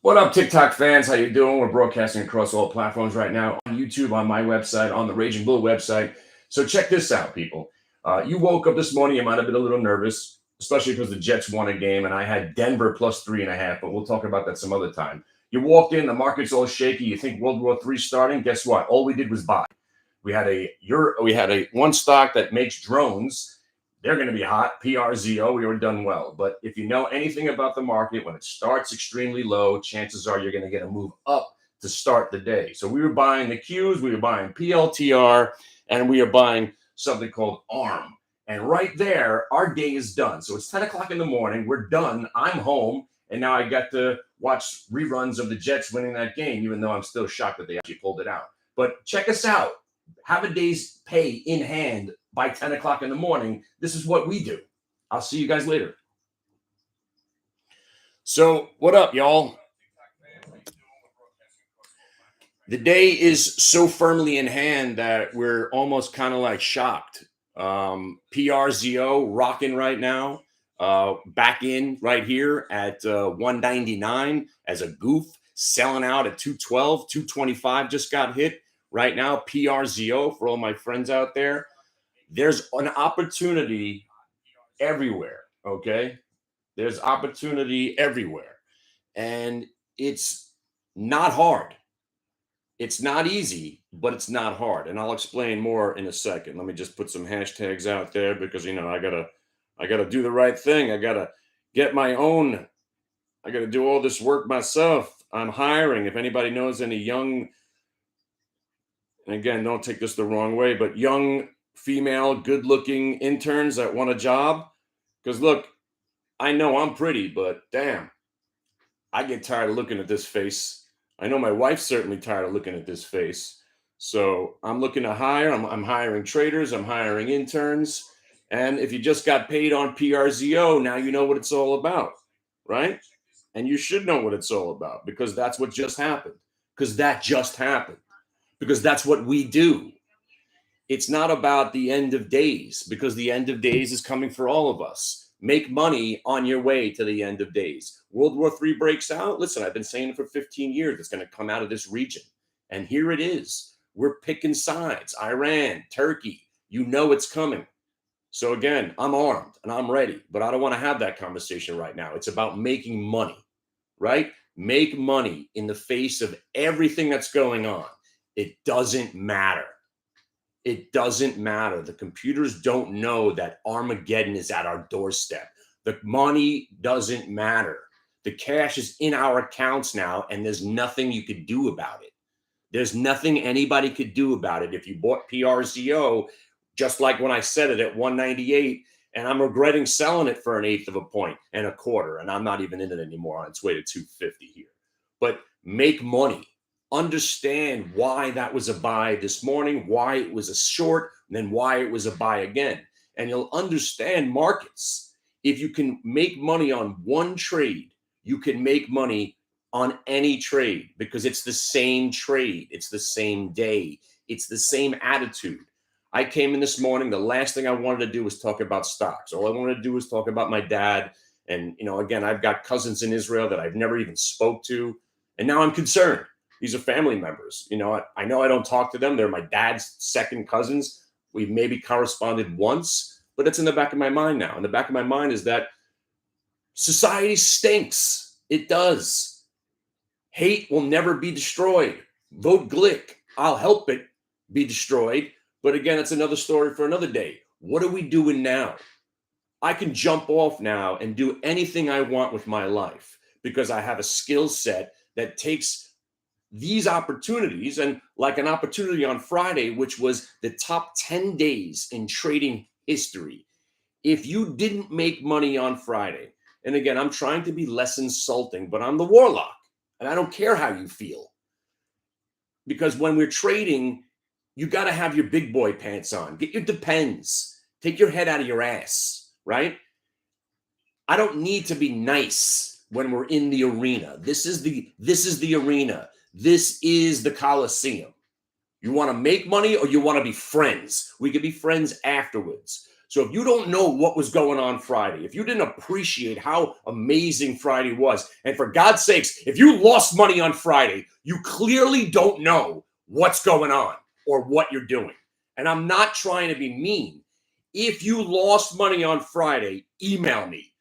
What up, TikTok fans? How you doing? We're broadcasting across all platforms right now on YouTube, on my website, on the Raging Bull website. So check this out, people. You woke up this morning, you might have been a little nervous, especially because the Jets won a game, and I had Denver plus 3.5, but we'll talk about that some other time. You walked in, the market's all shaky. You think World War III starting? Guess what? All we did was buy. We had a one stock that makes drones. They're going to be hot. PRZO, we were done well. But if you know anything about the market, when it starts extremely low, chances are you're going to get a move up to start the day. So we were buying the Qs, we were buying PLTR, and we are buying something called ARM. And right there, our day is done. So it's 10 o'clock in the morning. We're done. I'm home. And now I got to watch reruns of the Jets winning that game, even though I'm still shocked that they actually pulled it out. But check us out. Have a day's pay in hand by 10 o'clock in the morning. This is what we do. I'll see you guys later. So what up, y'all? The day is so firmly in hand that we're almost kind of like shocked. PRZO rocking right now. Back in right here at 199 as a goof, selling out at 212, 225 just got hit. Right now, PRZO, for all my friends out there, there's an opportunity everywhere, okay? There's opportunity everywhere. And it's not hard. It's not easy, but it's not hard. And I'll explain more in a second. Let me just put some hashtags out there because, you know, I gotta do the right thing. I gotta get my own. I gotta do all this work myself. I'm hiring. If anybody knows any young, and again, don't take this the wrong way, but young female, good-looking interns that want a job. Because look, I know I'm pretty, but damn, I get tired of looking at this face. I know my wife's certainly tired of looking at this face. So I'm looking to hire. I'm hiring traders. I'm hiring interns. And if you just got paid on PRZO, now you know what it's all about, right? And you should know what it's all about because that's what just happened. Because that just happened. Because that's what we do. It's not about the end of days because the end of days is coming for all of us. Make money on your way to the end of days. World War III breaks out. Listen, I've been saying it for 15 years. It's going to come out of this region. And here it is. We're picking sides. Iran, Turkey, you know it's coming. So again, I'm armed and I'm ready, but I don't want to have that conversation right now. It's about making money, right? Make money in the face of everything that's going on. It doesn't matter. It doesn't matter. The computers don't know that Armageddon is at our doorstep. The money doesn't matter. The cash is in our accounts now, and there's nothing you could do about it. There's nothing anybody could do about it. If you bought PRZO, just like when I said it at 198, and I'm regretting selling it for 1/8 of a point and a quarter, and I'm not even in it anymore on its way to 250 here. But make money. Understand why that was a buy this morning, why it was a short, and then why it was a buy again. And you'll understand markets. If you can make money on one trade, you can make money on any trade because it's the same trade. It's the same day. It's the same attitude. I came in this morning. The last thing I wanted to do was talk about stocks. All I wanted to do was talk about my dad. And, you know, again, I've got cousins in Israel that I've never even spoke to. And now I'm concerned. These are family members. You know I know I don't talk to them. They're my dad's second cousins. We've maybe corresponded once, but it's in the back of my mind now. In the back of my mind is that society stinks. It does. Hate will never be destroyed. Vote Glick. I'll help it be destroyed. But again, it's another story for another day. What are we doing now? I can jump off now and do anything I want with my life because I have a skill set that takes these opportunities, and like an opportunity on Friday, which was the top 10 days in trading history. If you didn't make money on Friday, and again, I'm trying to be less insulting, but I'm the warlock, and I don't care how you feel. Because when we're trading, you got to have your big boy pants on. Get your depends. Take your head out of your ass, right? I don't need to be nice when we're in the arena. This is the arena. This is the Coliseum. You want to make money or you want to be friends? We could be friends afterwards. So if you don't know what was going on Friday, if you didn't appreciate how amazing Friday was, and for God's sakes, if you lost money on Friday, you clearly don't know what's going on or what you're doing. And I'm not trying to be mean. If you lost money on Friday, email me.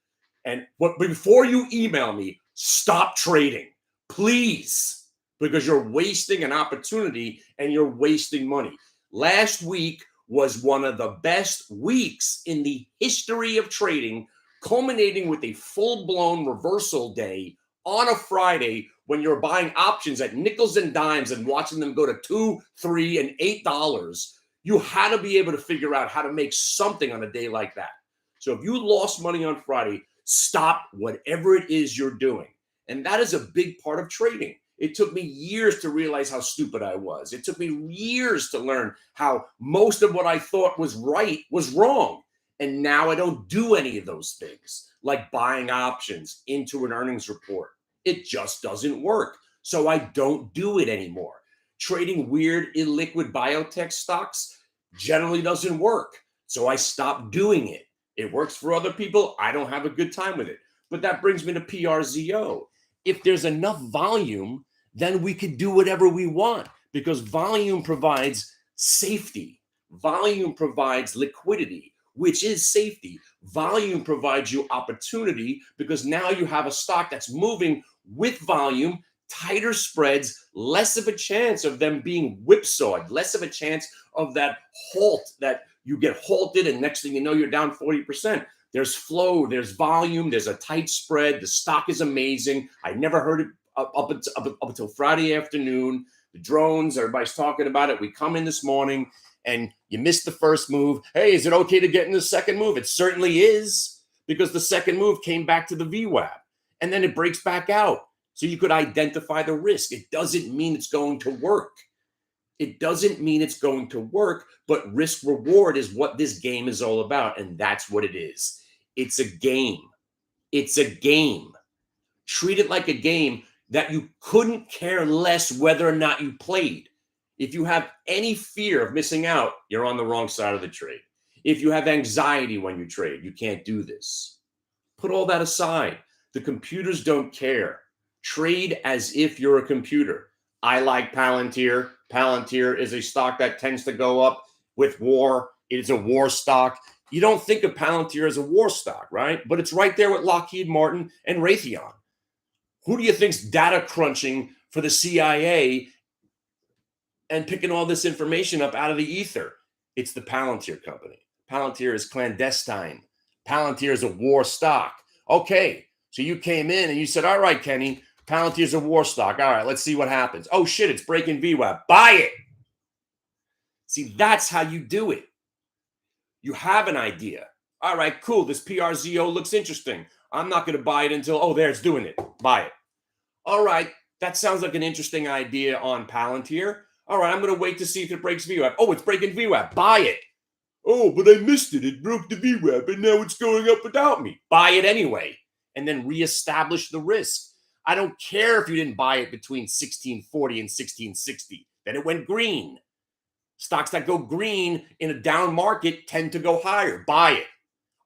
But before you email me, stop trading, please, because you're wasting an opportunity and you're wasting money. Last week was one of the best weeks in the history of trading, culminating with a full-blown reversal day on a Friday when you're buying options at nickels and dimes and watching them go to $2, $3, and $8. You had to be able to figure out how to make something on a day like that. So if you lost money on Friday, stop whatever it is you're doing. And that is a big part of trading. It took me years to realize how stupid I was. It took me years to learn how most of what I thought was right was wrong. And now I don't do any of those things, like buying options into an earnings report. It just doesn't work. So I don't do it anymore. Trading weird, illiquid biotech stocks generally doesn't work. So I stopped doing it. It works for other people. I don't have a good time with it. But that brings me to PRZO. If there's enough volume, then we could do whatever we want, because volume provides safety. Volume provides liquidity, which is safety. Volume provides you opportunity because now you have a stock that's moving with volume, tighter spreads, less of a chance of them being whipsawed, less of a chance of that halt, that you get halted and next thing you know, you're down 40%. There's flow, there's volume, there's a tight spread. The stock is amazing. I never heard it up until Friday afternoon. The drones, everybody's talking about it. We come in this morning and you missed the first move. Hey, is it okay to get in the second move? It certainly is, because the second move came back to the Vwap and then it breaks back out. So you could identify the risk. It doesn't mean it's going to work. It doesn't mean it's going to work, but risk reward is what this game is all about. And that's what it is. It's a game. It's a game. Treat it like a game that you couldn't care less whether or not you played. If you have any fear of missing out, you're on the wrong side of the trade. If you have anxiety when you trade, you can't do this. Put all that aside. The computers don't care. Trade as if you're a computer. I like Palantir. Palantir is a stock that tends to go up with war. It is a war stock. You don't think of Palantir as a war stock, right? But it's right there with Lockheed Martin and Raytheon. Who do you think's data crunching for the CIA and picking all this information up out of the ether? It's the Palantir company. Palantir is clandestine. Palantir is a war stock. Okay, so you came in and you said, all right, Kenny, Palantir is a war stock. All right, let's see what happens. Oh, shit, it's breaking VWAP. Buy it. See, that's how you do it. You have an idea. All right, cool. This PRZO looks interesting. I'm not going to buy it until, oh, there, it's doing it. Buy it. All right, that sounds like an interesting idea on Palantir. All right, I'm going to wait to see if it breaks VWAP. Oh, it's breaking VWAP. Buy it. Oh, but I missed it. It broke the VWAP, and now it's going up without me. Buy it anyway, and then reestablish the risk. I don't care if you didn't buy it between 1640 and 1660. Then it went green. Stocks that go green in a down market tend to go higher. Buy it.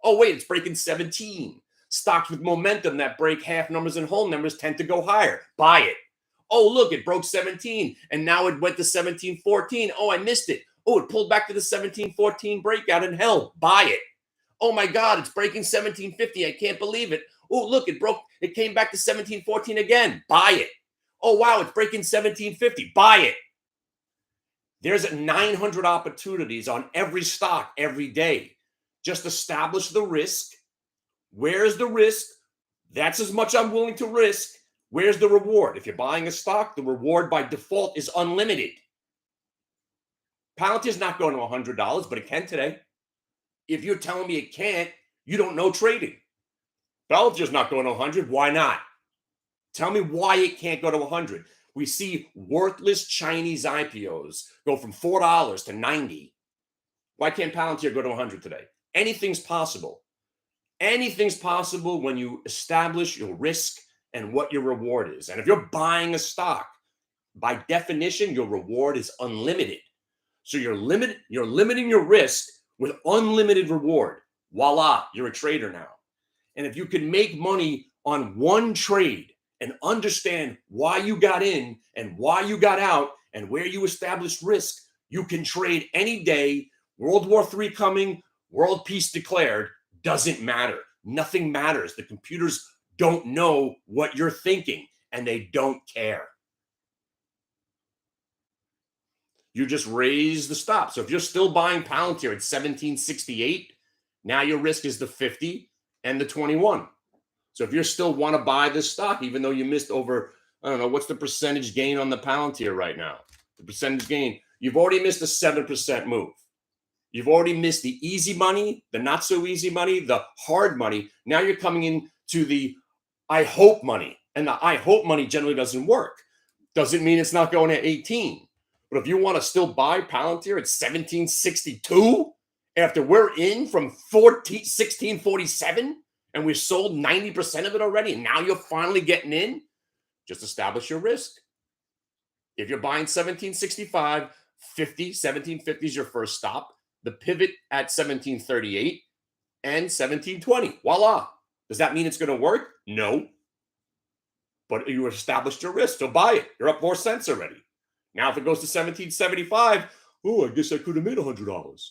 Oh, wait, it's breaking 17. Stocks with momentum that break half numbers and whole numbers tend to go higher. Buy it. Oh, look, it broke 17, and now it went to 1714. Oh, I missed it. Oh, it pulled back to the 1714 breakout and held. Buy it. Oh, my God, it's breaking 1750. I can't believe it. Oh, look, it came back to 1714 again. Buy it. Oh, wow, it's breaking 1750. Buy it. There's 900 opportunities on every stock every day. Just establish the risk. Where's the risk? That's as much I'm willing to risk. Where's the reward? If you're buying a stock, the reward by default is unlimited. Palantir's not going to $100, but it can today. If you're telling me it can't, you don't know trading. Palantir's not going to 100. Why not? Tell me why it can't go to 100. We see worthless Chinese IPOs go from $4 to 90. Why can't Palantir go to 100 today? Anything's possible. Anything's possible when you establish your risk and what your reward is. And if you're buying a stock, by definition, your reward is unlimited. So you're limiting your risk with unlimited reward. Voila, you're a trader now. And if you can make money on one trade and understand why you got in and why you got out and where you established risk, you can trade any day. World War III coming, world peace declared, doesn't matter. Nothing matters. The computers don't know what you're thinking, and they don't care. You just raise the stop. So if you're still buying Palantir at 1768, now your risk is the 50 and the 21. So if you still want to buy this stock, even though you missed over, I don't know, what's the percentage gain on the Palantir right now? The percentage gain, you've already missed a 7% move. You've already missed the easy money, the not so easy money, the hard money. Now you're coming into the I hope money. And the I hope money generally doesn't work. Doesn't mean it's not going to 18. But if you want to still buy Palantir at 1762 after we're in from 1647 and we've sold 90% of it already, and now you're finally getting in, just establish your risk. If you're buying 1765, 1750 is your first stop. The pivot at 1738 and 1720. Voila. Does that mean it's going to work? No. But you established your risk, so buy it. You're up 4 cents already. Now, if it goes to 1775, oh, I guess I could have made $100.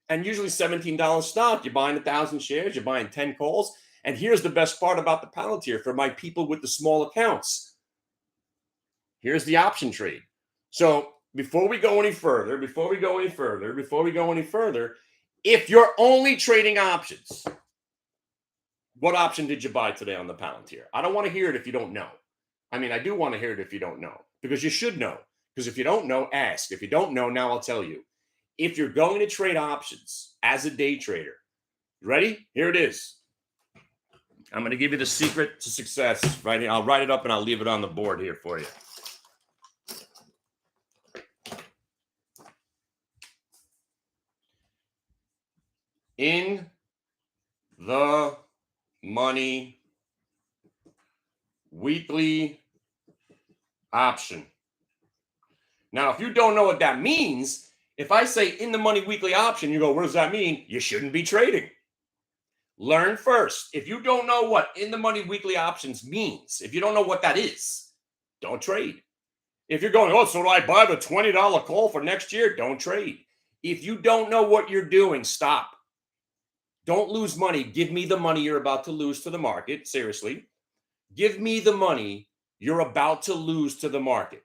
And usually $17 stock, you're buying 1,000 shares, you're buying 10 calls. And here's the best part about the Palantir for my people with the small accounts. Here's the option trade. So before we go any further, if you're only trading options, what option did you buy today on the Palantir? I don't want to hear it if you don't know. I mean, I do want to hear it if you don't know, because you should know. Because if you don't know, ask. If you don't know, now I'll tell you. If you're going to trade options as a day trader, ready? Here it is. I'm going to give you the secret to success right here. I'll write it up and I'll leave it on the board here for you. In the money weekly option. Now, if you don't know what that means, if I say in the money weekly option, you go, what does that mean? You shouldn't be trading. Learn first. If you don't know what in the money weekly options means, if you don't know what that is, don't trade. If you're going, oh, so do I buy the $20 call for next year? Don't trade. If you don't know what you're doing, stop. Don't lose money. Give me the money you're about to lose to the market. Seriously. Give me the money you're about to lose to the market.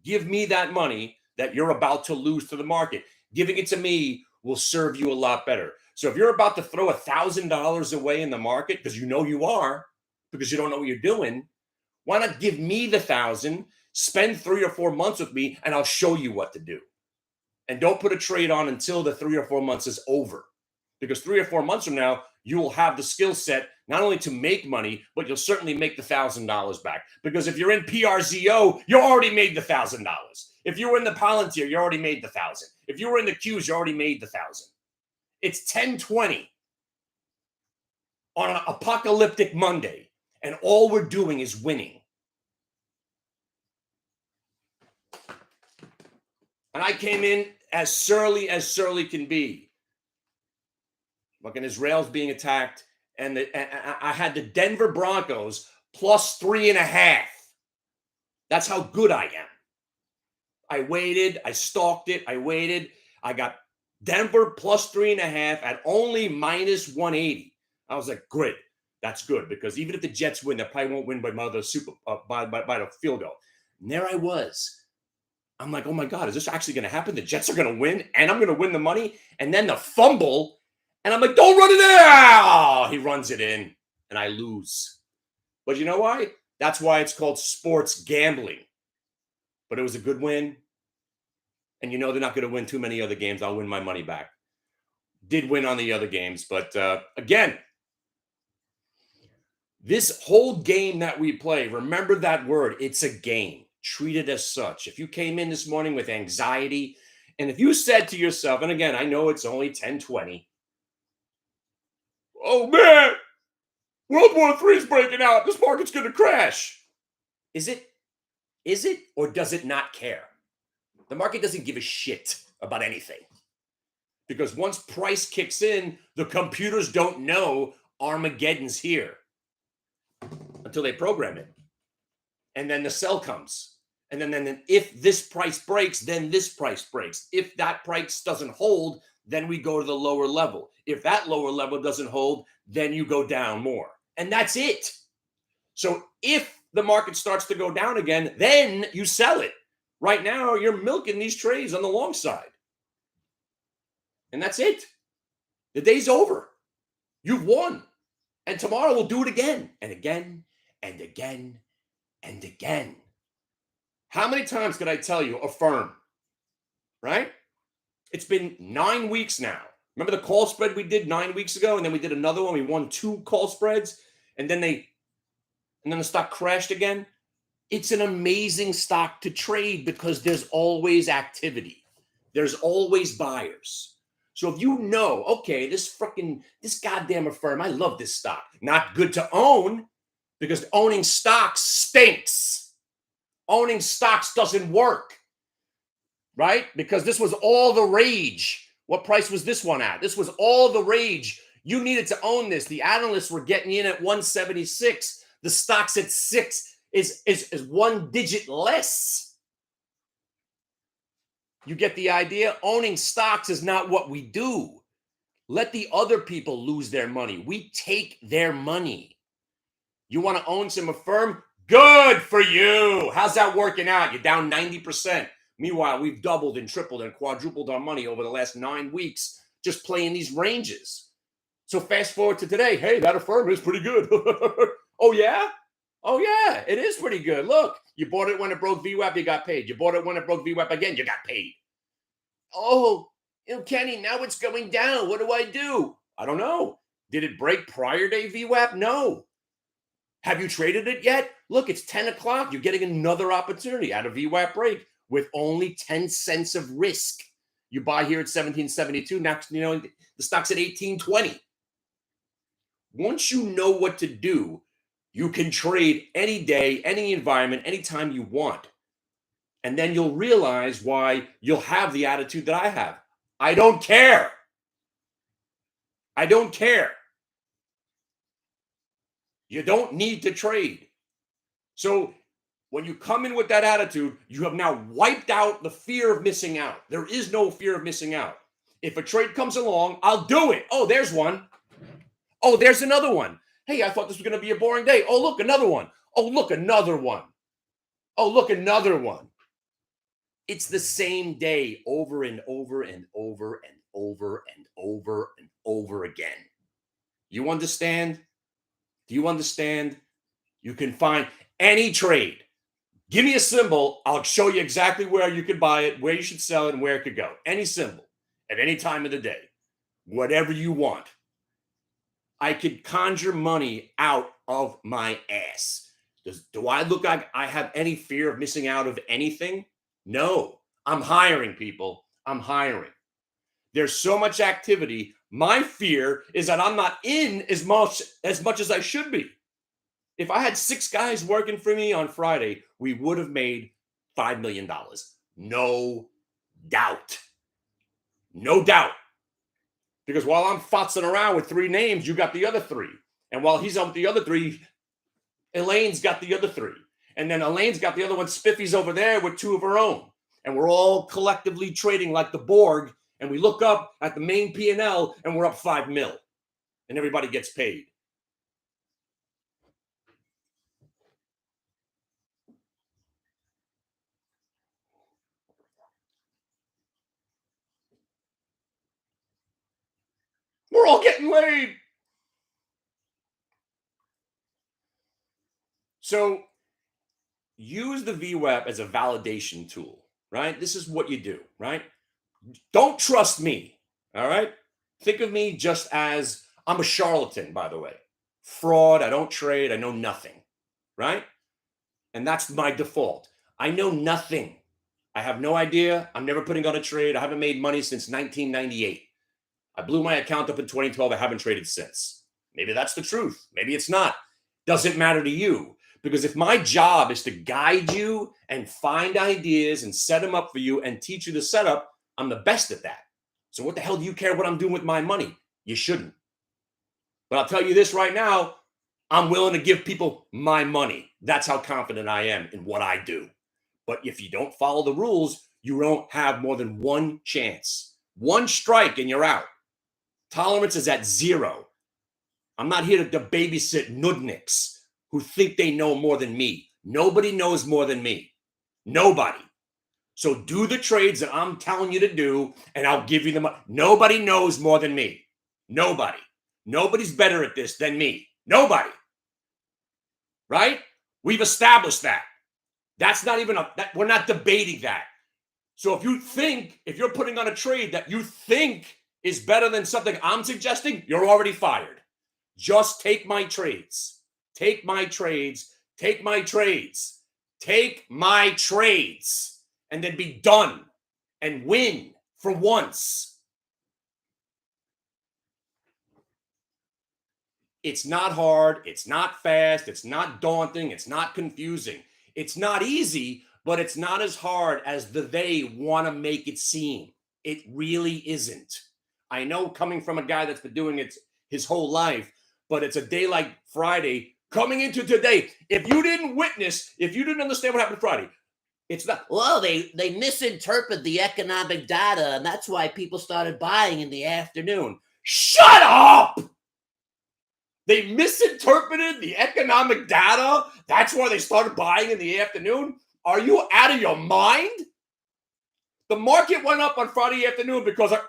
Give me that money that you're about to lose to the market. Giving it to me will serve you a lot better. So if you're about to throw $1,000 away in the market, because you know you are, because you don't know what you're doing, why not give me the 1,000, spend 3 or 4 months with me, and I'll show you what to do. And don't put a trade on until the 3 or 4 months is over. Because 3 or 4 months from now, you will have the skill set not only to make money, but you'll certainly make the $1,000 back. Because if you're in PRZO, you already made the $1,000. If you were in the Palantir, you already made the 1,000. If you were in the Qs, you already made the 1,000. It's 10:20 on an apocalyptic Monday, and all we're doing is winning. And I came in as surly can be. Fucking Israel's being attacked, and I had the Denver Broncos plus 3.5. That's how good I am. I waited. I stalked it. I waited. I got Denver plus 3.5 at only minus 180. I was like, great. That's good, because even if the Jets win, they probably won't win by the field goal. And there I was. I'm like, oh my God, is this actually going to happen? The Jets are going to win, and I'm going to win the money. And then the fumble, and I'm like, don't run it in. He runs it in, and I lose. But you know why? That's why it's called sports gambling. But it was a good win. And you know they're not going to win too many other games. I'll win my money back. Did win on the other games. But again, this whole game that we play, remember that word. It's a game. Treat it as such. If you came in this morning with anxiety, and if you said to yourself, and again, I know it's only 10:20. Oh, man, World War III is breaking out. This market's going to crash. Is it? Is it, or does it not care? The market doesn't give a shit about anything. Because once price kicks in, the computers don't know Armageddon's here until they program it. And then the sell comes. And then if this price breaks, then this price breaks. If that price doesn't hold, then we go to the lower level. If that lower level doesn't hold, then you go down more. And that's it. So if the market starts to go down again, then you sell it. Right now, you're milking these trades on the long side. And that's it. The day's over. You've won. And tomorrow we'll do it again and again and again and again. How many times could I tell you affirm? Right? It's been 9 weeks now. Remember the call spread we did 9 weeks ago, and then we did another one. We won 2 call spreads, and then the stock crashed again. It's an amazing stock to trade because there's always activity. There's always buyers. So if you know, okay, this goddamn Affirm, I love this stock. Not good to own because owning stocks stinks. Owning stocks doesn't work, right? Because this was all the rage. What price was this one at? This was all the rage. You needed to own this. The analysts were getting in at 176. The stock's at 6 is 1 digit less. You get the idea? Owning stocks is not what we do. Let the other people lose their money. We take their money. You want to own some Affirm? Good for you. How's that working out? You're down 90%. Meanwhile, we've doubled and tripled and quadrupled our money over the last 9 weeks just playing these ranges. So fast forward to today. Hey, that Affirm is pretty good. Oh, yeah? Oh, yeah, it is pretty good. Look, you bought it when it broke Vwap, you got paid. You bought it when it broke Vwap again, you got paid. Oh, Kenny, now it's going down. What do I do? I don't know. Did it break prior day Vwap? No. Have you traded it yet? Look, it's 10 o'clock. You're getting another opportunity at a VWAP break with only 10 cents of risk. You buy here at 1772. Next, the stock's at 1820. Once you know what to do, you can trade any day, any environment, anytime you want. And then you'll realize why you'll have the attitude that I have. I don't care. I don't care. You don't need to trade. So when you come in with that attitude, you have now wiped out the fear of missing out. There is no fear of missing out. If a trade comes along, I'll do it. Oh, there's one. Oh, there's another one. Hey, I thought this was going to be a boring day. Oh, look, another one. Oh, look, another one. Oh, look, another one. It's the same day over and over and over and over and over and over again. You understand? Do you understand? You can find any trade. Give me a symbol. I'll show you exactly where you could buy it, where you should sell it, and where it could go. Any symbol at any time of the day. Whatever you want. I could conjure money out of my ass. Do I look like I have any fear of missing out of anything? No. I'm hiring, people. I'm hiring. There's so much activity. My fear is that I'm not in as much as I should be. If I had 6 guys working for me on Friday, we would have made $5 million. No doubt. No doubt. Because while I'm fotzing around with 3 names, you got the other 3. And while he's on with the other 3, Elaine's got the other 3. And then Elaine's got the other one. Spiffy's over there with 2 of her own. And we're all collectively trading like the Borg. And we look up at the main P&L and we're up 5 mil. And everybody gets paid. We're all getting laid. So use the VWAP as a validation tool, right? This is what you do, right? Don't trust me, all right? Think of me just as I'm a charlatan, by the way. Fraud, I don't trade, I know nothing, right? And that's my default. I know nothing. I have no idea. I'm never putting on a trade. I haven't made money since 1998. I blew my account up in 2012. I haven't traded since. Maybe that's the truth. Maybe it's not. Doesn't matter to you. Because if my job is to guide you and find ideas and set them up for you and teach you the setup, I'm the best at that. So what the hell do you care what I'm doing with my money? You shouldn't. But I'll tell you this right now, I'm willing to give people my money. That's how confident I am in what I do. But if you don't follow the rules, you don't have more than one chance. One strike and you're out. Tolerance is at 0. I'm not here to babysit nudniks who think they know more than me. Nobody knows more than me. Nobody. So do the trades that I'm telling you to do, and I'll give you the money. Nobody knows more than me. Nobody. Nobody's better at this than me. Nobody. Right? We've established that. That's not even we're not debating that. So if you're putting on a trade that you think is better than something I'm suggesting, you're already fired. Just take my trades. Take my trades. Take my trades. Take my trades. And then be done and win for once. It's not hard. It's not fast. It's not daunting. It's not confusing. It's not easy, but it's not as hard as they want to make it seem. It really isn't. I know coming from a guy that's been doing it his whole life, but it's a day like Friday coming into today. If you didn't understand what happened Friday, it's not. Well, they misinterpret the economic data, and that's why people started buying in the afternoon. Shut up! They misinterpreted the economic data. That's why they started buying in the afternoon. Are you out of your mind? The market went up on Friday afternoon because of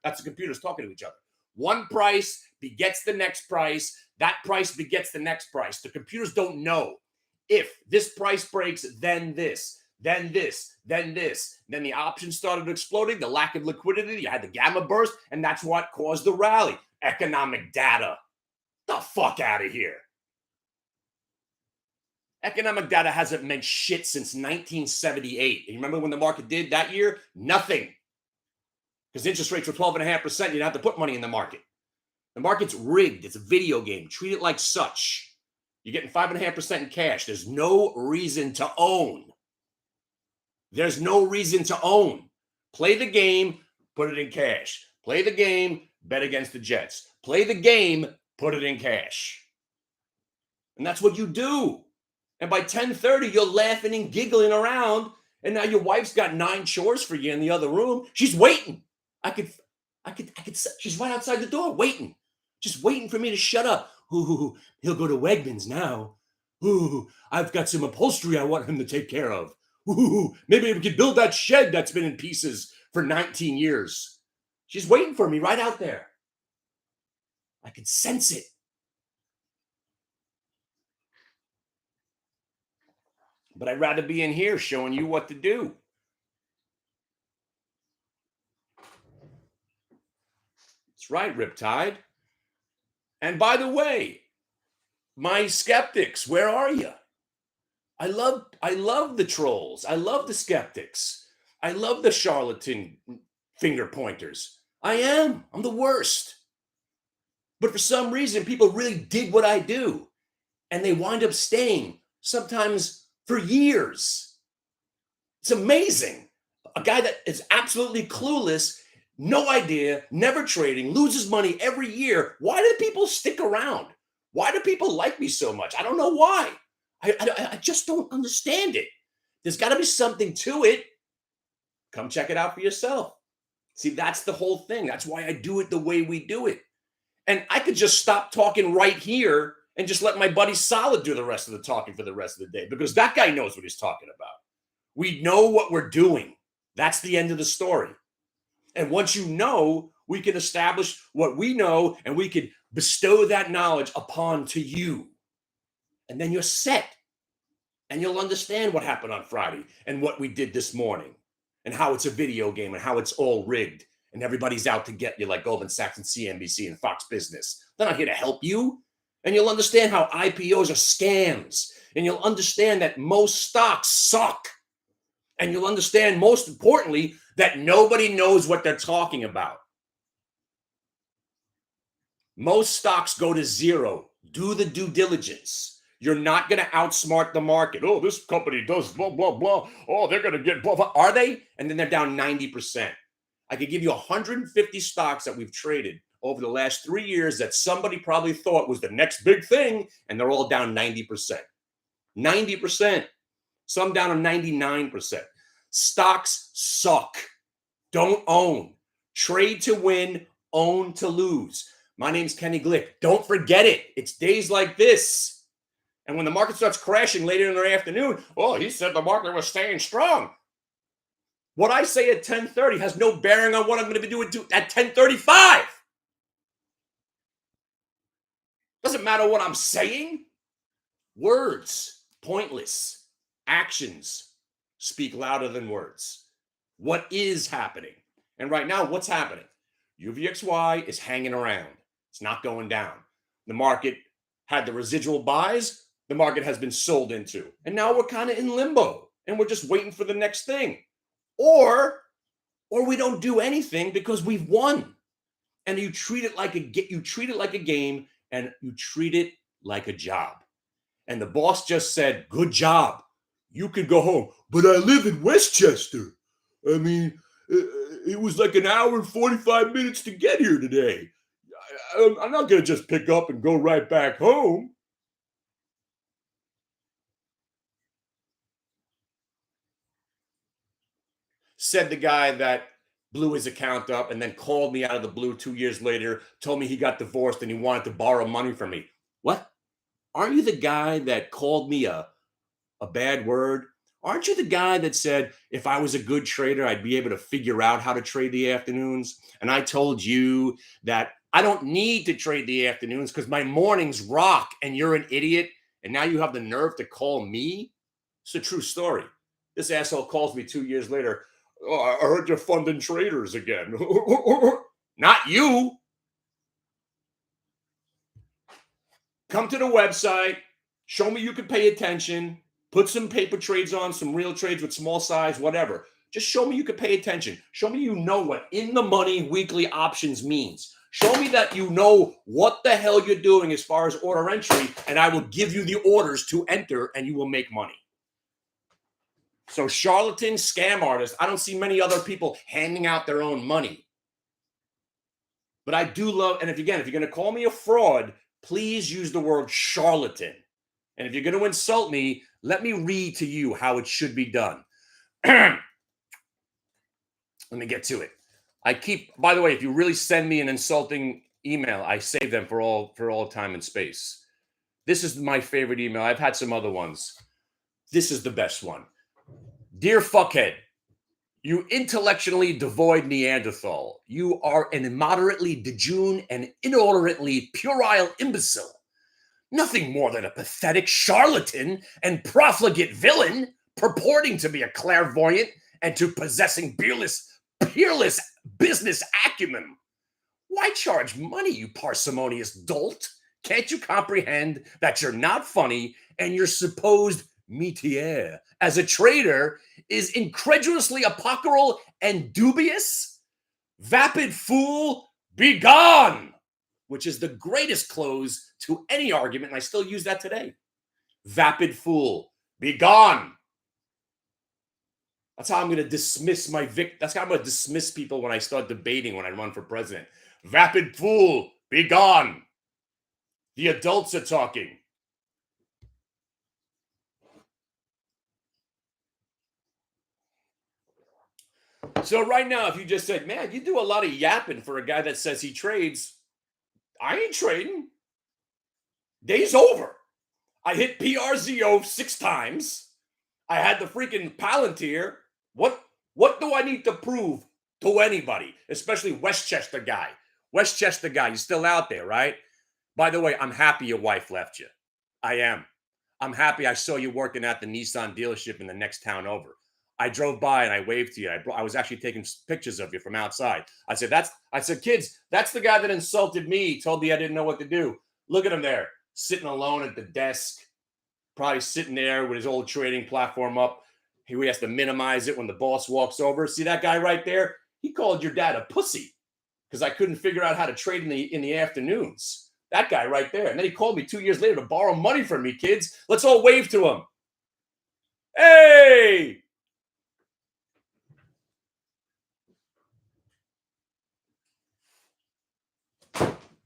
that's the computers talking to each other. One price begets the next price. That price begets the next price. The computers don't know. If this price breaks, then this, then this, then this. Then the options started exploding, the lack of liquidity, you had the gamma burst, and that's what caused the rally. Economic data. The fuck out of here. Economic data hasn't meant shit since 1978. You remember when the market did that year? Nothing. Because interest rates were 12.5%. You didn't have to put money in the market. The market's rigged. It's a video game. Treat it like such. You're getting 5.5% in cash. There's no reason to own. There's no reason to own. Play the game, put it in cash. Play the game, bet against the Jets. Play the game, put it in cash. And that's what you do. And by 10:30, you're laughing and giggling around. And now your wife's got 9 chores for you in the other room. She's waiting. I could, she's right outside the door waiting. Just waiting for me to shut up. Ooh, he'll go to Wegmans now. Ooh, I've got some upholstery I want him to take care of. Ooh, maybe we could build that shed that's been in pieces for 19 years. She's waiting for me right out there. I can sense it. But I'd rather be in here showing you what to do. That's right, Riptide. And by the way, my skeptics, where are you? I love the trolls. I love the skeptics. I love the charlatan finger pointers. I'm the worst. But for some reason, people really dig what I do. And they wind up staying, sometimes for years. It's amazing. A guy that is absolutely clueless, no idea, never trading, loses money every year. Why do people stick around? Why do people like me so much? I don't know why. I just don't understand it. There's got to be something to it. Come check it out for yourself. See, that's the whole thing. That's why I do it the way we do it. And I could just stop talking right here and just let my buddy Solid do the rest of the talking for the rest of the day, because that guy knows what he's talking about. We know what we're doing. That's the end of the story. And once you know, we can establish what we know, and we can bestow that knowledge upon to you. And then you're set. And you'll understand what happened on Friday and what we did this morning and how it's a video game and how it's all rigged and everybody's out to get you like Goldman Sachs and CNBC and Fox Business. They're not here to help you. And you'll understand how IPOs are scams. And you'll understand that most stocks suck. And you'll understand, most importantly, that nobody knows what they're talking about. Most stocks go to zero. Do the due diligence. You're not going to outsmart the market. Oh, this company does blah, blah, blah. Oh, they're going to get blah, blah. Are they? And then they're down 90%. I could give you 150 stocks that we've traded over the last 3 years that somebody probably thought was the next big thing, and they're all down 90%. 90%. Some down to 99%. Stocks suck. Don't own. Trade to win, own to lose. My name's Kenny Glick. Don't forget it. It's days like this. And when the market starts crashing later in the afternoon, oh, he said the market was staying strong. What I say at 10:30 has no bearing on what I'm going to be doing at 10:35. Doesn't matter what I'm saying. Words, pointless. Actions speak louder than words. What is happening? And right now, what's happening? UVXY is hanging around. It's not going down. The market had the residual buys. The market has been sold into. And now we're kind of in limbo. And we're just waiting for the next thing. Or we don't do anything because we've won. And you treat it like a game, and you treat it like a job. And the boss just said, "Good job. You can go home." But I live in Westchester. I mean, it was like an hour and 45 minutes to get here today. I'm not going to just pick up and go right back home. Said the guy that blew his account up and then called me out of the blue 2 years later, told me he got divorced and he wanted to borrow money from me. What? Aren't you the guy that called me a bad word? Aren't you the guy that said, if I was a good trader, I'd be able to figure out how to trade the afternoons? And I told you that I don't need to trade the afternoons because my mornings rock, and you're an idiot. And now you have the nerve to call me? It's a true story. This asshole calls me 2 years later. "Oh, I heard you're funding traders again." Not you. Come to the website. Show me you can pay attention. Put some paper trades on, some real trades with small size, whatever. Just show me you can pay attention. Show me you know what in the money weekly options means. Show me that you know what the hell you're doing as far as order entry, and I will give you the orders to enter, and you will make money. So charlatan, scam artists, I don't see many other people handing out their own money. But I do love, and if you're going to call me a fraud, please use the word charlatan. And if you're going to insult me, let me read to you how it should be done. Let me get to it. By the way, if you really send me an insulting email, I save them for all time and space. This is my favorite email. I've had some other ones. This is the best one. Dear fuckhead, you intellectually devoid Neanderthal. You are an immoderately dejune and inordinately puerile imbecile. Nothing more than a pathetic charlatan and profligate villain, purporting to be a clairvoyant and to possessing peerless business acumen. Why charge money, you parsimonious dolt? Can't you comprehend that you're not funny and your supposed métier as a trader is incredulously apocryphal and dubious? Vapid fool, be gone! Which is the greatest close to any argument, and I still use that today. Vapid fool, be gone! That's how I'm going to dismiss that's how I'm going to dismiss people when I start debating when I run for president. Vapid fool, be gone! The adults are talking. So right now, if you just said, man, you do a lot of yapping for a guy that says he trades, I ain't trading. Day's over. I hit PRZO 6 times. I had the freaking Palantir. What do I need to prove to anybody, especially Westchester Guy? Westchester Guy, you're still out there, right? By the way, I'm happy your wife left you. I am. I'm happy I saw you working at the Nissan dealership in the next town over. I drove by and I waved to you. I was actually taking pictures of you from outside. I said, kids, that's the guy that insulted me, told me I didn't know what to do. Look at him there, sitting alone at the desk, probably sitting there with his old trading platform up. He has to minimize it when the boss walks over. See that guy right there? He called your dad a pussy because I couldn't figure out how to trade in the afternoons. That guy right there. And then he called me 2 years later to borrow money from me, kids. Let's all wave to him. Hey!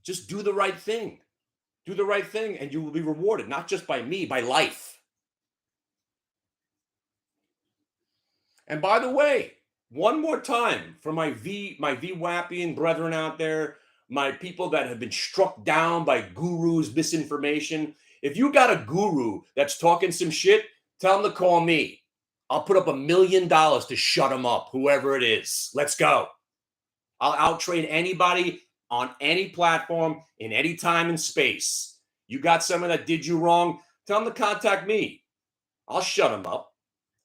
Just do the right thing. Do the right thing and you will be rewarded, not just by me, by life. And by the way, one more time for my Vwapian brethren out there, my people that have been struck down by gurus, misinformation. If you got a guru that's talking some shit, tell them to call me. I'll put up $1 million to shut them up, whoever it is. Let's go. I'll out-trade anybody on any platform in any time and space. You got someone that did you wrong, tell them to contact me. I'll shut them up.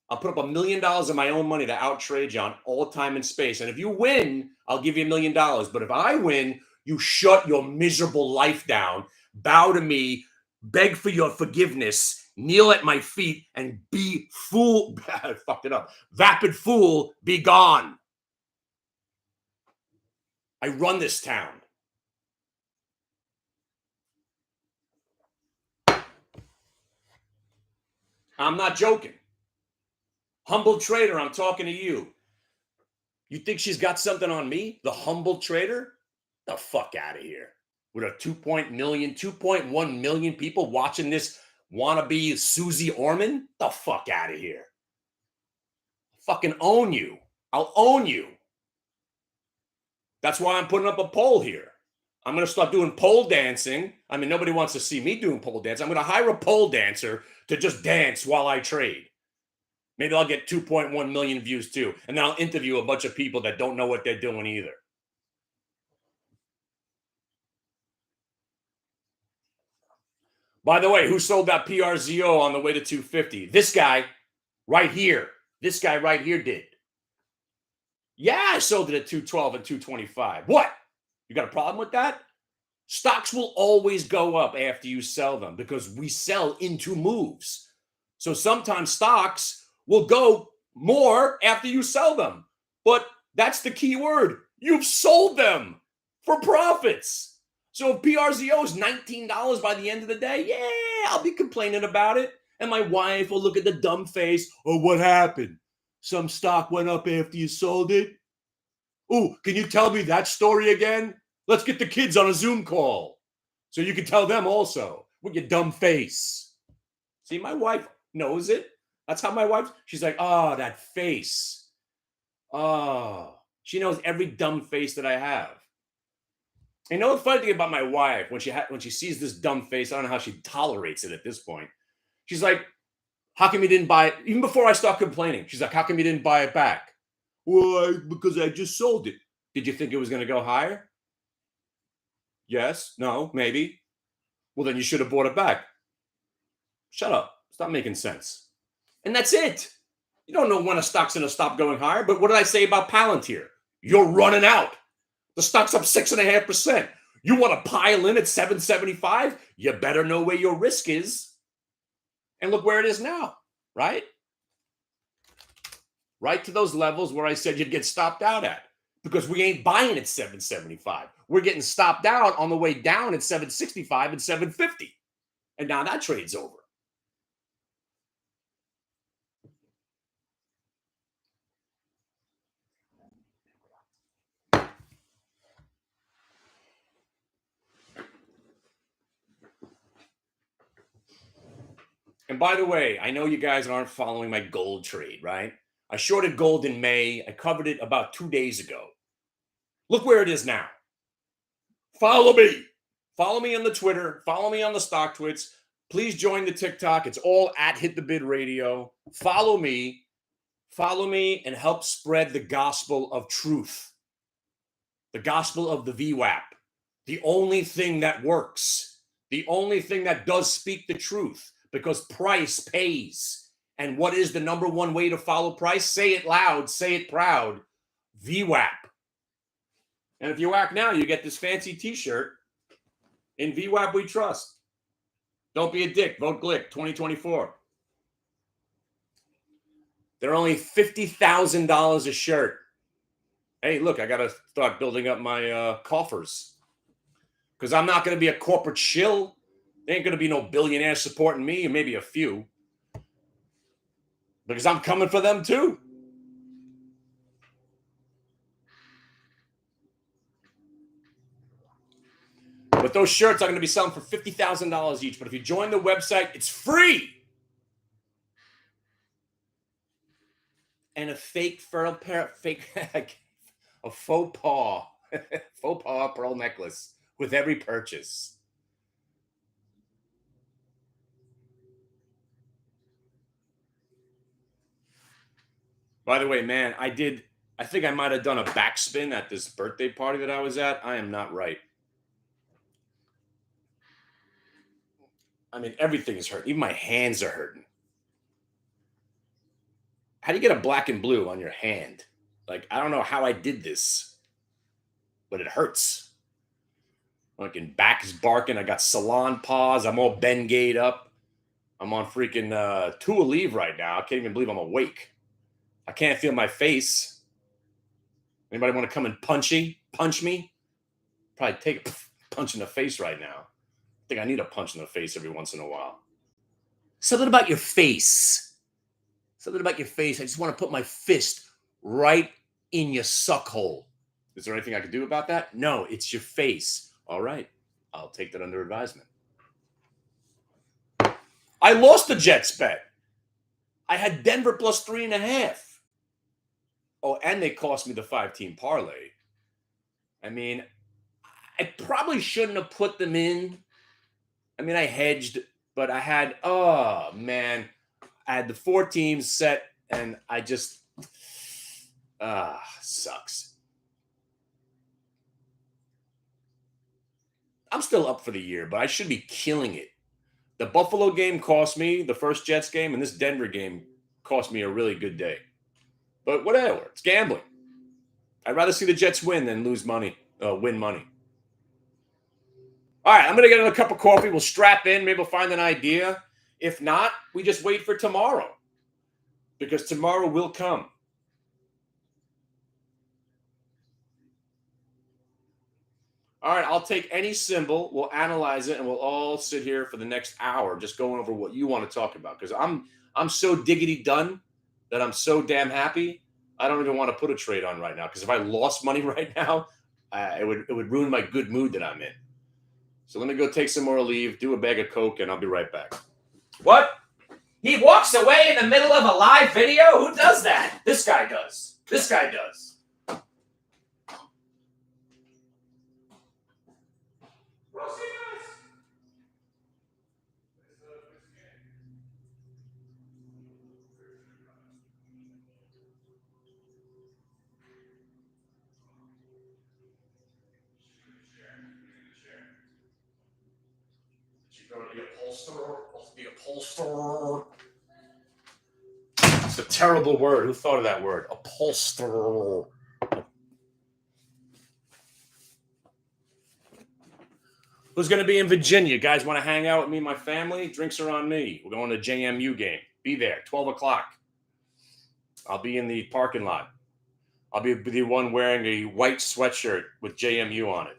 I'll put up $1 million of my own money to out-trade you on all time and space. And if you win, I'll give you $1 million. But if I win, you shut your miserable life down, bow to me, beg for your forgiveness, kneel at my feet, and be fool. I fucked it up. Vapid fool, be gone. I run this town. I'm not joking. Humble trader, I'm talking to you. You think she's got something on me? The humble trader? The fuck out of here. With a 2.1 million people watching this wannabe Susie Orman? The fuck out of here. I'll fucking own you. I'll own you. That's why I'm putting up a poll here. I'm going to start doing pole dancing. I mean, nobody wants to see me doing pole dance. I'm going to hire a pole dancer to just dance while I trade. Maybe I'll get 2.1 million views too. And then I'll interview a bunch of people that don't know what they're doing either. By the way, who sold that PRZO on the way to 250? This guy right here. This guy right here did. Yeah, I sold it at 212 and 225. What? You got a problem with that? Stocks will always go up after you sell them because we sell into moves. So sometimes stocks will go more after you sell them. But that's the key word. You've sold them for profits. So if PRZO is $19 by the end of the day, yeah, I'll be complaining about it. And my wife will look at the dumb face. Oh, what happened? Some stock went up after you sold it? Oh, can you tell me that story again? Let's get the kids on a Zoom call so you can tell them also with your dumb face. See, my wife knows it. That's how my wife, she's like, oh, that face. Oh, she knows every dumb face that I have. And you know the funny thing about my wife, when she sees this dumb face, I don't know how she tolerates it at this point. She's like, how come you didn't buy it? Even before I start complaining, she's like, how come you didn't buy it back? Well, because I just sold it. Did you think it was going to go higher? Yes, no, maybe. Well, then you should have bought it back. Shut up. Stop making sense. And that's it. You don't know when a stock's going to stop going higher. But what did I say about Palantir? You're running out. The stock's up 6.5%. You want to pile in at 775? You better know where your risk is. And look where it is now, right? Right to those levels where I said you'd get stopped out at. Because we ain't buying at 775. We're getting stopped out on the way down at 765 and 750. And now that trade's over. And by the way, I know you guys aren't following my gold trade, right? I shorted gold in May. I covered it about 2 days ago. Look where it is now. Follow me. Follow me on the Twitter. Follow me on the Stock Twits. Please join the TikTok. It's all at Hit the Bid Radio. Follow me. Follow me and help spread the gospel of truth. The gospel of the Vwap. The only thing that works. The only thing that does speak the truth. Because price pays. And what is the number one way to follow price? Say it loud, say it proud. Vwap. And if you whack now, you get this fancy t-shirt. In Vwap we trust. Don't be a dick. Vote Glick 2024. They're only $50,000 a shirt. Hey, look, I got to start building up my coffers. because I'm not going to be a corporate shill. There ain't going to be no billionaires supporting me, or maybe a few, because I'm coming for them too. But those shirts are going to be selling for $50,000 each. But if you join the website, it's free. And a fake faux paw pearl necklace with every purchase. By the way, man, I think I might have done a backspin at this birthday party that I was at. I am not right. I mean, everything is hurting. Even my hands are hurting. How do you get a black and blue on your hand? Like, I don't know how I did this, but it hurts. Fucking back is barking. I got salon paws. I'm all Bengayed up. I'm on freaking tour leave right now. I can't even believe I'm awake. I can't feel my face. Anybody want to come and punch me? Probably take a punch in the face right now. I think I need a punch in the face every once in a while. Something about your face. Something about your face. I just want to put my fist right in your suck hole. Is there anything I can do about that? No, it's your face. All right. I'll take that under advisement. I lost the Jets bet. I had Denver plus 3.5. Oh, and they cost me the 5-team parlay. I mean, I probably shouldn't have put them in. I mean, I hedged, but I had, oh, man. I had the 4 teams set, and I just, sucks. I'm still up for the year, but I should be killing it. The Buffalo game cost me, the first Jets game, and this Denver game cost me a really good day. But whatever, it's gambling. I'd rather see the Jets win than win money. All right, I'm going to get another cup of coffee. We'll strap in. Maybe we'll find an idea. If not, we just wait for tomorrow. Because tomorrow will come. All right, I'll take any symbol. We'll analyze it, and we'll all sit here for the next hour just going over what you want to talk about. Because I'm so diggity done that I'm so damn happy. I don't even want to put a trade on right now. Because if I lost money right now, it would ruin my good mood that I'm in. So let me go take some more leave, do a bag of Coke, and I'll be right back. What? He walks away in the middle of a live video? Who does that? This guy does. This guy does. The upholsterer. It's a terrible word. Who thought of that word? Upholsterer. Who's going to be in Virginia? Guys want to hang out with me and my family? Drinks are on me. We're going to JMU game. Be there, 12 o'clock. I'll be in the parking lot. I'll be the one wearing a white sweatshirt with JMU on it,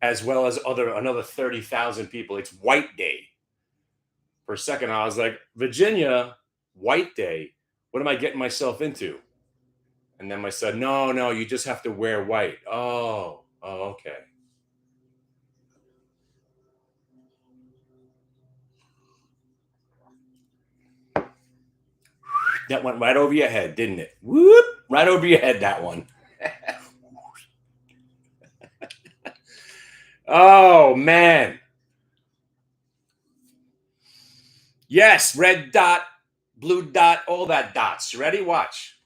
as well as another 30,000 people. It's White Day. For a second, I was like, Virginia, White Day. What am I getting myself into? And then I said, no, you just have to wear white. Oh, okay. That went right over your head, didn't it? Whoop! Right over your head, that one. Oh, man. Yes, red dot, blue dot, all that dots. You ready? Watch.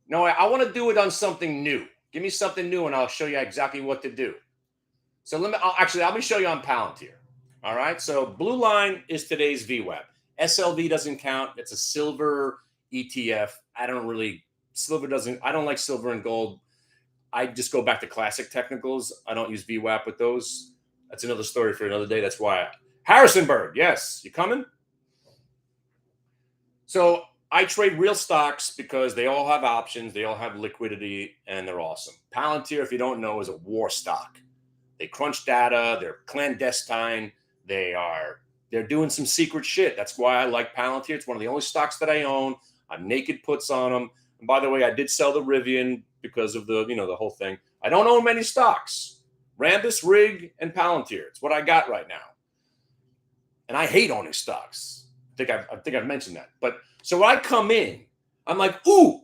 No, I want to do it on something new. Give me something new, and I'll show you exactly what to do. So let me show you on Palantir. All right. So blue line is today's Vwap. SLV doesn't count. It's a silver ETF. I don't like silver and gold. I just go back to classic technicals. I don't use Vwap with those. That's another story for another day. That's why. Harrisonburg, yes. You coming? So I trade real stocks because they all have options. They all have liquidity, and they're awesome. Palantir, if you don't know, is a war stock. They crunch data. They're clandestine. They're doing some secret shit. That's why I like Palantir. It's one of the only stocks that I own. I'm naked puts on them. And by the way, I did sell the Rivian because of the whole thing. I don't own many stocks. Rambus, Rig, and Palantir. It's what I got right now. And I hate owning stocks. I think I've mentioned that. But so I come in, I'm like, ooh.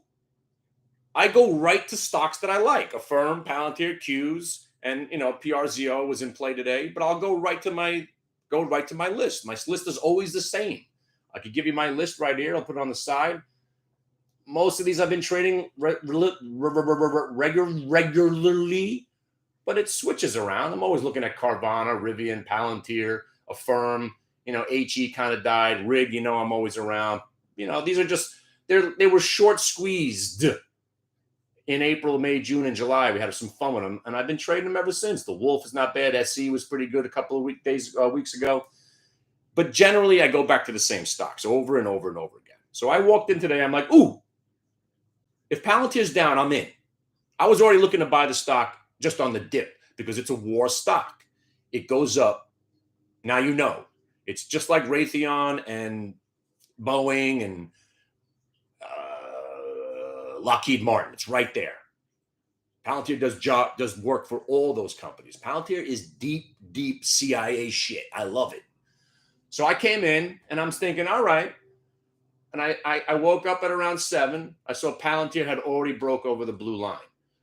I go right to stocks that I like. Affirm, Palantir, Qs, and PRZO was in play today. But I'll go right to my list. My list is always the same. I could give you my list right here. I'll put it on the side. Most of these I've been trading regularly, but it switches around. I'm always looking at Carvana, Rivian, Palantir, Affirm. HE kind of died. Rig, I'm always around. These are just they were short squeezed in April, May, June, and July. We had some fun with them, and I've been trading them ever since. The Wolf is not bad. SE was pretty good a couple of weeks ago. But generally, I go back to the same stocks over and over and over again. So I walked in today. I'm like, ooh, if Palantir's down, I'm in. I was already looking to buy the stock just on the dip because it's a war stock. It goes up. Now it's just like Raytheon and Boeing and Lockheed Martin. It's right there. Palantir does work for all those companies. Palantir is deep CIA shit. I love it. So I came in and I'm thinking, all right. And I woke up at around 7. I saw Palantir had already broke over the blue line.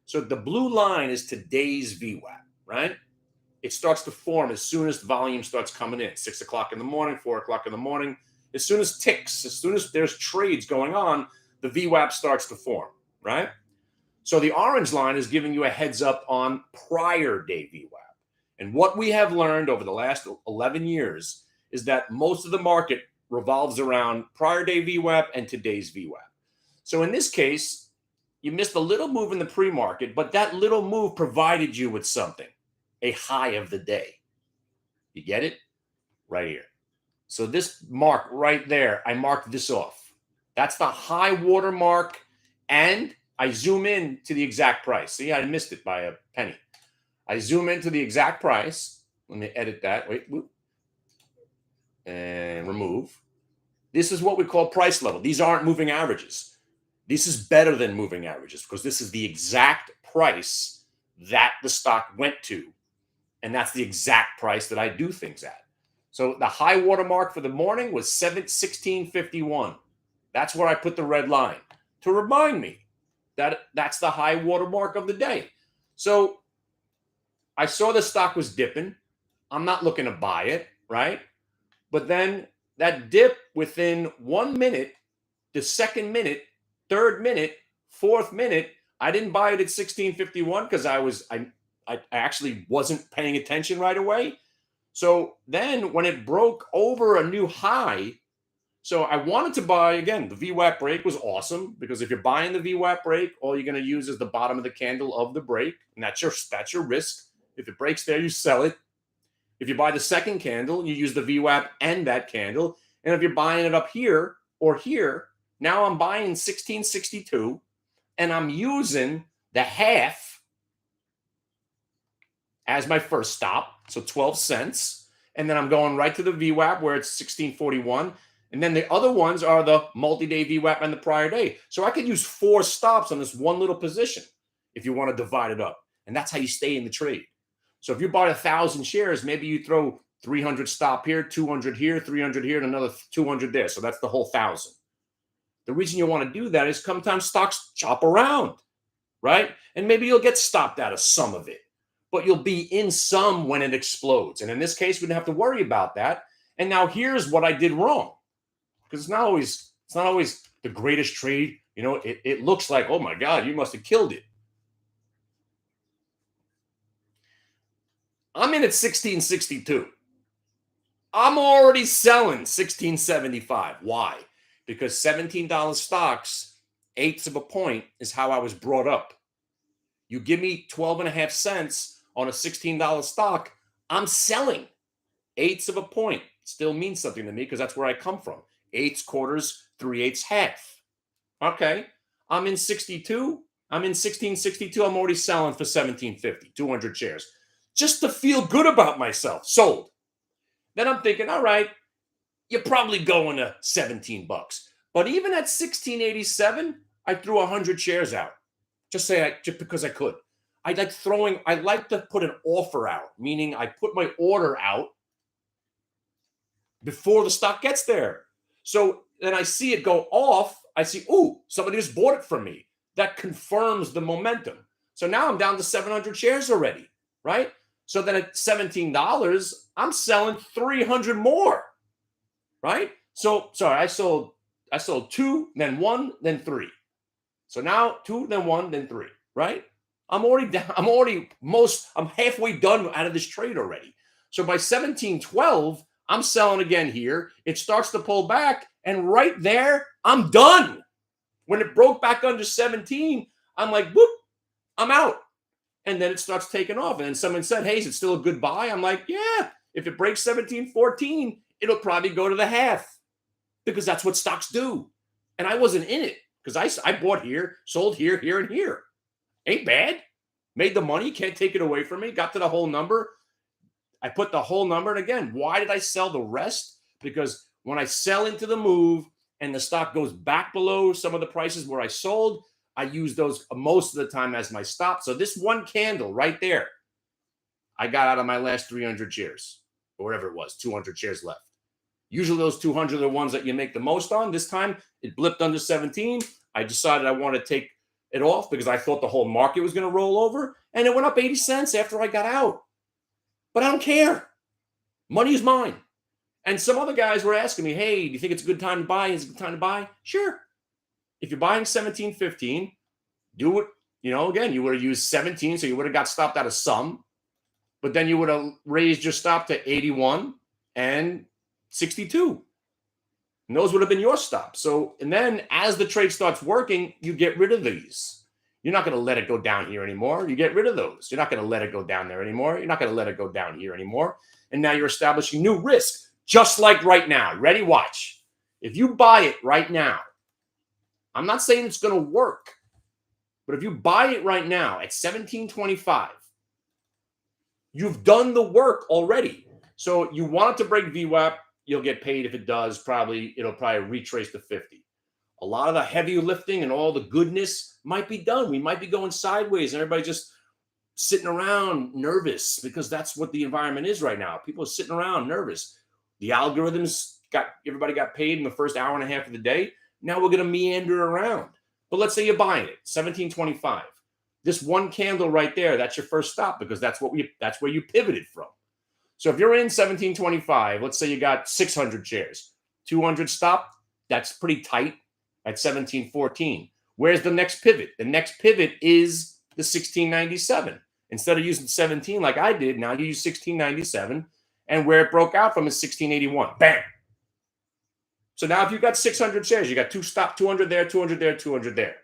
So the blue line is today's VWAP, right? It starts to form as soon as the volume starts coming in. 6 o'clock in the morning, 4 o'clock in the morning. As soon as there's trades going on, the VWAP starts to form, right? So the orange line is giving you a heads up on prior day VWAP. And what we have learned over the last 11 years is that most of the market revolves around prior day VWAP and today's VWAP. So in this case, you missed a little move in the pre-market, but that little move provided you with something, a high of the day. You get it? Right here. So this mark right there, I marked this off. That's the high water mark, and I zoom in to the exact price. See, I missed it by a penny. I zoom into the exact price. Let me edit that. Wait. And remove. This is what we call price level. These aren't moving averages. This is better than moving averages because this is the exact price that the stock went to. And that's the exact price that I do things at. So the high water mark for the morning was 1651. That's where I put the red line to remind me that that's the high water mark of the day. So I saw the stock was dipping. I'm not looking to buy it, right? But then that dip within 1 minute, the second minute, third minute, fourth minute, I didn't buy it at 1651 because I actually wasn't paying attention right away. So then when it broke over a new high, so I wanted to buy, again, the VWAP break was awesome because if you're buying the VWAP break, all you're going to use is the bottom of the candle of the break. And that's your risk. If it breaks there, you sell it. If you buy the second candle, you use the VWAP and that candle. And if you're buying it up here or here, now I'm buying 1662 and I'm using the half as my first stop. So 12 cents. And then I'm going right to the VWAP where it's 1641. And then the other ones are the multi-day VWAP and the prior day. So I could use 4 stops on this one little position if you want to divide it up. And that's how you stay in the trade. So if you bought 1,000 shares, maybe you throw 300 stop here, 200 here, 300 here, and another 200 there. So that's the whole 1,000. The reason you want to do that is sometimes stocks chop around, right? And maybe you'll get stopped out of some of it, but you'll be in some when it explodes. And in this case, we didn't have to worry about that. And now here's what I did wrong. Because it's not always the greatest trade. It looks like, oh my God, you must have killed it. I'm in at 1662. I'm already selling 1675. Why? Because $17 stocks, 1/8 of a point is how I was brought up. You give me 12.5 cents on a $16 stock, I'm selling 1/8 of a point. Still means something to me because that's where I come from. 1/8, quarters, 3/8, half. Okay. I'm in 62. I'm in 1662. I'm already selling for 1750, 200 shares. just to feel good about myself. Sold. Then I'm thinking, all right, you're probably going to 17 bucks. But even at 16.87, I threw 100 shares out. Just because I could. I like to put an offer out, meaning I put my order out before the stock gets there. So then I see it go off. I see, ooh, somebody just bought it from me. That confirms the momentum. So now I'm down to 700 shares already, right? So then at $17, I'm selling 300 more, right? So sorry, I sold 2, then 1, then 3. So now 2, then 1, then 3, right? I'm already down. I'm halfway done out of this trade already. So by 17.12, I'm selling again here. It starts to pull back, and right there, I'm done. When it broke back under 17, I'm like, whoop, I'm out. And then it starts taking off. And then someone said, hey, is it still a good buy? I'm like, yeah, if it breaks 17.14, it'll probably go to the half because that's what stocks do. And I wasn't in it because I bought here, sold here, here, and here. Ain't bad. Made the money. Can't take it away from me. Got to the whole number. I put the whole number. And again, why did I sell the rest? Because when I sell into the move and the stock goes back below some of the prices where I sold, I use those most of the time as my stop. So this one candle right there, I got out of my last 300 shares or whatever it was, 200 shares left. Usually those 200 are the ones that you make the most on. This time it blipped under 17. I decided I want to take it off because I thought the whole market was going to roll over, and it went up 80 cents after I got out. But I don't care. Money is mine. And some other guys were asking me, hey, do you think it's a good time to buy? Is it a good time to buy? Sure. If you're buying 17.15, do it. Again, you would have used 17, so you would have got stopped out of some. But then you would have raised your stop to 81 and 62. And those would have been your stops. So, and then as the trade starts working, you get rid of these. You're not going to let it go down here anymore. You get rid of those. You're not going to let it go down there anymore. You're not going to let it go down here anymore. And now you're establishing new risk, just like right now. Ready? Watch. If you buy it right now, I'm not saying it's going to work, but if you buy it right now at 17.25, you've done the work already. So you want it to break VWAP, you'll get paid. If it does, it'll probably retrace to 50. A lot of the heavy lifting and all the goodness might be done. We might be going sideways and everybody just sitting around nervous because that's what the environment is right now. People are sitting around nervous. The algorithms everybody got paid in the first hour and a half of the day. Now we're going to meander around. But let's say you're buying it, 17.25. This one candle right there, that's your first stop because that's where you pivoted from. So if you're in 17.25, let's say you got 600 shares, 200 stop, that's pretty tight at 17.14. Where's the next pivot? The next pivot is the 16.97. Instead of using 17 like I did, now you use 16.97, and where it broke out from is 16.81. Bam. So now if you've got 600 shares, you got 200 there, 200 there, 200 there.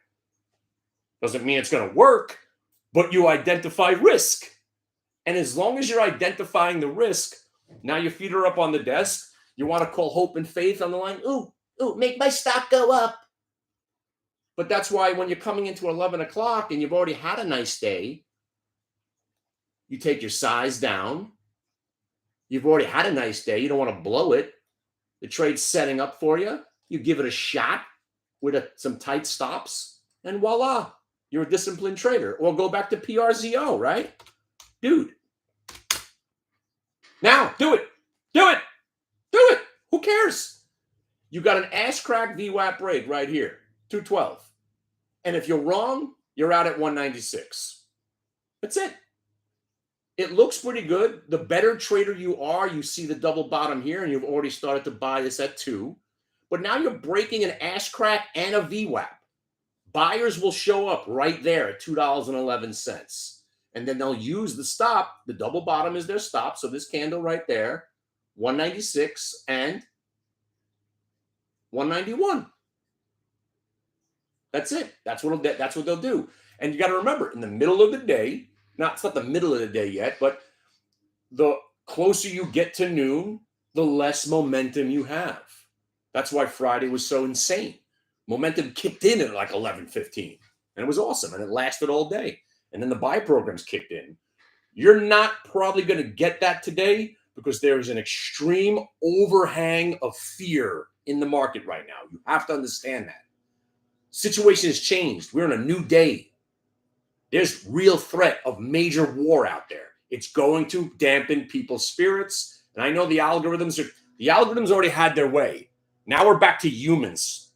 Doesn't mean it's going to work, but you identify risk. And as long as you're identifying the risk, now your feet are up on the desk. You want to call hope and faith on the line. Ooh, make my stock go up. But that's why when you're coming into 11 o'clock and you've already had a nice day, you take your size down. You've already had a nice day. You don't want to blow it. The trade's setting up for you. You give it a shot with some tight stops, and voila, you're a disciplined trader. Or go back to PRZO, right? Dude. Now, do it. Do it. Do it. Who cares? You got an ass crack VWAP break right here, 212. And if you're wrong, you're out at 196. That's it. It looks pretty good. The better trader you are, you see the double bottom here, and you've already started to buy this at 2. But now you're breaking an ass crack and a VWAP. Buyers will show up right there at $2.11. And then they'll use the stop. The double bottom is their stop. So this candle right there, 196 and 191. That's it. That's what they'll do. And you got to remember, in the middle of the day, it's not the middle of the day yet, but the closer you get to noon, the less momentum you have. That's why Friday was so insane. Momentum kicked in at like 11:15, and it was awesome, and it lasted all day. And then the buy programs kicked in. You're not probably going to get that today because there is an extreme overhang of fear in the market right now. You have to understand that. Situation has changed. We're in a new day. There's real threat of major war out there. It's going to dampen people's spirits. And I know the algorithms already had their way. Now we're back to humans.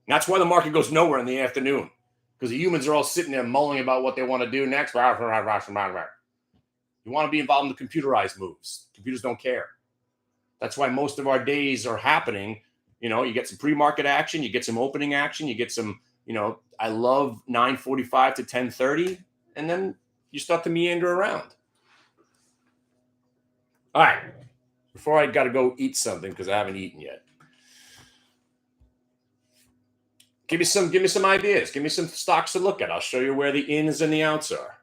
And that's why the market goes nowhere in the afternoon. Because the humans are all sitting there mulling about what they want to do next. You want to be involved in the computerized moves. Computers don't care. That's why most of our days are happening. You know, you get some pre-market action, you get some opening action, you get some, you know, I love 9:45 to 10:30, and then you start to meander around. All right. Before I got to go eat something because I haven't eaten yet. Give me some ideas. Give me some stocks to look at. I'll show you where the ins and the outs are.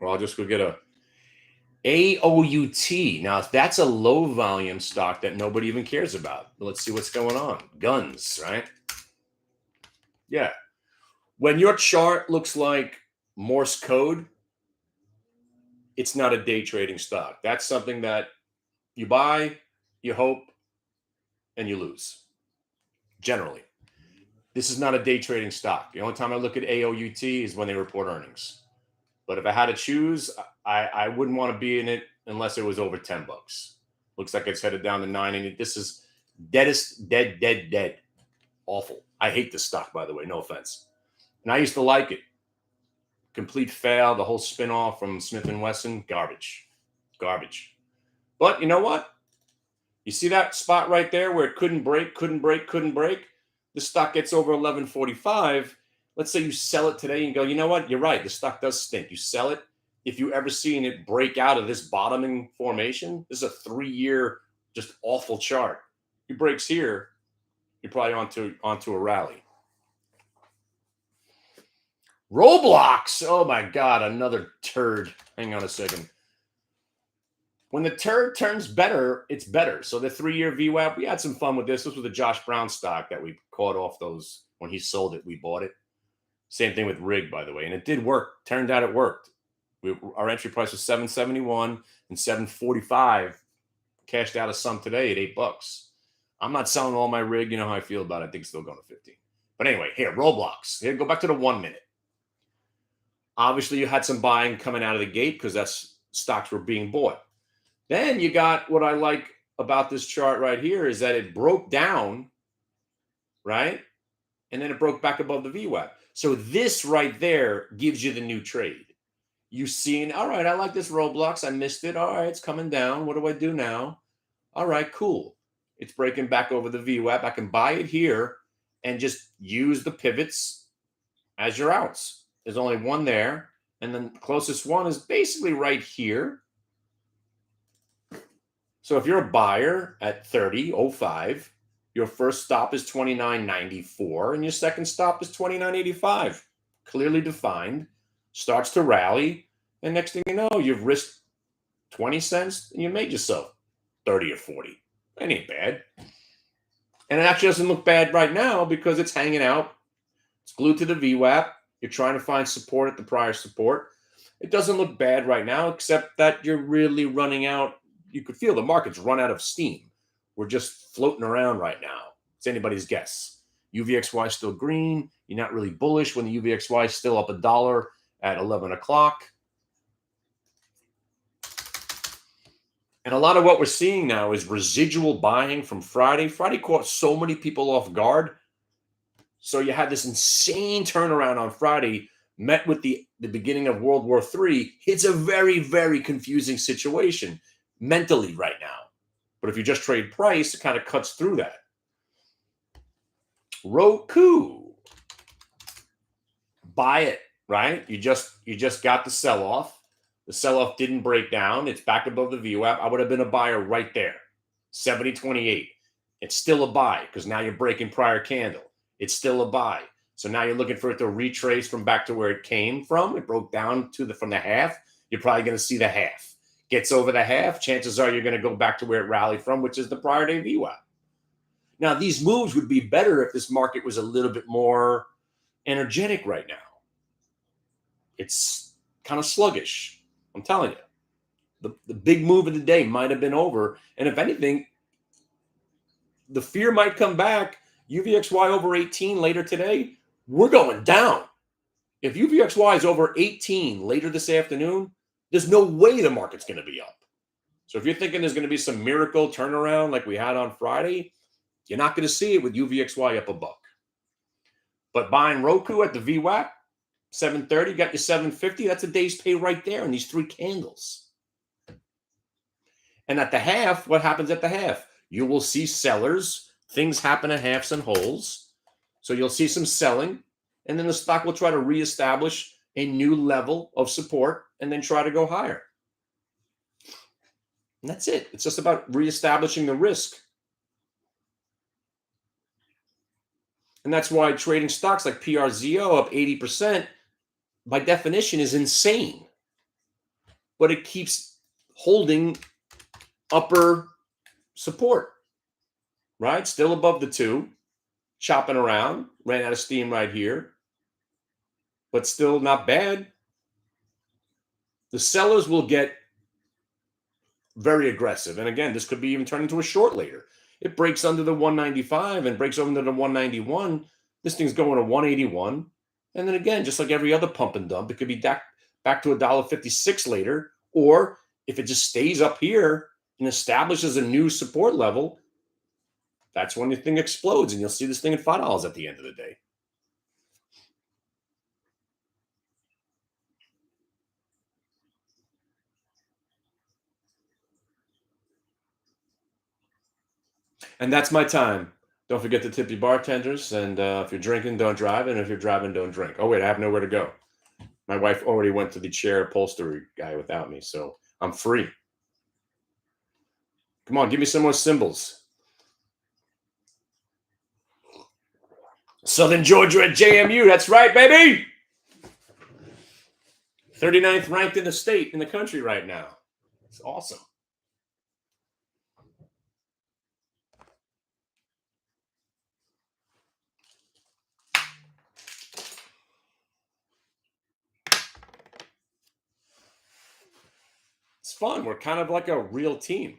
Or I'll just go get a AOUT. Now, that's a low volume stock that nobody even cares about. Let's see what's going on. Guns, right? Yeah. When your chart looks like Morse code, it's not a day trading stock. That's something that you buy, you hope, and you lose. Generally. This is not a day trading stock. The only time I look at AOUT is when they report earnings. But if I had to choose, I wouldn't want to be in it unless it was over $10. Looks like it's headed down to 9. And this is dead. Awful. I hate this stock, by the way. No offense. And I used to like it. Complete fail. The whole spinoff from Smith & Wesson. Garbage. But you know what? You see that spot right there where it couldn't break? The stock gets over 1145. Let's say you sell it today and go, you know what? You're right. The stock does stink. You sell it. If you ever seen it break out of this bottoming formation, this is a 3-year just awful chart. It breaks here, you're probably onto a rally. Roblox. Oh my God, another turd. Hang on a second. When the turd turns better, it's better. So the 3-year Vwap, we had some fun with this. This was the Josh Brown stock that we caught off those when he sold it. We bought it. Same thing with Rig, by the way. And it did work. Turned out it worked. Our entry price was $771 and $745. Cashed out of some today at $8. I'm not selling all my Rig. You know how I feel about it. I think it's still going to 15. But anyway, here, Roblox. Here, go back to the 1 minute. Obviously, you had some buying coming out of the gate because that's stocks were being bought. Then you got what I like about this chart right here is that it broke down, right? And then it broke back above the VWAP. So this right there gives you the new trade. You've seen, all right, I like this Roblox. I missed it. All right, it's coming down. What do I do now? All right, cool. It's breaking back over the VWAP. I can buy it here and just use the pivots as your outs. There's only one there. And then the closest one is basically right here. So if you're a buyer at 30.05, your first stop is 29.94 and your second stop is 29.85. Clearly defined. Starts to rally. And next thing you know, you've risked 20 cents and you made yourself 30 or 40. That ain't bad. And it actually doesn't look bad right now because it's hanging out. It's glued to the VWAP. You're trying to find support at the prior support. It doesn't look bad right now, except that you're really running out. You could feel the market's run out of steam. We're just floating around right now. It's anybody's guess. UVXY is still green. You're not really bullish when the UVXY is still up $1 at 11 o'clock. And a lot of what we're seeing now is residual buying from Friday. Friday caught so many people off guard. So you had this insane turnaround on Friday, met with the beginning of World War III. It's a very, very confusing situation mentally right now. But if you just trade price, it kind of cuts through that. Roku. Buy it, right? You just got the sell-off. The sell-off didn't break down. It's back above the VWAP. I would have been a buyer right there. 70.28. It's still a buy because now you're breaking prior candle. It's still a buy. So now you're looking for it to retrace from back to where it came from. It broke down from the half. You're probably going to see the half. gets over the half, chances are you're going to go back to where it rallied from, which is the prior day VWAP. Now, these moves would be better if this market was a little bit more energetic right now. It's kind of sluggish. I'm telling you. The big move of the day might have been over. And if anything, the fear might come back. UVXY over 18 later today, we're going down. If UVXY is over 18 later this afternoon, there's no way the market's going to be up. So if you're thinking there's going to be some miracle turnaround like we had on Friday, you're not going to see it with UVXY up a buck. But buying Roku at the VWAP, 730, got your 750. That's a day's pay right there in these 3 candles. And at the half, what happens at the half? You will see sellers. Things happen at halves and wholes. So you'll see some selling. And then the stock will try to reestablish a new level of support and then try to go higher. And that's it. It's just about reestablishing the risk. And that's why trading stocks like PRZO up 80%, by definition, is insane. But it keeps holding upper support, right? Still above the 2, chopping around, ran out of steam right here, but still not bad. The sellers will get very aggressive. And again, this could be even turned into a short later. It breaks under the 195 and breaks over to the 191. This thing's going to 181. And then again, just like every other pump and dump, it could be back to $1.56 later. Or if it just stays up here and establishes a new support level, that's when the thing explodes and you'll see this thing at $5 at the end of the day. And that's my time. Don't forget to tip your bartenders. And if you're drinking, don't drive. And if you're driving, don't drink. Oh, wait, I have nowhere to go. My wife already went to the chair upholstery guy without me, so I'm free. Come on, give me some more symbols. Southern Georgia at JMU. That's right, baby. 39th ranked in the state, in the country right now. It's awesome. It's fun. We're kind of like a real team.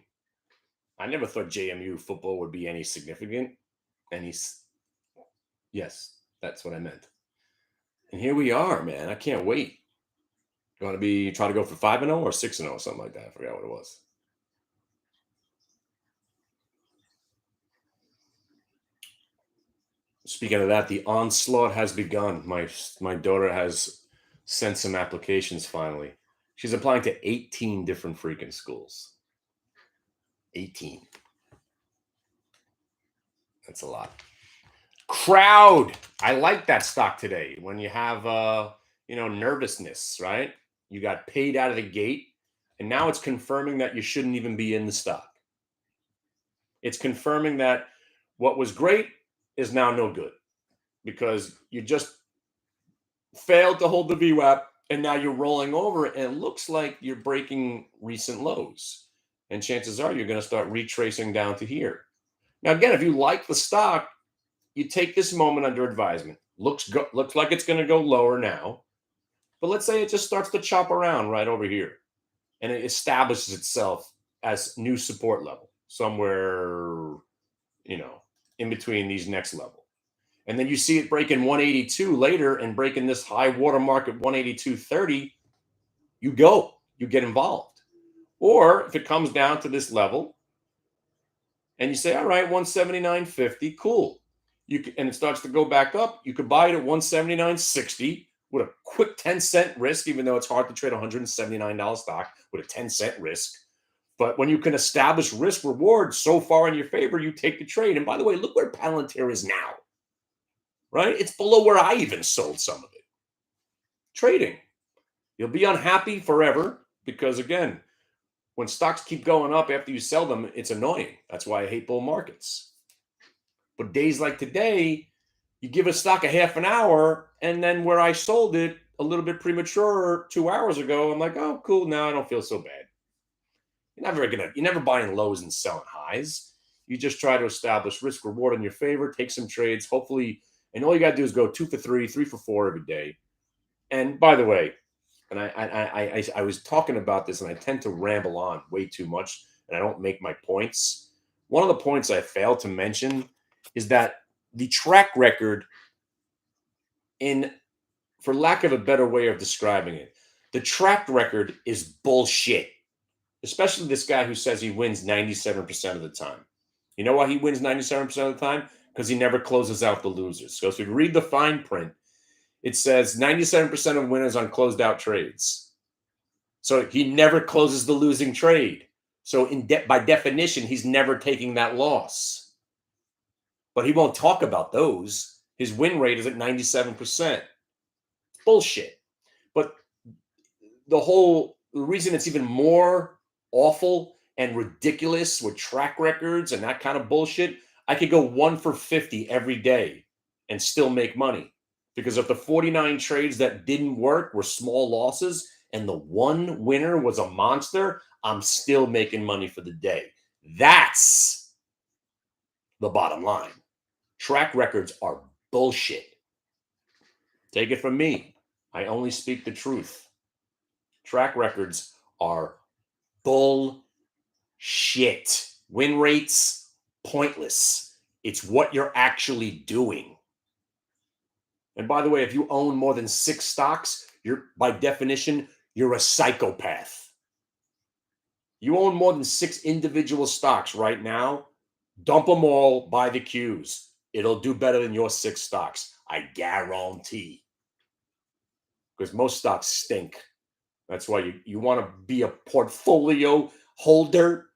I never thought JMU football would be any significant. Yes, that's what I meant. And here we are, man. I can't wait. You want to try to go for 5-0 or 6-0 or something like that? I forgot what it was. Speaking of that, the onslaught has begun. My daughter has sent some applications finally. She's applying to 18 different freaking schools. 18. That's a lot. Crowd. I like that stock today. When you have nervousness, right? You got paid out of the gate, and now it's confirming that you shouldn't even be in the stock. It's confirming that what was great is now no good because you just failed to hold the VWAP, and now you're rolling over, and it looks like you're breaking recent lows. And chances are you're going to start retracing down to here. Now, again, if you like the stock, you take this moment under advisement. Looks like it's going to go lower now. But let's say it just starts to chop around right over here. And it establishes itself as new support level, somewhere, in between these next level. And then you see it breaking 182 later and breaking this high watermark at 182.30, you get involved. Or if it comes down to this level and you say, all right, 179.50, cool. And it starts to go back up, you could buy it at 179.60 with a quick 10-cent risk, even though it's hard to trade a $179 stock with a 10-cent risk. But when you can establish risk reward so far in your favor, you take the trade. And by the way, look where Palantir is now, right? It's below where I even sold some of it. Trading. You'll be unhappy forever because, again, when stocks keep going up after you sell them, it's annoying. That's why I hate bull markets. But days like today, you give a stock a half an hour, and then where I sold it a little bit premature 2 hours ago, I'm like, oh, cool, now I don't feel so bad. You're never buying lows and selling highs. You just try to establish risk reward in your favor, take some trades, hopefully, and all you got to do is go 2 for 3, 3 for 4 every day. And by the way, and I was talking about this, and I tend to ramble on way too much, and I don't make my points. One of the points I failed to mention is that the track record, for lack of a better way of describing it, the track record is bullshit. Especially this guy who says he wins 97% of the time. You know why he wins 97% of the time? Because he never closes out the losers. So if you read the fine print, it says 97% of winners on closed out trades. So he never closes the losing trade. So by definition, he's never taking that loss. But he won't talk about those. His win rate is at 97%. Bullshit. But the reason it's even more awful and ridiculous with track records and that kind of bullshit, I could go 1 for 50 every day and still make money. Because if the 49 trades that didn't work were small losses and the one winner was a monster, I'm still making money for the day. That's the bottom line. Track records are bullshit. Take it from me. I only speak the truth. Track records are bullshit. Win rates, pointless. It's what you're actually doing. And by the way, if you own more than 6 stocks, by definition, you're a psychopath. You own more than 6 individual stocks right now, dump them all, buy the Qs. It'll do better than your 6 stocks. I guarantee. Because most stocks stink. That's why you want to be a portfolio holder.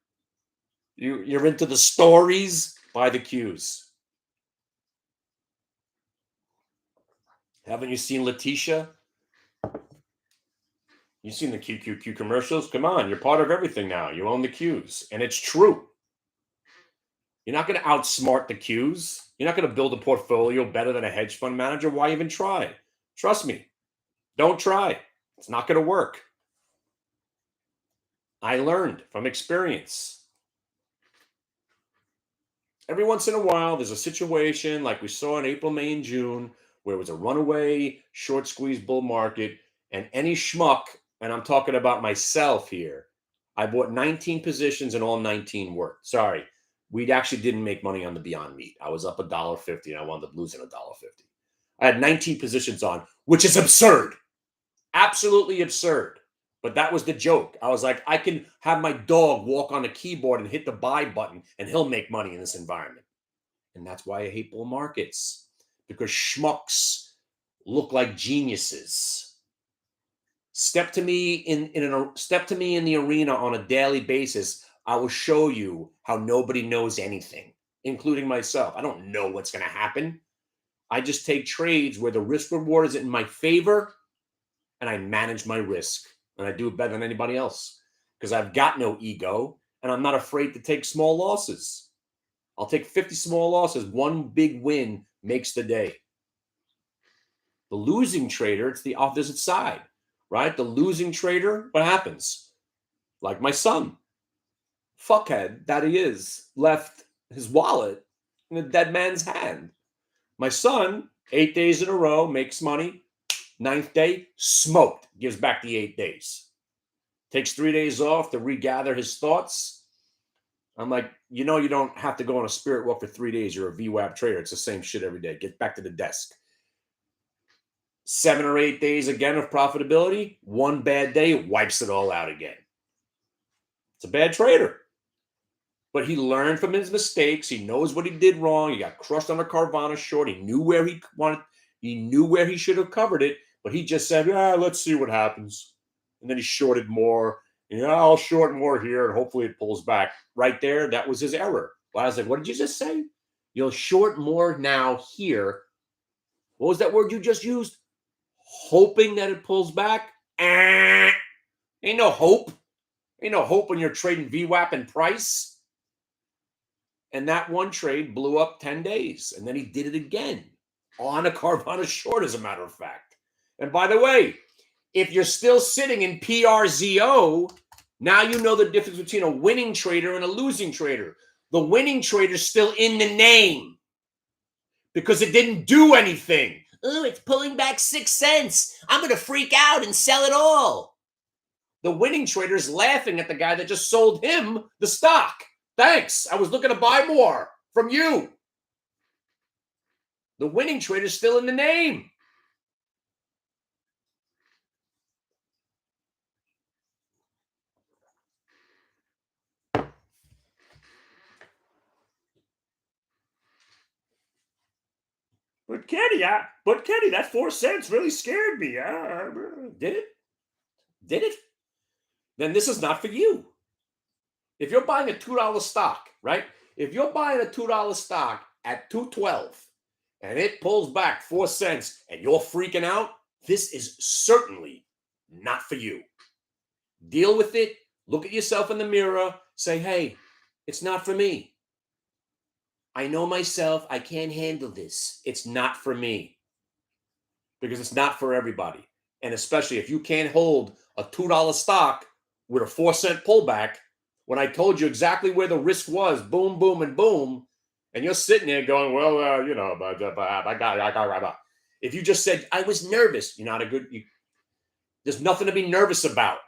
You're into the stories, buy the Qs. Haven't you seen Letitia? You've seen the QQQ commercials? Come on, you're part of everything now. You own the Qs. And it's true. You're not going to outsmart the Qs. You're not going to build a portfolio better than a hedge fund manager. Why even try? Trust me. Don't try. It's not going to work. I learned from experience. Every once in a while, there's a situation like we saw in April, May, and June where it was a runaway short squeeze bull market, and any schmuck, and I'm talking about myself here, I bought 19 positions and all 19 worked. Sorry, we actually didn't make money on the Beyond Meat. I was up $1.50 and I wound up losing $1.50. I had 19 positions on, which is absurd. Absolutely absurd. But that was the joke. I was like, I can have my dog walk on a keyboard and hit the buy button and he'll make money in this environment. And that's why I hate bull markets. Because schmucks look like geniuses. Step to me in the arena on a daily basis. I will show you how nobody knows anything, including myself. I don't know what's going to happen. I just take trades where the risk reward is in my favor, and I manage my risk. And I do it better than anybody else because I've got no ego, and I'm not afraid to take small losses. I'll take 50 small losses. One big win makes the day. The losing trader, it's the opposite side, right? The losing trader, what happens? Like my son, fuckhead that he is, left his wallet in a dead man's hand. My son, 8 days in a row, makes money. 9th day, smoked, gives back the 8 days. Takes 3 days off to regather his thoughts. I'm like, you don't have to go on a spirit walk for 3 days. You're a Vwap trader. It's the same shit every day. Get back to the desk. 7 or 8 days again of profitability. One bad day, wipes it all out again. It's a bad trader. But he learned from his mistakes. He knows what he did wrong. He got crushed on a Carvana short. He knew where he wanted. He knew where he should have covered it. But he just said, let's see what happens. And then he shorted more. I'll short more here, and hopefully it pulls back. Right there, that was his error. Well, I was like, what did you just say? You'll short more now here. What was that word you just used? Hoping that it pulls back? Ain't no hope. Ain't no hope when you're trading VWAP and price. And that one trade blew up 10 days. And then he did it again on a Carvana short, as a matter of fact. And by the way, if you're still sitting in PRZO, Now you know the difference between a winning trader and a losing trader. The winning trader's still in the name because it didn't do anything. Oh, it's pulling back 6 cents. I'm going to freak out and sell it all. The winning trader's laughing at the guy that just sold him the stock. Thanks. I was looking to buy more from you. The winning trader's still in the name. But Kenny, that 4 cents really scared me. Did it? Did it? Then this is not for you. If you're buying a $2 stock, right? If you're buying a $2 stock at $2.12 and it pulls back 4 cents and you're freaking out, this is certainly not for you. Deal with it. Look at yourself in the mirror. Say, hey, it's not for me. I know myself. I can't handle this. It's not for me. Because it's not for everybody. And especially if you can't hold a $2 stock with a 4 cent pullback, when I told you exactly where the risk was, boom, boom, and boom, and you're sitting there going, well, I got. If you just said, I was nervous, there's nothing to be nervous about.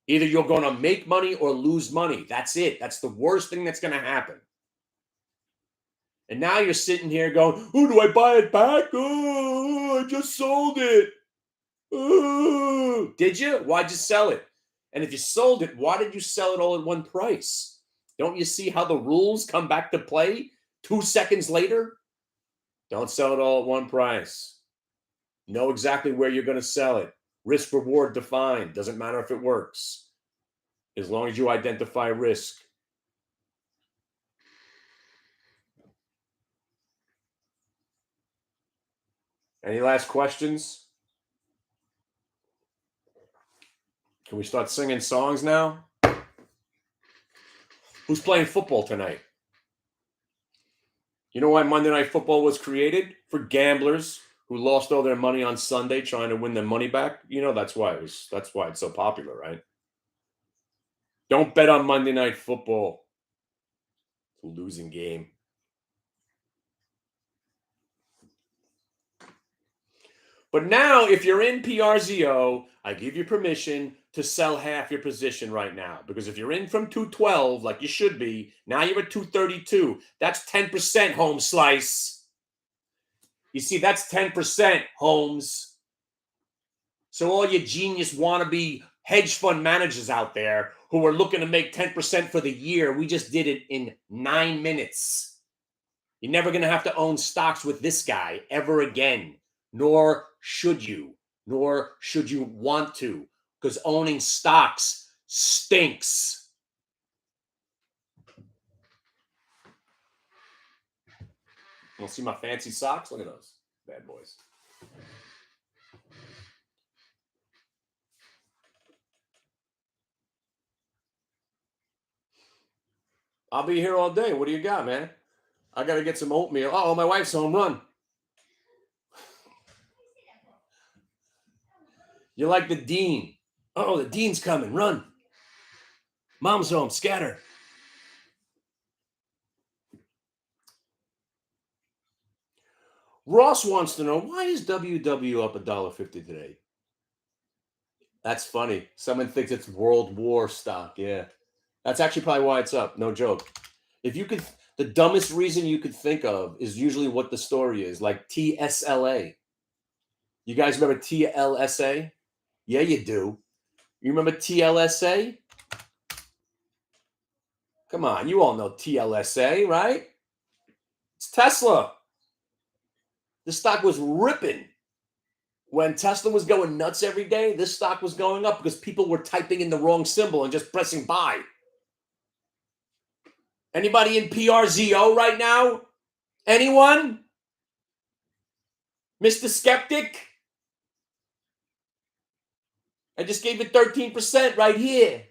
Either you're going to make money or lose money. That's it. That's the worst thing that's going to happen. And now you're sitting here going, oh, do I buy it back? Oh, I just sold it. Oh. Did you? Why'd you sell it? And if you sold it, why did you sell it all at one price? Don't you see how the rules come back to play 2 seconds later? Don't sell it all at one price. Know exactly where you're going to sell it. Risk reward defined. Doesn't matter if it works. As long as you identify risk. Any last questions? Can we start singing songs now? Who's playing football tonight? You know why Monday Night Football was created? For gamblers who lost all their money on Sunday trying to win their money back. You know that's why it's so popular, right? Don't bet on Monday Night Football. It's a losing game. But now, if you're in PRZO, I give you permission to sell half your position right now. Because if you're in from 212, like you should be, now you're at 232. That's 10%, Holmes Slice. You see, that's 10%, Holmes. So all you genius wannabe hedge fund managers out there who are looking to make 10% for the year, we just did it in 9 minutes. You're never going to have to own stocks with this guy ever again. Nor should you want to, because owning stocks stinks. You see my fancy socks? Look at those bad boys. I'll be here all day. What do you got, man? I got to get some oatmeal. Oh, my wife's home. Run. You're like the dean. Oh, the dean's coming. Run. Mom's home. Scatter. Ross wants to know, why is WW up $1.50 today? That's funny. Someone thinks it's World War stock. Yeah. That's actually probably why it's up. No joke. If you could, the dumbest reason you could think of is usually what the story is, like TSLA. You guys remember TLSA? Yeah, you do. You remember TLSA? Come on, you all know TLSA, right? It's Tesla. The stock was ripping. When Tesla was going nuts every day, this stock was going up because people were typing in the wrong symbol and just pressing buy. Anybody in PRZO right now? Anyone? Mr. Skeptic? I just gave you 13% right here.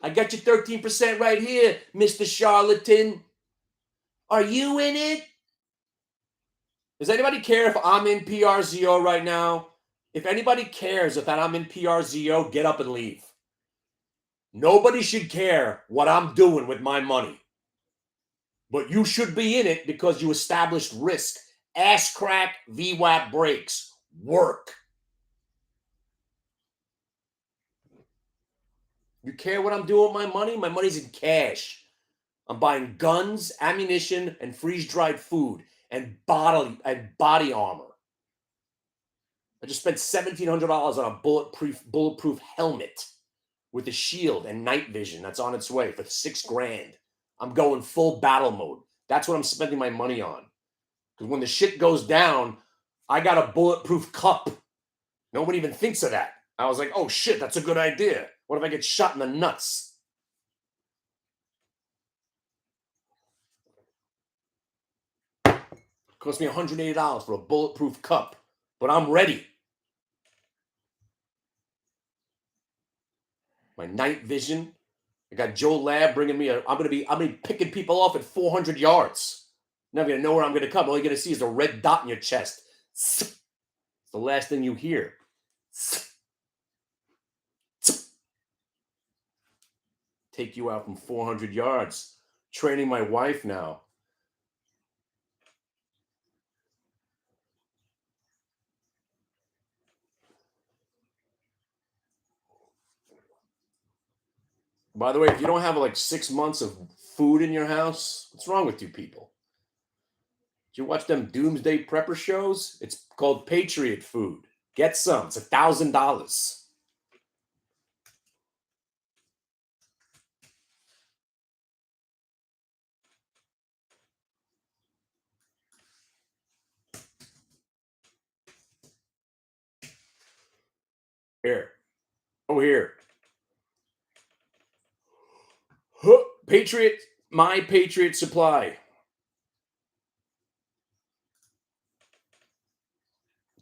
I got you 13% right here, Mr. Charlatan. Are you in it? Does anybody care if I'm in PRZO right now? If anybody cares if I'm in PRZO, get up and leave. Nobody should care what I'm doing with my money. But you should be in it because you established risk. Ass crack, VWAP breaks. Work. You care what I'm doing with my money? My money's in cash. I'm buying guns, ammunition, and freeze-dried food and body armor. I just spent $1,700 on a bulletproof helmet with a shield and night vision that's on its way for $6,000. I'm going full battle mode. That's what I'm spending my money on. Because when the shit goes down, I got a bulletproof cup. Nobody even thinks of that. I was like, oh shit, that's a good idea. What if I get shot in the nuts? It cost me $180 for a bulletproof cup, but I'm ready. My night vision. I got Joe Lab bringing me I'm gonna be picking people off at 400 yards. Never gonna know where I'm gonna come. All you're gonna see is a red dot in your chest. It's the last thing you hear. Take you out from 400 yards. Training my wife now. By the way, if you don't have like 6 months of food in your house, what's wrong with you people? Did you watch them doomsday prepper shows? It's called Patriot Food. Get some. It's $1,000. Here. Oh, here. Patriot, my Patriot Supply.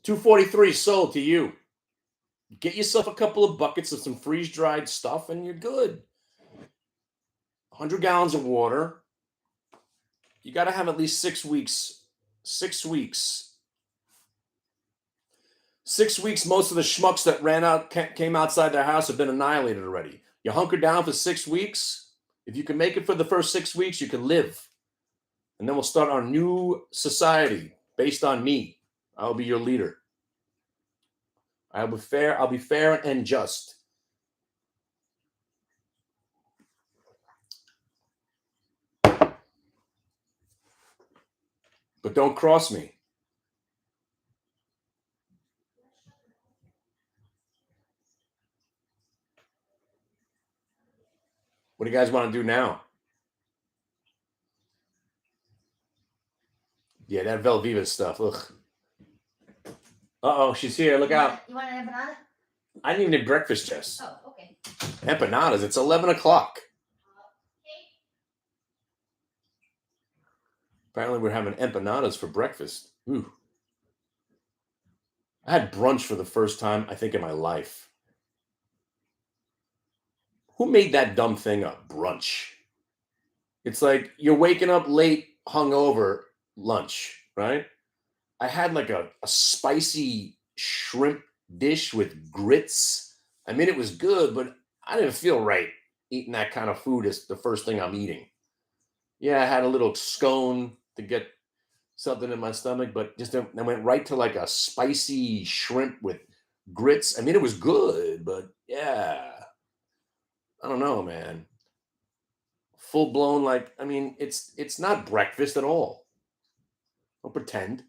$243 sold to you. Get yourself a couple of buckets of some freeze-dried stuff and you're good. 100 gallons of water. You got to have at least 6 weeks. 6 weeks. 6 weeks, most of the schmucks that came outside their house have been annihilated already. You hunker down for 6 weeks. If you can make it for the first 6 weeks, you can live. And then we'll start our new society based on me. I'll be your leader. I'll be fair and just. But don't cross me. What do you guys want to do now? Yeah, that Velveeta stuff. Ugh. Uh-oh, she's here. Look out. You want an empanada? I didn't even eat breakfast, Jess. Oh, okay. Empanadas. It's 11 o'clock. Apparently, we're having empanadas for breakfast. Ooh. I had brunch for the first time, I think, in my life. Who made that dumb thing up? Brunch. It's like you're waking up late, hungover, lunch, right? I had like a spicy shrimp dish with grits. I mean, it was good, but I didn't feel right eating that kind of food as the first thing I'm eating. Yeah, I had a little scone to get something in my stomach, but just I went right to like a spicy shrimp with grits. I mean, it was good, but yeah, I don't know, man. Full blown, like, I mean, it's not breakfast at all. Don't pretend.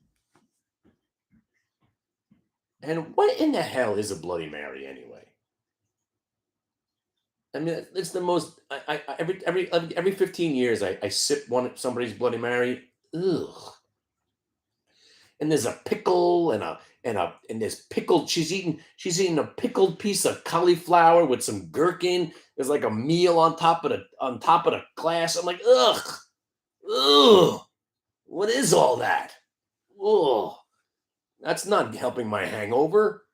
And what in the hell is a Bloody Mary anyway? I mean, it's the most. Every 15 years, I sip somebody's Bloody Mary. Ugh. And there's a pickle and there's pickled. She's eating a pickled piece of cauliflower with some gherkin. There's like a meal on top of the glass. I'm like, ugh, ugh. What is all that? Ugh. That's not helping my hangover.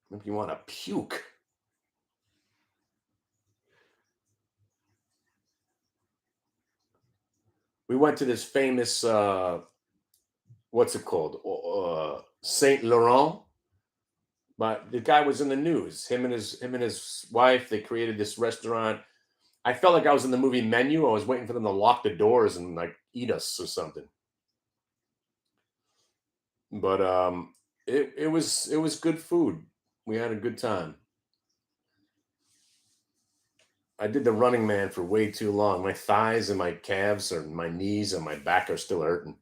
If you want to puke. We went to this famous, what's it called? Saint Laurent. But the guy was in the news. Him and his wife, they created this restaurant. I felt like I was in the movie Menu. I was waiting for them to lock the doors and like eat us or something. But it was good food. We had a good time. I did the Running Man for way too long. My thighs and my calves or my knees and my back are still hurting.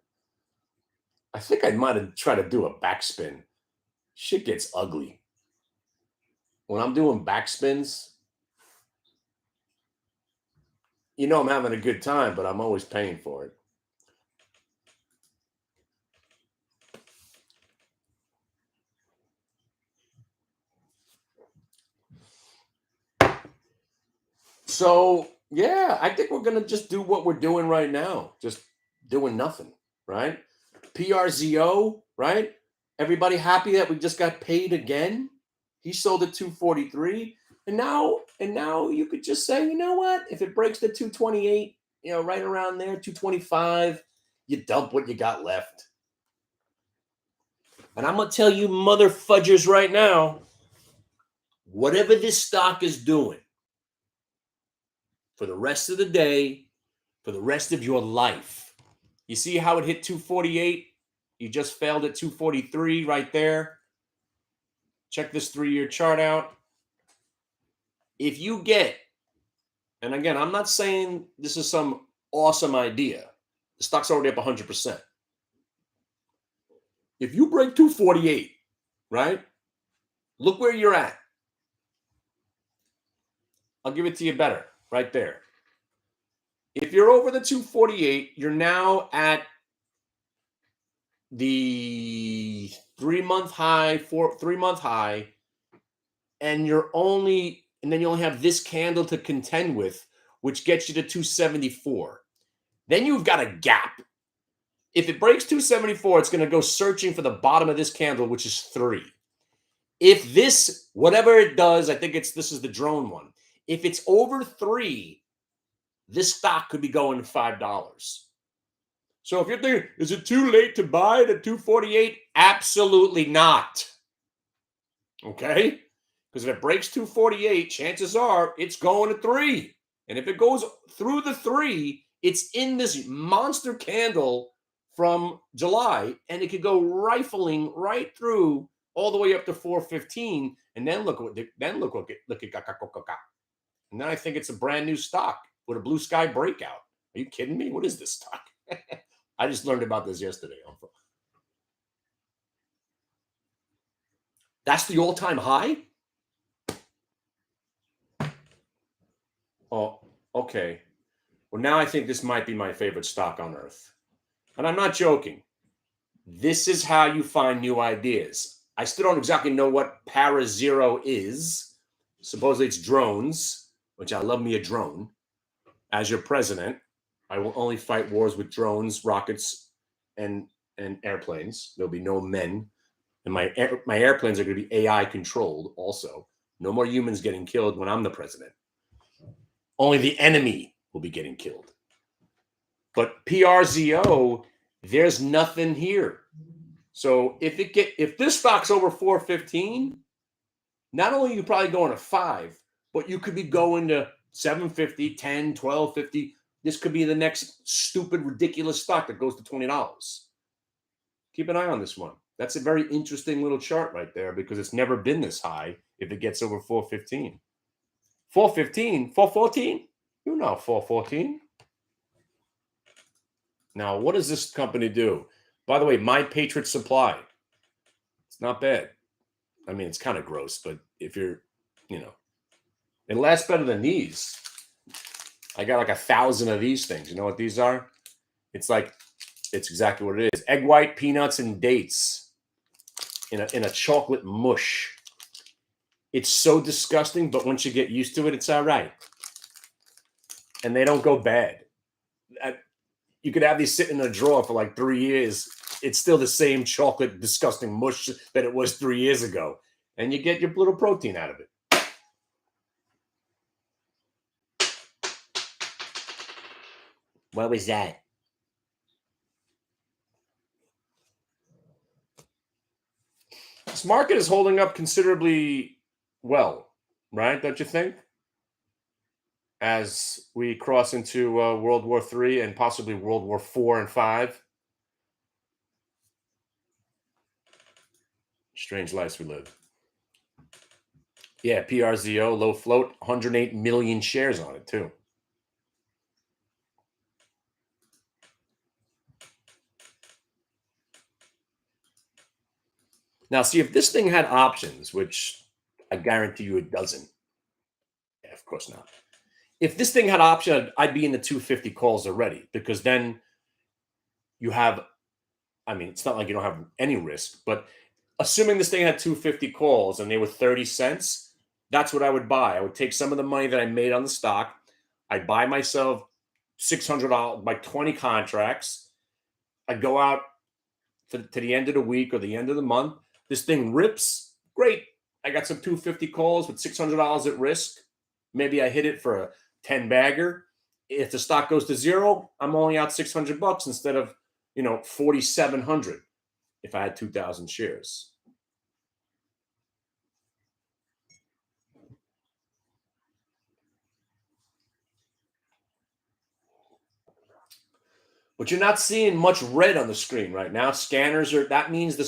I think I might have tried to do a backspin. Shit gets ugly. When I'm doing backspins, you know I'm having a good time, but I'm always paying for it. So, yeah, I think we're going to just do what we're doing right now. Just doing nothing, right? PRZO, right? Everybody happy that we just got paid again? He sold at 243. And now you could just say, you know what? If it breaks the 228, right around there, 225, you dump what you got left. And I'm going to tell you mother fudgers right now, whatever this stock is doing for the rest of the day, for the rest of your life. You see how it hit 248? You just failed at 243 right there. Check this 3-year chart out. If you get, and again, I'm not saying this is some awesome idea. The stock's already up 100%. If you break 248, right? Look where you're at. I'll give it to you better right there. If you're over the 248, you're now at the 3-month high, 3-month high, and then you only have this candle to contend with, which gets you to 274. Then you've got a gap. If it breaks 274, it's going to go searching for the bottom of this candle, which is 3. If this, whatever it does, I think this is the drone one. If it's over 3, this stock could be going to $5. So if you're thinking, is it too late to buy it at 248? Absolutely not. Okay? Because if it breaks 248, chances are it's going to 3. And if it goes through the 3, it's in this monster candle from July, and it could go rifling right through all the way up to 415. And then look at and then I think it's a brand new stock with a blue sky breakout. Are you kidding me? What is this stock? I just learned about this yesterday. That's the all-time high? Oh, okay. Well, now I think this might be my favorite stock on earth. And I'm not joking. This is how you find new ideas. I still don't exactly know what Para Zero is. Supposedly it's drones, which I love me a drone. As your president, I will only fight wars with drones, rockets, and airplanes. There'll be no men. And my airplanes are going to be AI controlled also. No more humans getting killed when I'm the president. Only the enemy will be getting killed. But PRZO, there's nothing here. So if this stock's over 415, not only are you probably going to 5, but you could be going to 750, 10, 1250. This could be the next stupid, ridiculous stock that goes to $20. Keep an eye on this one. That's a very interesting little chart right there because it's never been this high if it gets over 415. 415, 414? You know 414. Now, what does this company do? By the way, My Patriot Supply. It's not bad. I mean, it's kind of gross, but if you're, it lasts better than these. I got like 1,000 of these things. You know what these are? It's exactly what it is. Egg white, peanuts, and dates in a chocolate mush. It's so disgusting, but once you get used to it, it's all right. And they don't go bad. You could have these sitting in a drawer for like 3 years. It's still the same chocolate, disgusting mush that it was 3 years ago. And you get your little protein out of it. What was that? This market is holding up considerably well, right? Don't you think? As we cross into World War III and possibly World War IV and V. Strange lives we live. Yeah, PRZO, low float, 108 million shares on it, too. Now, see, if this thing had options, which I guarantee you it doesn't. Yeah, of course not. If this thing had option, I'd be in the 250 calls already, because then you have, I mean, it's not like you don't have any risk, but assuming this thing had 250 calls and they were 30 cents, that's what I would buy. I would take some of the money that I made on the stock. I'd buy myself $600 by 20 contracts. I'd go out to the end of the week or the end of the month. This thing rips. Great. I got some 250 calls with $600 at risk. Maybe I hit it for a 10 bagger. If the stock goes to zero, I'm only out $600 instead of, 4,700 if I had 2,000 shares. But you're not seeing much red on the screen right now. That means the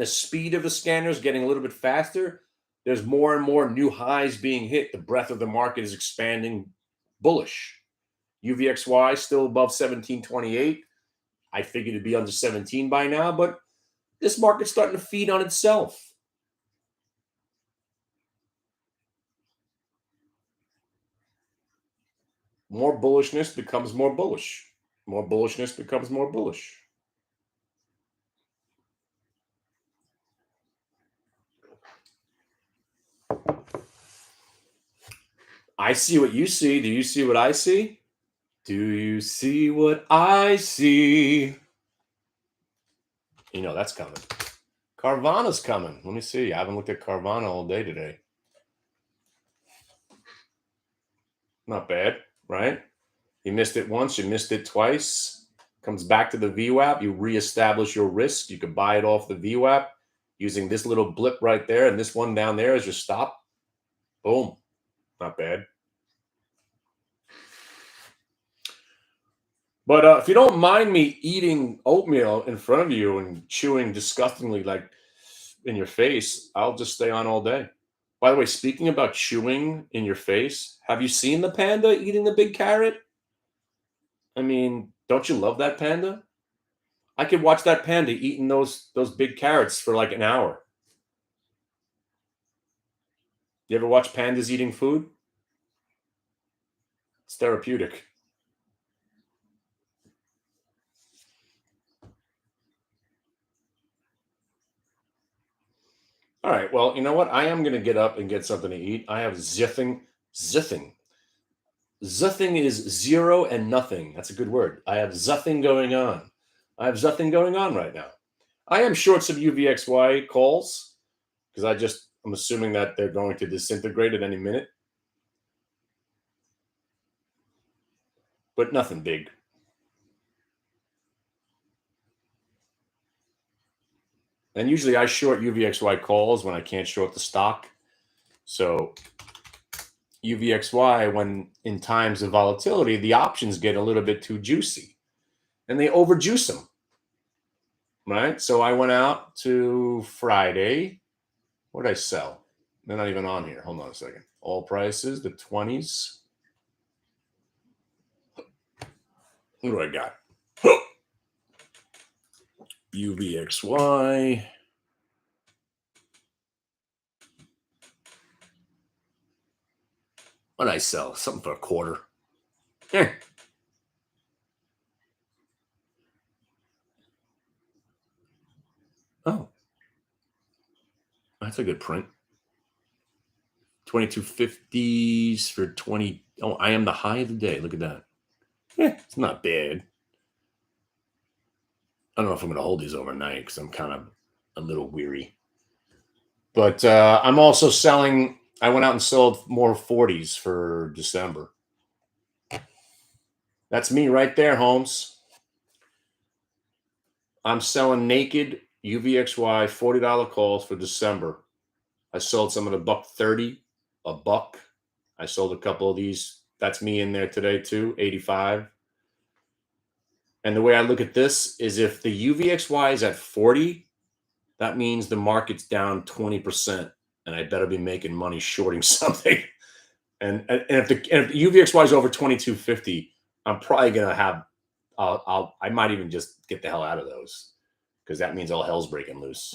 speed of the scanner is getting a little bit faster. There's more and more new highs being hit. The breadth of the market is expanding bullish. UVXY still above 1728. I figured it'd be under 17 by now, but this market's starting to feed on itself. More bullishness becomes more bullish. More bullishness becomes more bullish. I see what you see. Do you see what I see? Do you see what I see? That's coming. Carvana's coming. Let me see. I haven't looked at Carvana all day today. Not bad, right? You missed it once, you missed it twice. Comes back to the Vwap. You reestablish your risk. You can buy it off the Vwap using this little blip right there, and this one down there is your stop. Boom. Not bad. But if you don't mind me eating oatmeal in front of you and chewing disgustingly like in your face, I'll just stay on all day. By the way, speaking about chewing in your face, have you seen the panda eating the big carrot? I mean, don't you love that panda? I could watch that panda eating those big carrots for like an hour. You ever watch pandas eating food? It's therapeutic. All right. Well, you know what? I am going to get up and get something to eat. I have zithing. Zithing is zero and nothing. That's a good word. I have zithing going on. I have zithing going on right now. I am short some UVXY calls because I'm assuming that they're going to disintegrate at any minute. But nothing big. And usually I short UVXY calls when I can't short the stock. So UVXY, when in times of volatility, the options get a little bit too juicy and they overjuice them. Right? So I went out to Friday. What did I sell? They're not even on here. Hold on a second. All prices, the 20s. What do I got? UVXY. What did I sell? Something for a quarter. Oh. That's a good print. 2250s for 20. Oh, I am the high of the day. Look at that. It's not bad. I don't know if I'm going to hold these overnight because I'm kind of a little weary. But I'm also selling. I went out and sold more 40s for December. That's me right there, Holmes. I'm selling naked UVXY $40 calls for December. I sold some at $1.30, $1. I sold a couple of these. That's me in there today too, 85. And the way I look at this is if the UVXY is at 40, that means the market's down 20%, and I better be making money shorting something. And if the UVXY is over 2250, I'm probably gonna have. I might even just get the hell out of those, because that means all hell's breaking loose.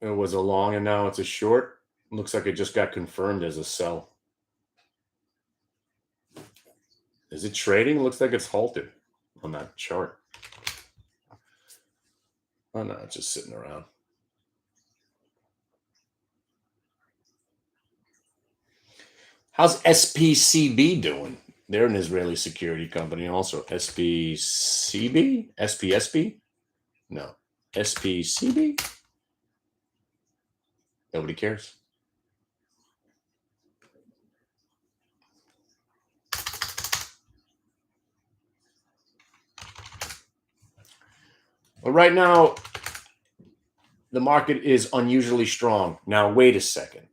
It was a long and now it's a short. Looks like it just got confirmed as a sell. Is it trading? Looks like it's halted on that chart. Oh no, it's just sitting around. How's SPCB doing? They're an Israeli security company also. SPCB? SPSB? No. SPCB? Nobody cares. But right now, the market is unusually strong. Now, wait a second.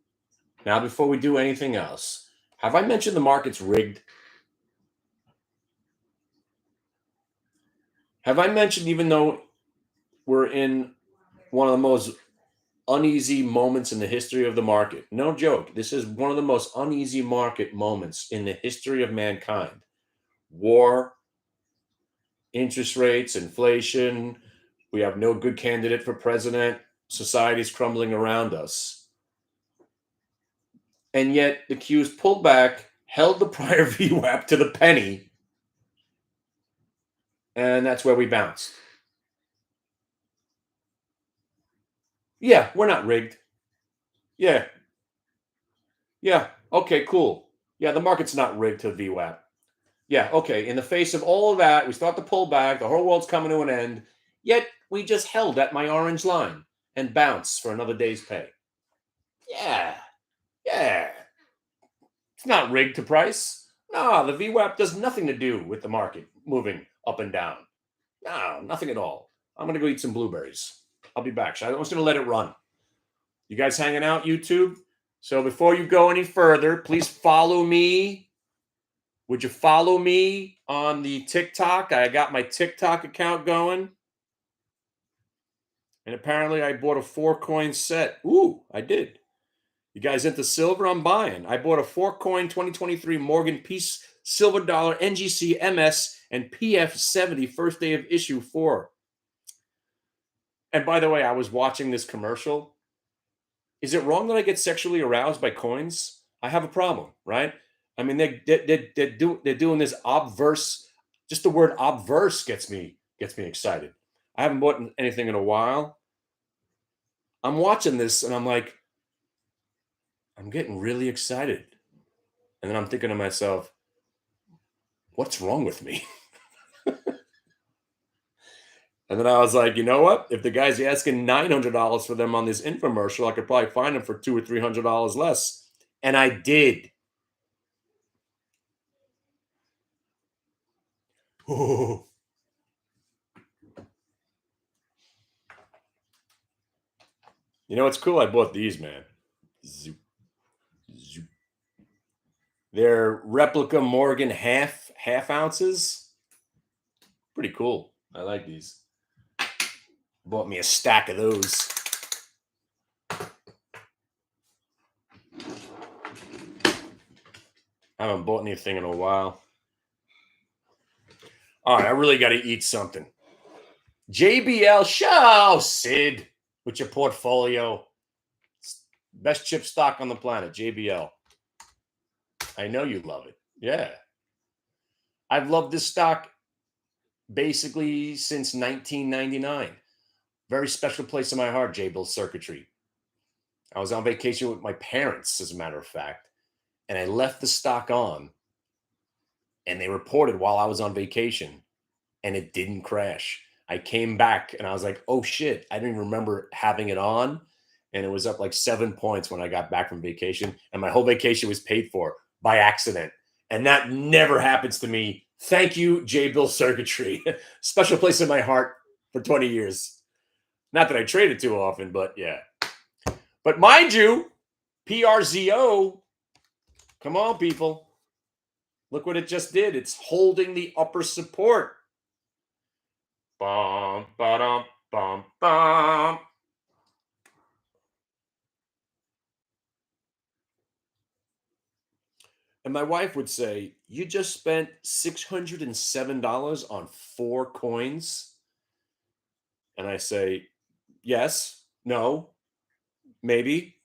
Now, before we do anything else, have I mentioned the market's rigged? Have I mentioned, even though we're in one of the most uneasy moments in the history of the market? No joke. This is one of the most uneasy market moments in the history of mankind. War, interest rates, inflation. We have no good candidate for president. Society's crumbling around us. And yet the Q's pulled back, held the prior VWAP to the penny, and that's where we bounced. Yeah, we're not rigged. Yeah. Okay, cool. Yeah, the market's not rigged to VWAP. Yeah, okay. In the face of all of that, we start to pull back. The whole world's coming to an end. Yet we just held at my orange line and bounced for another day's pay. Yeah. It's not rigged to price. No, the VWAP does nothing to do with the market moving up and down. No, nothing at all. I'm going to go eat some blueberries. I'll be back. I'm just going to let it run. You guys hanging out, YouTube? So before you go any further, please follow me. Would you follow me on the TikTok? I got my TikTok account going. And apparently I bought a 4-coin set. Ooh, I did. You guys into silver? I'm buying. I bought a 4-coin 2023 Morgan Peace Silver Dollar NGC MS and PF70 first day of issue 4. And by the way, I was watching this commercial. Is it wrong that I get sexually aroused by coins? I have a problem, right? I mean, they're doing this obverse. Just the word obverse gets me excited. I haven't bought anything in a while. I'm watching this and I'm like, I'm getting really excited. And then I'm thinking to myself, what's wrong with me? And then I was like, you know what? If the guy's asking $900 for them on this infomercial, I could probably find them for $200 or $300 less. And I did. Ooh. You know what's cool? I bought these, man. Zoop. They're replica Morgan half ounces. Pretty cool. I like these. Bought me a stack of those. I haven't bought anything in a while. All right, I really got to eat something. JBL, show Sid with your portfolio. Best chip stock on the planet, JBL. I know you love it. Yeah. I've loved this stock basically since 1999. Very special place in my heart, JBL Circuitry. I was on vacation with my parents, as a matter of fact, and I left the stock on. and they reported while I was on vacation, and it didn't crash. I came back and I was like, oh shit, I didn't even remember having it on. And it was up like 7 points when I got back from vacation, and my whole vacation was paid for by accident. And that never happens to me. Thank you, J. Bill Circuitry. Special place in my heart for 20 years. Not that I traded too often, but yeah. But mind you, PRZO, come on, people. Look what it just did. It's holding the upper support. Bum, ba-dum, bum, bum. And my wife would say, you just spent $607 on 4 coins? And I say, yes, no, maybe.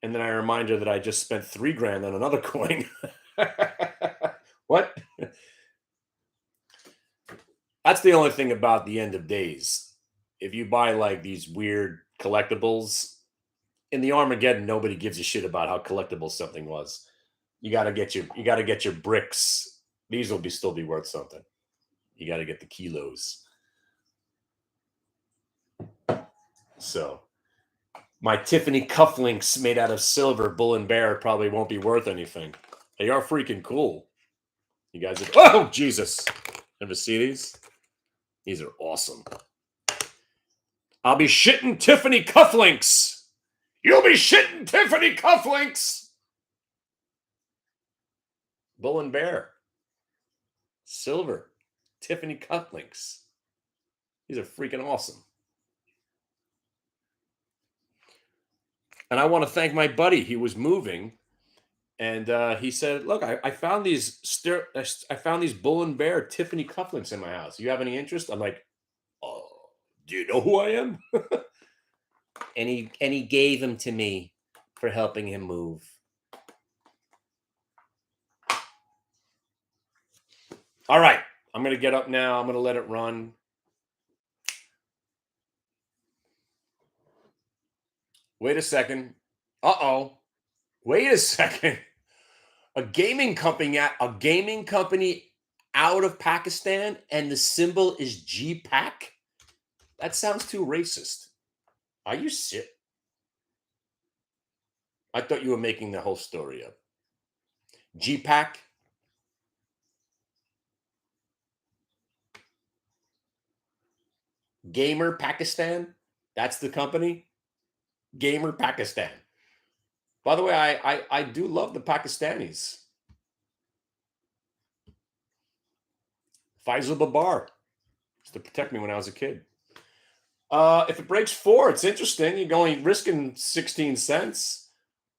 And then I remind her that I just spent $3,000 on another coin. What? That's the only thing about the end of days. If you buy like these weird collectibles, in the Armageddon, nobody gives a shit about how collectible something was. You gotta get your bricks. These will still be worth something. You gotta get the kilos. So my Tiffany cufflinks made out of silver, Bull and Bear, probably won't be worth anything. They are freaking cool. You guys have, oh Jesus. Ever see these? These are awesome. I'll be shitting Tiffany cufflinks. You'll be shitting Tiffany cufflinks. Bull and Bear. Silver. Tiffany cufflinks. These are freaking awesome. And I want to thank my buddy. He was moving, and he said, "Look, I found these Bull and Bear Tiffany cufflinks in my house. You have any interest?" I'm like, "Oh, do you know who I am?" and he gave them to me for helping him move. All right, I'm gonna get up now. I'm gonna let it run. Wait a second. Uh-oh. Wait a second. A gaming company out of Pakistan, and the symbol is GPAC? That sounds too racist. Are you sick? I thought you were making the whole story up. GPAC? Gamer Pakistan? That's the company? Gamer Pakistan. By the way, I do love the Pakistanis. Faisal Babar used to protect me when I was a kid. If it breaks 4, it's interesting. You're only risking 16 cents.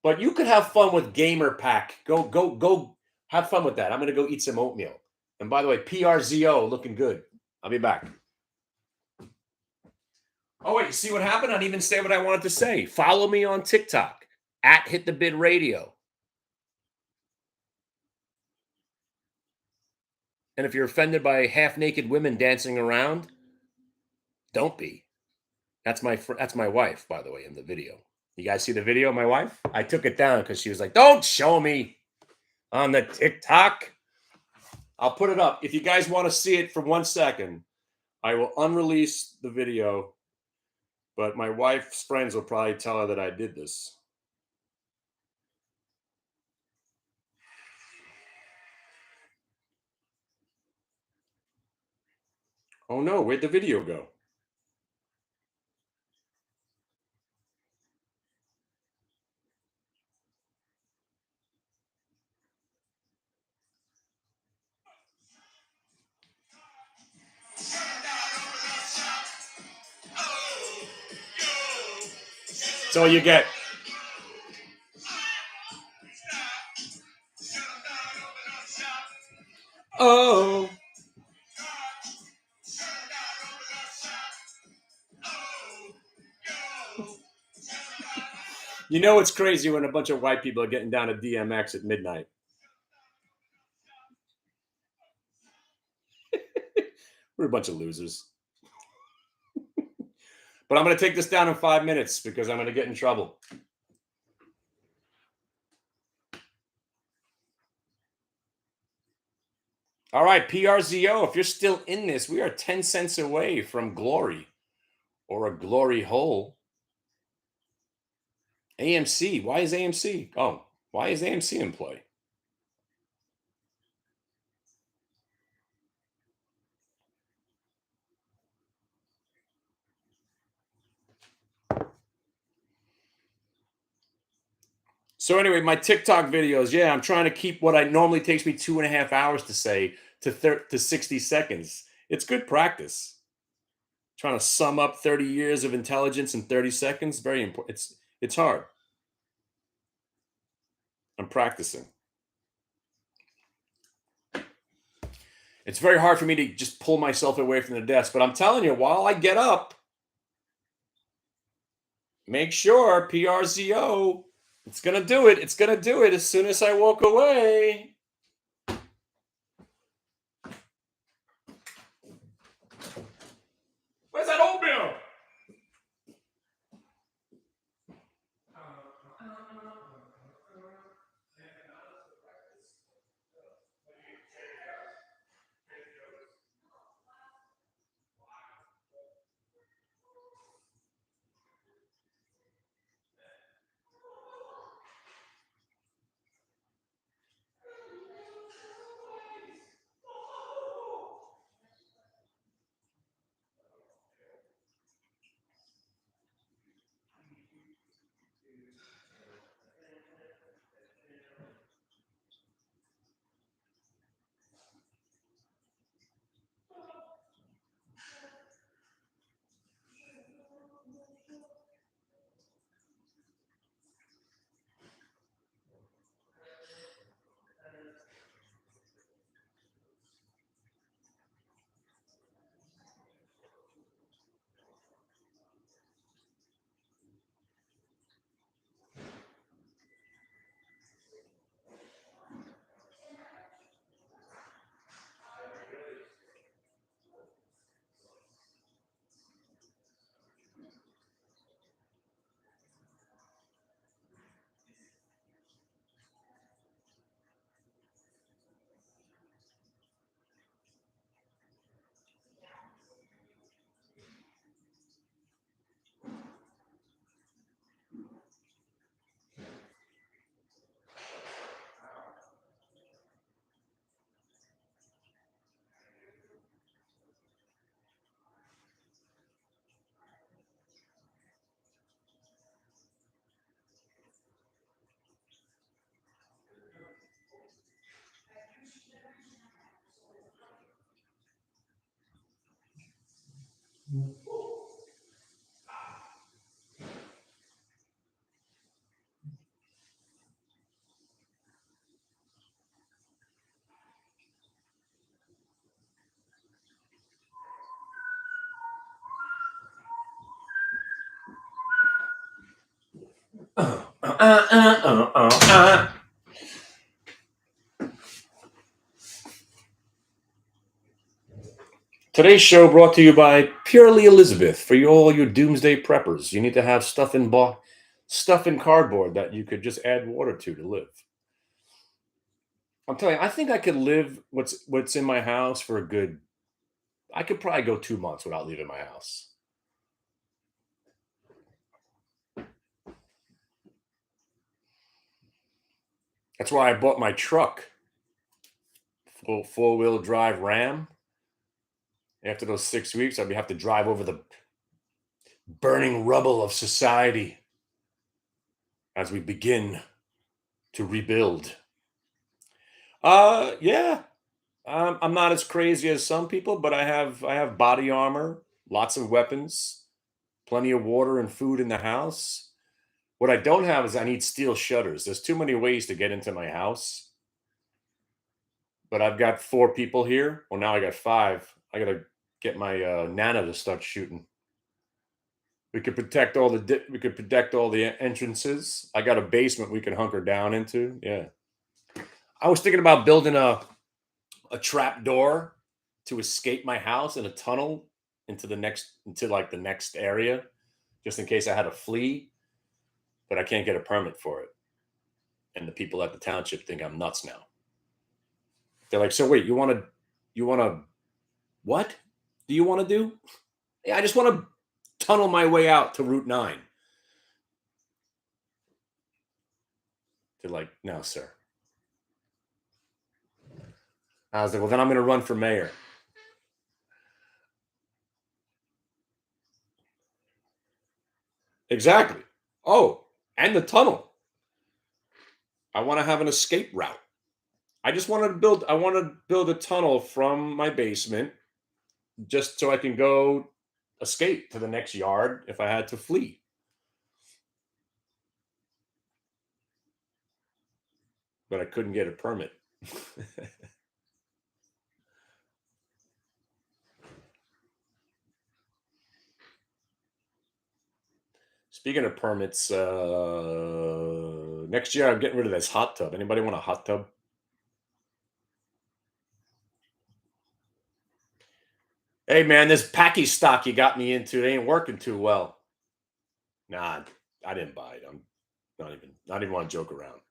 But you could have fun with Gamer Pack. Go have fun with that. I'm going to go eat some oatmeal. And by the way, PRZO looking good. I'll be back. Oh, wait, you see what happened? I didn't even say what I wanted to say. Follow me on TikTok at Hit the Bid Radio. And if you're offended by half-naked women dancing around, don't be. That's my wife, by the way, in the video. You guys see the video of my wife? I took it down because she was like, don't show me on the TikTok. I'll put it up. If you guys want to see it for 1 second, I will unrelease the video, but my wife's friends will probably tell her that I did this. Oh no, where'd the video go? That's all you get. Oh. You know it's crazy when a bunch of white people are getting down to DMX at midnight. We're a bunch of losers. But I'm going to take this down in 5 minutes because I'm going to get in trouble. All right, PRZO, if you're still in this, we are 10 cents away from glory or a glory hole. AMC, why is AMC? Oh, why is AMC in play? So anyway, my TikTok videos, yeah, I'm trying to keep what I normally takes me 2.5 hours to say to 60 seconds. It's good practice. Trying to sum up 30 years of intelligence in 30 seconds, very important. It's hard. I'm practicing. It's very hard for me to just pull myself away from the desk, but I'm telling you, while I get up, make sure PRZO, it's going to do it. It's going to do it as soon as I walk away. Where's that oatmeal? Today's show brought to you by Purely Elizabeth. For all you doomsday preppers, you need to have stuff in cardboard that you could just add water to live. I'm telling you, I think I could live what's in my house for a good. I could probably go 2 months without leaving my house. That's why I bought my truck, four-wheel drive Ram. After those 6 weeks, I'd have to drive over the burning rubble of society as we begin to rebuild. Yeah. I'm not as crazy as some people, but I have body armor, lots of weapons, plenty of water and food in the house. What I don't have is I need steel shutters. There's too many ways to get into my house. But I've got 4 people here. Well, now I got 5. I got to get my Nana to start shooting. We could protect all the entrances. I got a basement we can hunker down into. Yeah. I was thinking about building a trap door to escape my house in a tunnel into the next area, just in case I had to flee. But I can't get a permit for it. And the people at the township think I'm nuts now. They're like, so wait, you want to You want to, what do you want to do? Yeah, I just want to tunnel my way out to Route 9. They're like, no, sir. I was like, well, then I'm going to run for mayor. Exactly. Oh, and the tunnel. I want to have an escape route. I want to build a tunnel from my basement just so I can go escape to the next yard if I had to flee. But I couldn't get a permit. Speaking of permits, next year I'm getting rid of this hot tub. Anybody want a hot tub? Hey man, this Packy stock you got me into, it ain't working too well. Nah, I didn't buy it. I'm not even want to joke around.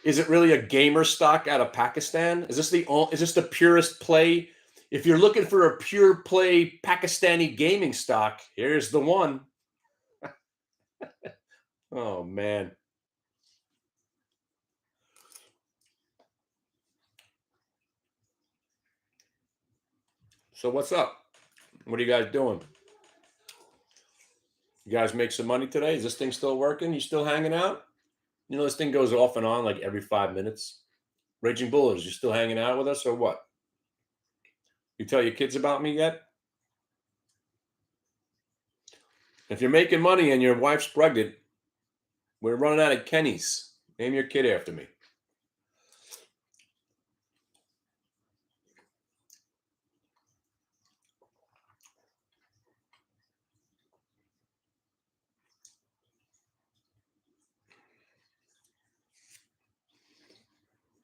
Is it really a gamer stock out of Pakistan? Is this the purest play? If you're looking for a pure play Pakistani gaming stock, here's the one. Oh man. So what's up? What are you guys doing? You guys make some money today? Is this thing still working? You still hanging out? You know, this thing goes off and on like every 5 minutes. Raging Bullers, you still hanging out with us or what? You tell your kids about me yet? If you're making money and your wife's pregnant, we're running out of Kenny's. Name your kid after me.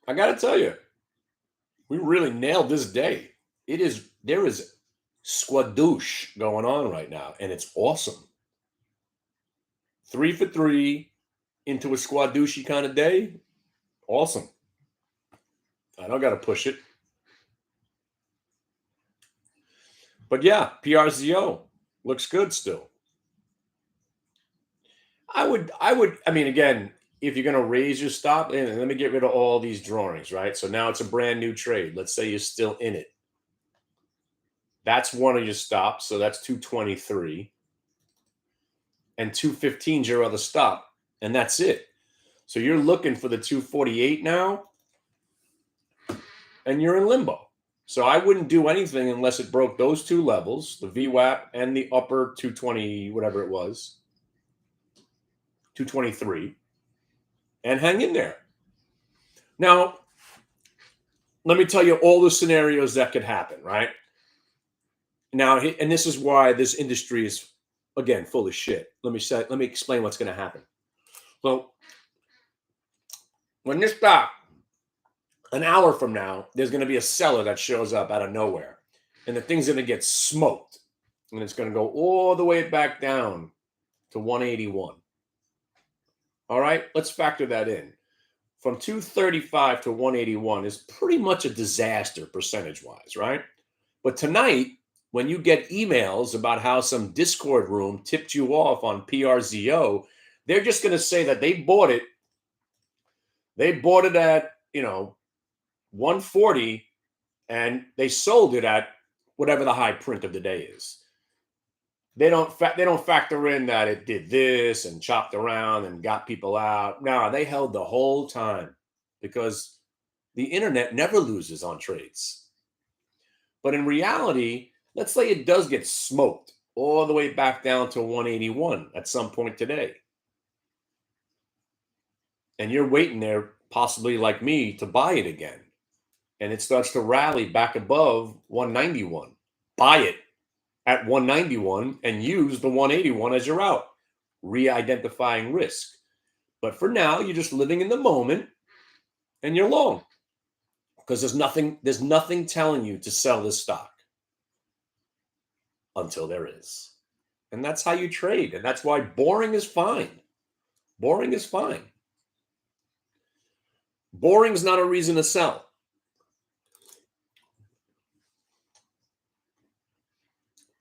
I got to tell you, we really nailed this day. There is squadoosh going on right now, and it's awesome. 3 for 3 into a squadooshy kind of day. Awesome. I don't got to push it. But yeah, PRZO looks good still. I mean, again, if you're going to raise your stop, and let me get rid of all these drawings, right? So now it's a brand new trade. Let's say you're still in it. That's one of your stops. So that's 223. And 215 is your other stop. And that's it. So you're looking for the 248 now. And you're in limbo. So I wouldn't do anything unless it broke those two levels, the VWAP and the upper 220, whatever it was, 223, and hang in there. Now, let me tell you all the scenarios that could happen, right? Now, and this is why this industry is, again, full of shit. Let me explain what's going to happen. So, when this stock, an hour from now, there's going to be a seller that shows up out of nowhere, and the thing's going to get smoked, and it's going to go all the way back down to 181. All right, let's factor that in. From 235 to 181 is pretty much a disaster percentage-wise, right? But tonight, when you get emails about how some Discord room tipped you off on PRZO, they're just going to say that they bought it. They bought it at, 140, and they sold it at whatever the high print of the day is. They don't factor in that it did this and chopped around and got people out. No, they held the whole time because the internet never loses on trades. But in reality, let's say it does get smoked all the way back down to 181 at some point today. And you're waiting there, possibly like me, to buy it again. And it starts to rally back above 191. Buy it at 191 and use the 181 as your out, re-identifying risk. But for now, you're just living in the moment and you're long because there's nothing telling you to sell this stock until there is. And that's how you trade. And that's why boring is fine. Boring is fine. Boring's not a reason to sell.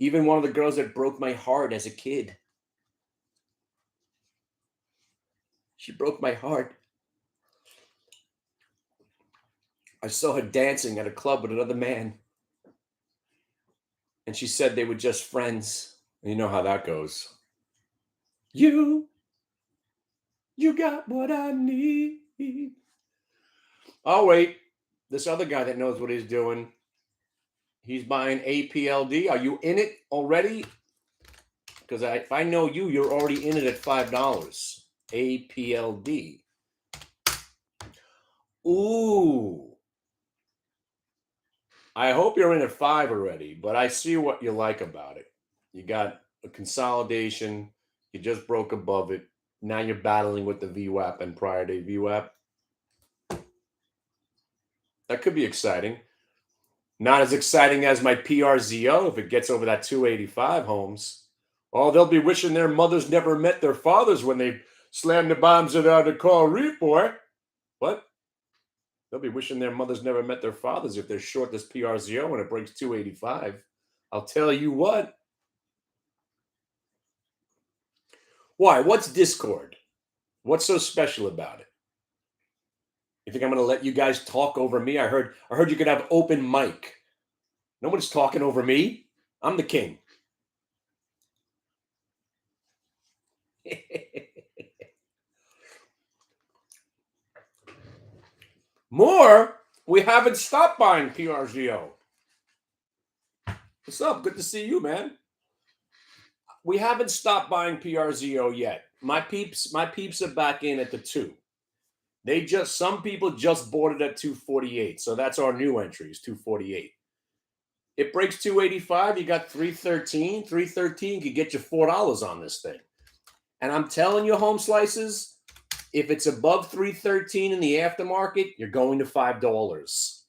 Even one of the girls that broke my heart as a kid. She broke my heart. I saw her dancing at a club with another man. And she said they were just friends. You know how that goes. You got what I need. Oh, wait. This other guy that knows what he's doing. He's buying APLD. Are you in it already? Because if I know you, you're already in it at $5. APLD. Ooh. I hope you're in at 5 already, but I see what you like about it. You got a consolidation. You just broke above it. Now you're battling with the Vwap and prior day Vwap. That could be exciting. Not as exciting as my PRZO if it gets over that 285, Holmes. Oh, they'll be wishing their mothers never met their fathers when they slam the bombs out of the call reef, boy. What? They'll be wishing their mothers never met their fathers if they're short this PRZO when it breaks 285. I'll tell you what. Why? What's Discord? What's so special about it? You think I'm going to let you guys talk over me? I heard you could have open mic. Nobody's talking over me. I'm the king. More, we haven't stopped buying PRZO. What's up? Good to see you, man. We haven't stopped buying PRZO yet. My peeps are back in at the 2. Some people just bought it at 248. So that's our new entries, 248. It breaks 285, you got 313. 313 could get you $4 on this thing. And I'm telling you, home slices, if it's above 313 in the aftermarket, you're going to $5.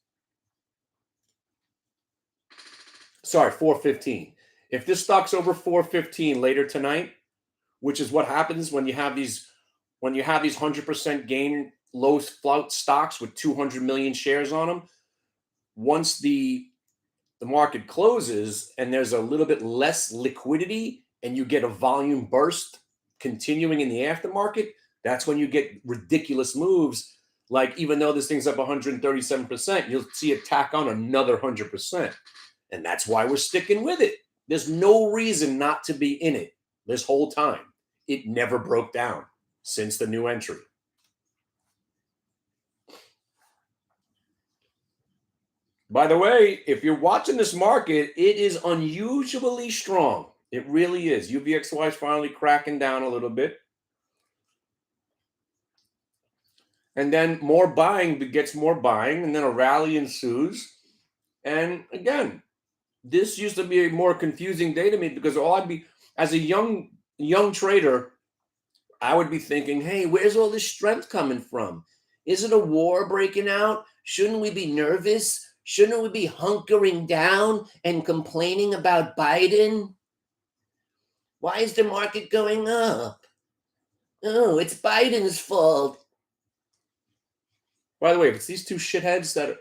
Sorry, 415. If this stock's over 415 later tonight, which is what happens when you have these 100% gain low float stocks with 200 million shares on them, once the market closes and there's a little bit less liquidity and you get a volume burst continuing in the aftermarket, that's when you get ridiculous moves. Like, even though this thing's up 137%, you'll see it tack on another 100%. And that's why we're sticking with it. There's no reason not to be in it this whole time. It never broke down since the new entry. By the way, if you're watching this market, it is unusually strong. It really is. UVXY is finally cracking down a little bit. And then more buying begets more buying, and then a rally ensues. And again, this used to be a more confusing day to me because as a young trader, I would be thinking, hey, where's all this strength coming from? Is it a war breaking out? Shouldn't we be nervous? Shouldn't we be hunkering down and complaining about Biden? Why is the market going up? Oh, it's Biden's fault. By the way, if it's these two shitheads that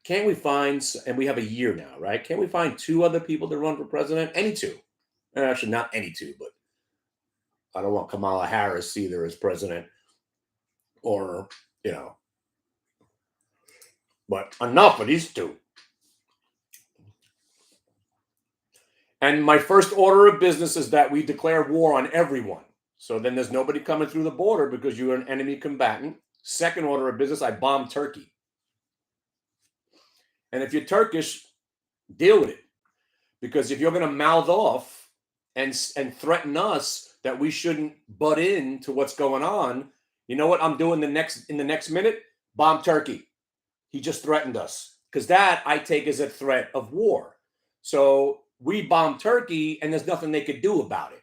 can't we find, and we have a year now, right? Can't we find 2 other people to run for president? Any 2. Actually, not any 2, but I don't want Kamala Harris either as president, or, but enough of these 2. And my first order of business is that we declare war on everyone. So then there's nobody coming through the border because you're an enemy combatant. Second order of business, I bomb Turkey. And if you're Turkish, deal with it. Because if you're going to mouth off and threaten us that we shouldn't butt in to what's going on, you know what I'm doing in the next minute? Bomb Turkey. He just threatened us. Because that I take as a threat of war. So we bomb Turkey and there's nothing they could do about it.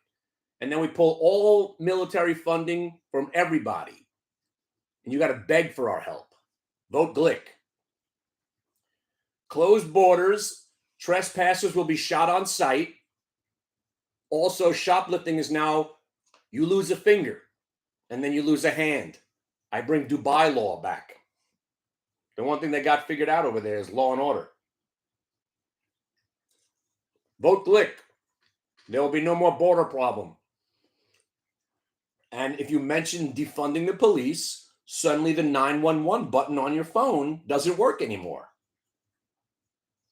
And then we pull all military funding from everybody. And you got to beg for our help. Vote Glick. Closed borders. Trespassers will be shot on sight. Also, shoplifting is now, you lose a finger and then you lose a hand. I bring Dubai law back. The one thing they got figured out over there is law and order. Vote Glick. There will be no more border problem. And if you mention defunding the police, suddenly the 911 button on your phone doesn't work anymore.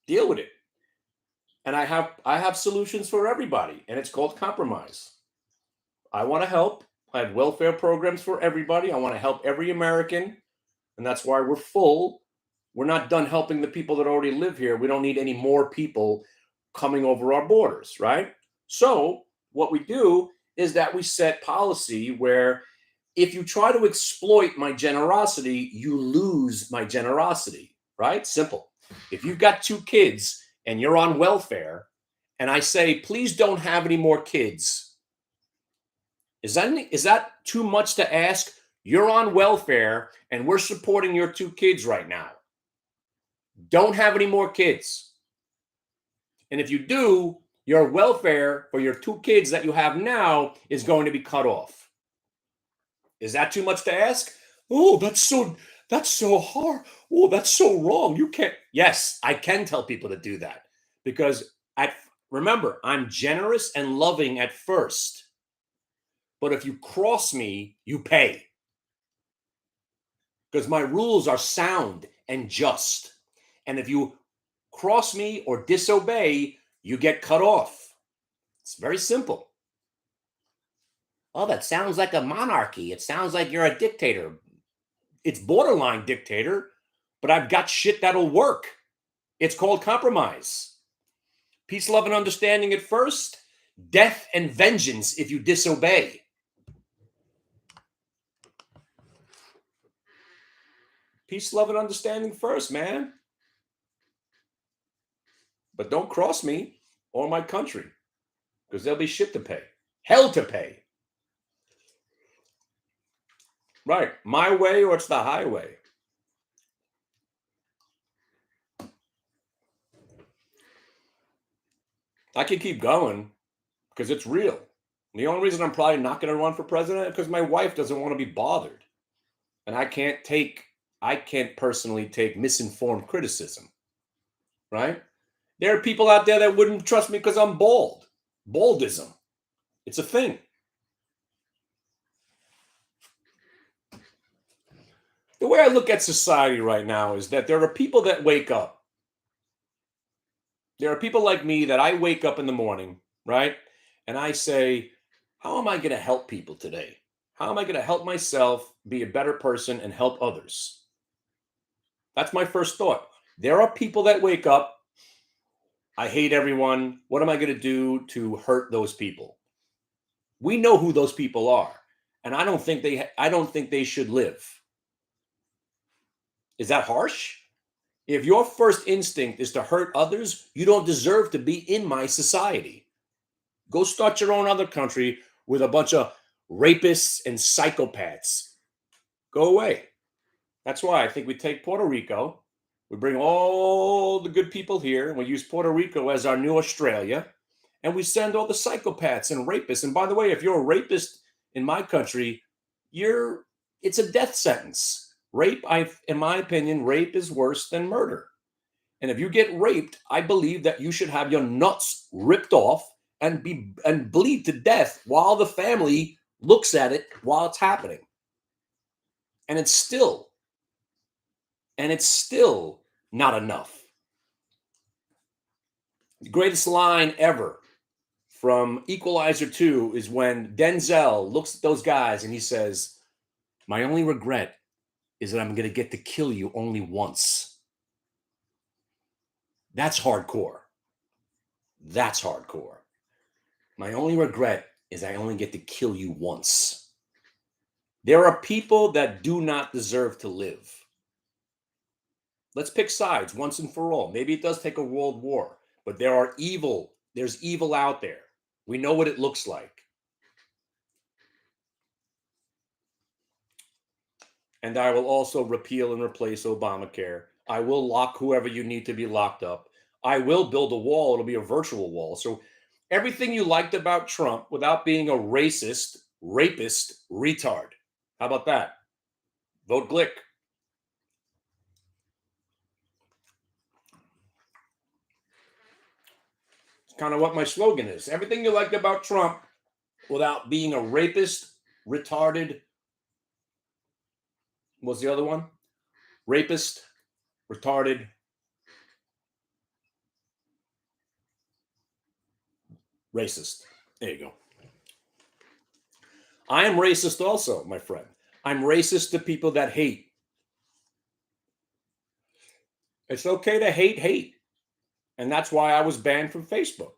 Deal with it. And I have solutions for everybody, and it's called compromise. I want to help. I have welfare programs for everybody. I want to help every American, and that's why we're full. We're not done helping the people that already live here. We don't need any more people coming over our borders, right? So what we do is that we set policy where if you try to exploit my generosity, you lose my generosity, right? Simple. If you've got 2 kids and you're on welfare, and I say, please don't have any more kids, is that too much to ask? You're on welfare and we're supporting your 2 kids right now. Don't have any more kids. And if you do, your welfare for your 2 kids that you have now is going to be cut off. Is that too much to ask? Oh, that's so hard. Oh, that's so wrong. You can't. Yes, I can tell people to do that because remember, I'm generous and loving at first. But if you cross me, you pay. Because my rules are sound and just. And if you cross me or disobey, you get cut off. It's very simple. Oh, that sounds like a monarchy. It sounds like you're a dictator. It's borderline dictator, but I've got shit that'll work. It's called compromise. Peace, love, and understanding at first. Death and vengeance if you disobey. Peace, love, and understanding first, man. But don't cross me or my country because there'll be shit to pay. Hell to pay. Right. My way or it's the highway. I can keep going because it's real. The only reason I'm probably not going to run for president is because my wife doesn't want to be bothered. And I can't personally take misinformed criticism. Right? There are people out there that wouldn't trust me because I'm bald. Baldism. It's a thing. The way I look at society right now is that there are people that wake up. There are people like me that I wake up in the morning, right? And I say, how am I going to help people today? How am I going to help myself be a better person and help others? That's my first thought. There are people that wake up. I hate everyone. What am I going to do to hurt those people? We know who those people are, and I don't think they should live. Is that harsh? If your first instinct is to hurt others, you don't deserve to be in my society. Go start your own other country with a bunch of rapists and psychopaths. Go away. That's why I think we take Puerto Rico. We bring all the good people here, and we use Puerto Rico as our new Australia, and we send all the psychopaths and rapists. And by the way, if you're a rapist in my country, it's a death sentence. Rape, in my opinion, rape is worse than murder. And if you get raped, I believe that you should have your nuts ripped off and bleed to death while the family looks at it while it's happening. And it's still not enough. The greatest line ever from Equalizer 2 is when Denzel looks at those guys and he says, my only regret is that I'm going to get to kill you only once. That's hardcore. That's hardcore. My only regret is I only get to kill you once. There are people that do not deserve to live. Let's pick sides once and for all. Maybe it does take a world war, but there's evil out there. We know what it looks like. And I will also repeal and replace Obamacare. I will lock whoever you need to be locked up. I will build a wall. It'll be a virtual wall. So everything you liked about Trump without being a racist, rapist, retard. How about that? Vote Glick. It's kind of what my slogan is. Everything you like about Trump without being a rapist, retarded. What's the other one? Rapist, retarded, racist. There you go. I am racist also, my friend. I'm racist to people that hate. It's okay to hate. And that's why I was banned from Facebook.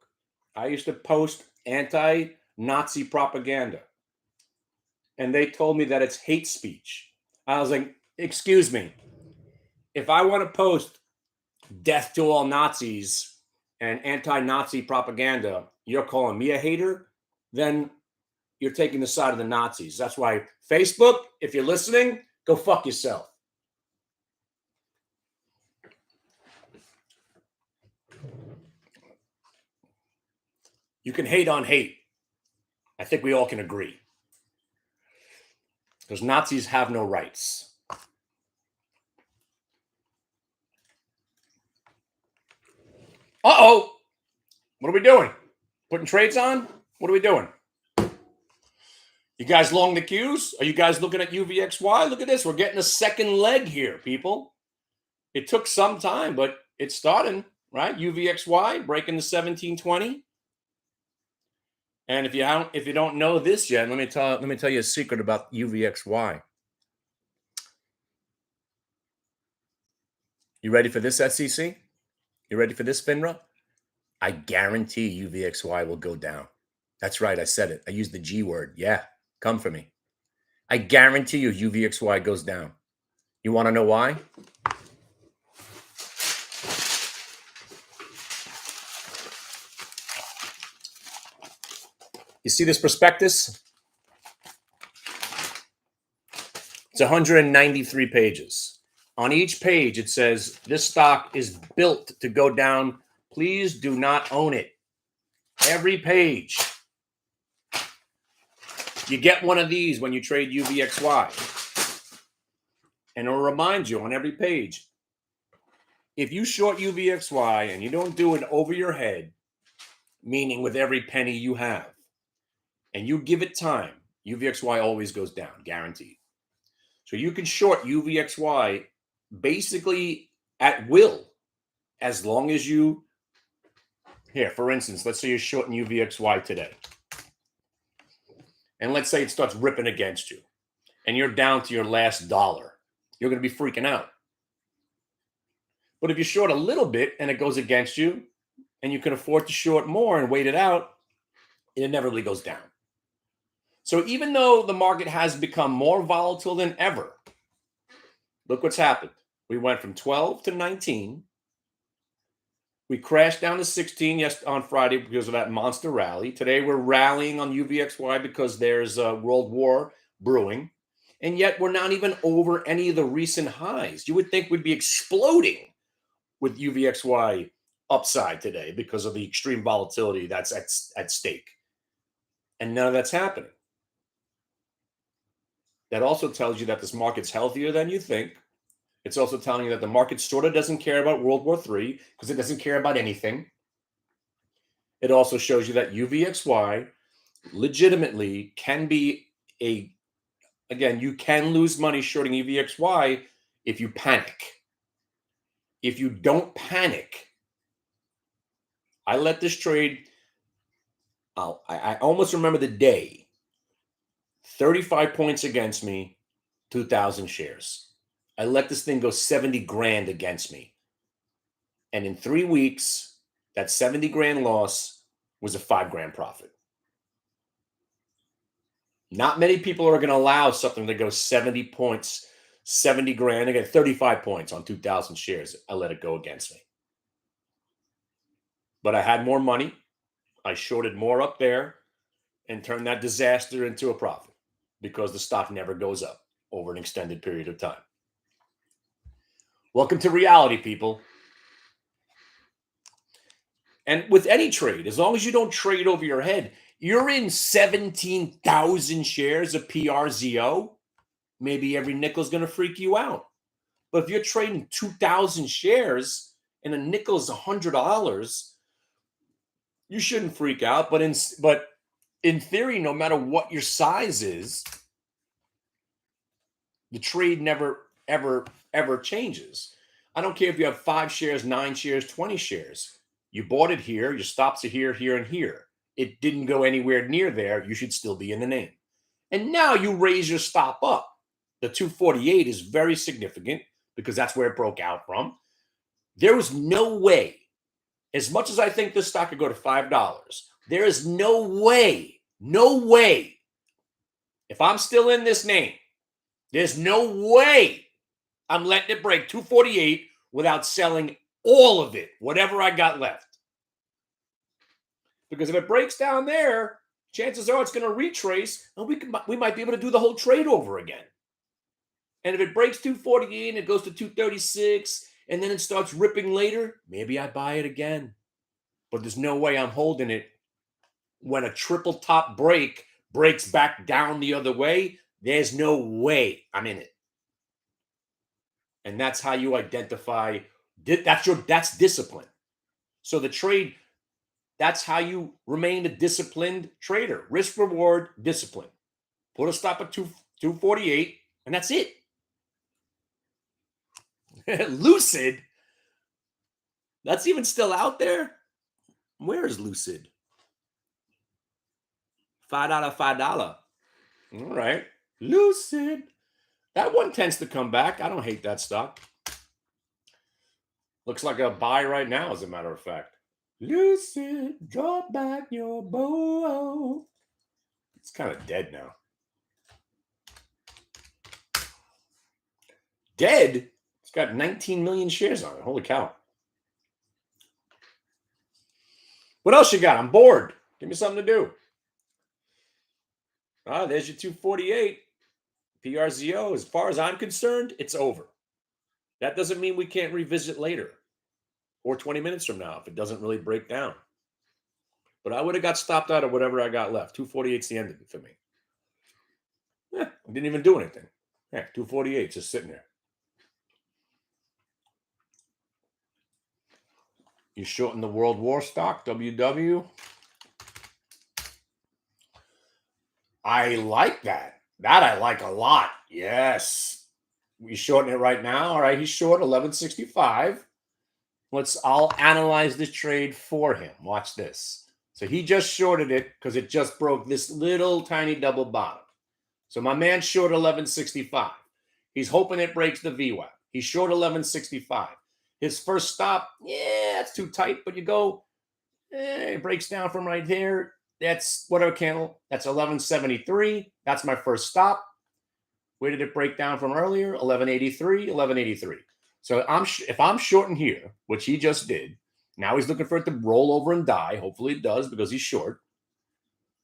I used to post anti-Nazi propaganda. And they told me that it's hate speech. I was like, excuse me. If I want to post death to all Nazis and anti-Nazi propaganda, you're calling me a hater, then you're taking the side of the Nazis. That's why Facebook, if you're listening, go fuck yourself. You can hate on hate. I think we all can agree. Because Nazis have no rights. Uh-oh. What are we doing? Putting trades on? What are we doing? You guys long the queues? Are you guys looking at UVXY? Look at this. We're getting a second leg here, people. It took some time, but it's starting, right? UVXY breaking the 1720. And if you don't know this yet, let me tell you a secret about UVXY. You ready for this, SEC? You ready for this, FINRA? I guarantee UVXY will go down. That's right. I said it. I used the G word. Yeah, come for me. I guarantee you UVXY goes down. You want to know why? You see this prospectus? It's 193 pages. On each page, it says, this stock is built to go down. Please do not own it. Every page. You get one of these when you trade UVXY. And it'll remind you on every page, if you short UVXY and you don't do it over your head, meaning with every penny you have, and you give it time, UVXY always goes down, guaranteed. So you can short UVXY basically at will, as long as you, here, for instance, let's say you're shorting UVXY today. And let's say it starts ripping against you and you're down to your last dollar. You're going to be freaking out. But if you short a little bit and it goes against you and you can afford to short more and wait it out, it inevitably goes down. So even though the market has become more volatile than ever, look what's happened. We went from 12 to 19. We crashed down to 16 on Friday because of that monster rally. Today we're rallying on UVXY because there's a world war brewing. And yet we're not even over any of the recent highs. You would think we'd be exploding with UVXY upside today because of the extreme volatility that's at stake. And none of that's happening. That also tells you that this market's healthier than you think. It's also telling you that the market sort of doesn't care about World War III because it doesn't care about anything. It also shows you that UVXY legitimately can be again, you can lose money shorting UVXY if you panic. If you don't panic, I let this trade, I almost remember the day, 35 points against me, 2,000 shares. I let this thing go 70 grand against me. And in 3 weeks, that 70 grand loss was a 5 grand profit. Not many people are going to allow something to go 70 points, 70 grand, again, 35 points on 2,000 shares. I let it go against me. But I had more money. I shorted more up there and turned that disaster into a profit because the stock never goes up over an extended period of time. Welcome to reality, people. And with any trade, as long as you don't trade over your head, you're in 17,000 shares of PRZO. Maybe every nickel's going to freak you out. But if you're trading 2,000 shares and a nickel is $100, you shouldn't freak out. But in theory, no matter what your size is, the trade never, ever changes. I don't care if you have 5 shares, 9 shares, 20 shares. You bought it here. Your stops are here, here, and here. It didn't go anywhere near there. You should still be in the name. And now you raise your stop up. The 248 is very significant because that's where it broke out from. There was no way, as much as I think this stock could go to $5, there is no way, if I'm still in this name, there's no way I'm letting it break 248 without selling all of it, whatever I got left. Because if it breaks down there, chances are it's going to retrace, and we might be able to do the whole trade over again. And if it breaks 248 and it goes to 236, and then it starts ripping later, maybe I buy it again. But there's no way I'm holding it when a triple top break breaks back down the other way. There's no way I'm in it. And that's how you identify. That's discipline. So the trade, that's how you remain a disciplined trader. Risk, reward, discipline. Put a stop at 248, and that's it. Lucid, that's even still out there. Where is Lucid? $5. All right. Lucid. That one tends to come back. I don't hate that stock. Looks like a buy right now, as a matter of fact. Lucid, drop back your bow. It's kind of dead now. Dead? It's got 19 million shares on it. Holy cow. What else you got? I'm bored. Give me something to do. There's your 248. PRZO, as far as I'm concerned, it's over. That doesn't mean we can't revisit later or 20 minutes from now if it doesn't really break down. But I would have got stopped out of whatever I got left. 248's the end of it for me. I didn't even do anything. 248 just sitting there. You shorting the World War stock, WW? I like that. That I like a lot. Yes. He's shorting it right now. All right, he's short 1165. I'll analyze this trade for him. Watch this. So he just shorted it because it just broke this little tiny double bottom. So my man short 1165. He's hoping it breaks the Vwap. He's short 1165. His first stop, it's too tight, but you go, it breaks down from right there. That's whatever candle. That's 1173. That's my first stop. Where did it break down from earlier? 1183, 1183. So if I'm shorting here, which he just did, now he's looking for it to roll over and die. Hopefully it does because he's short.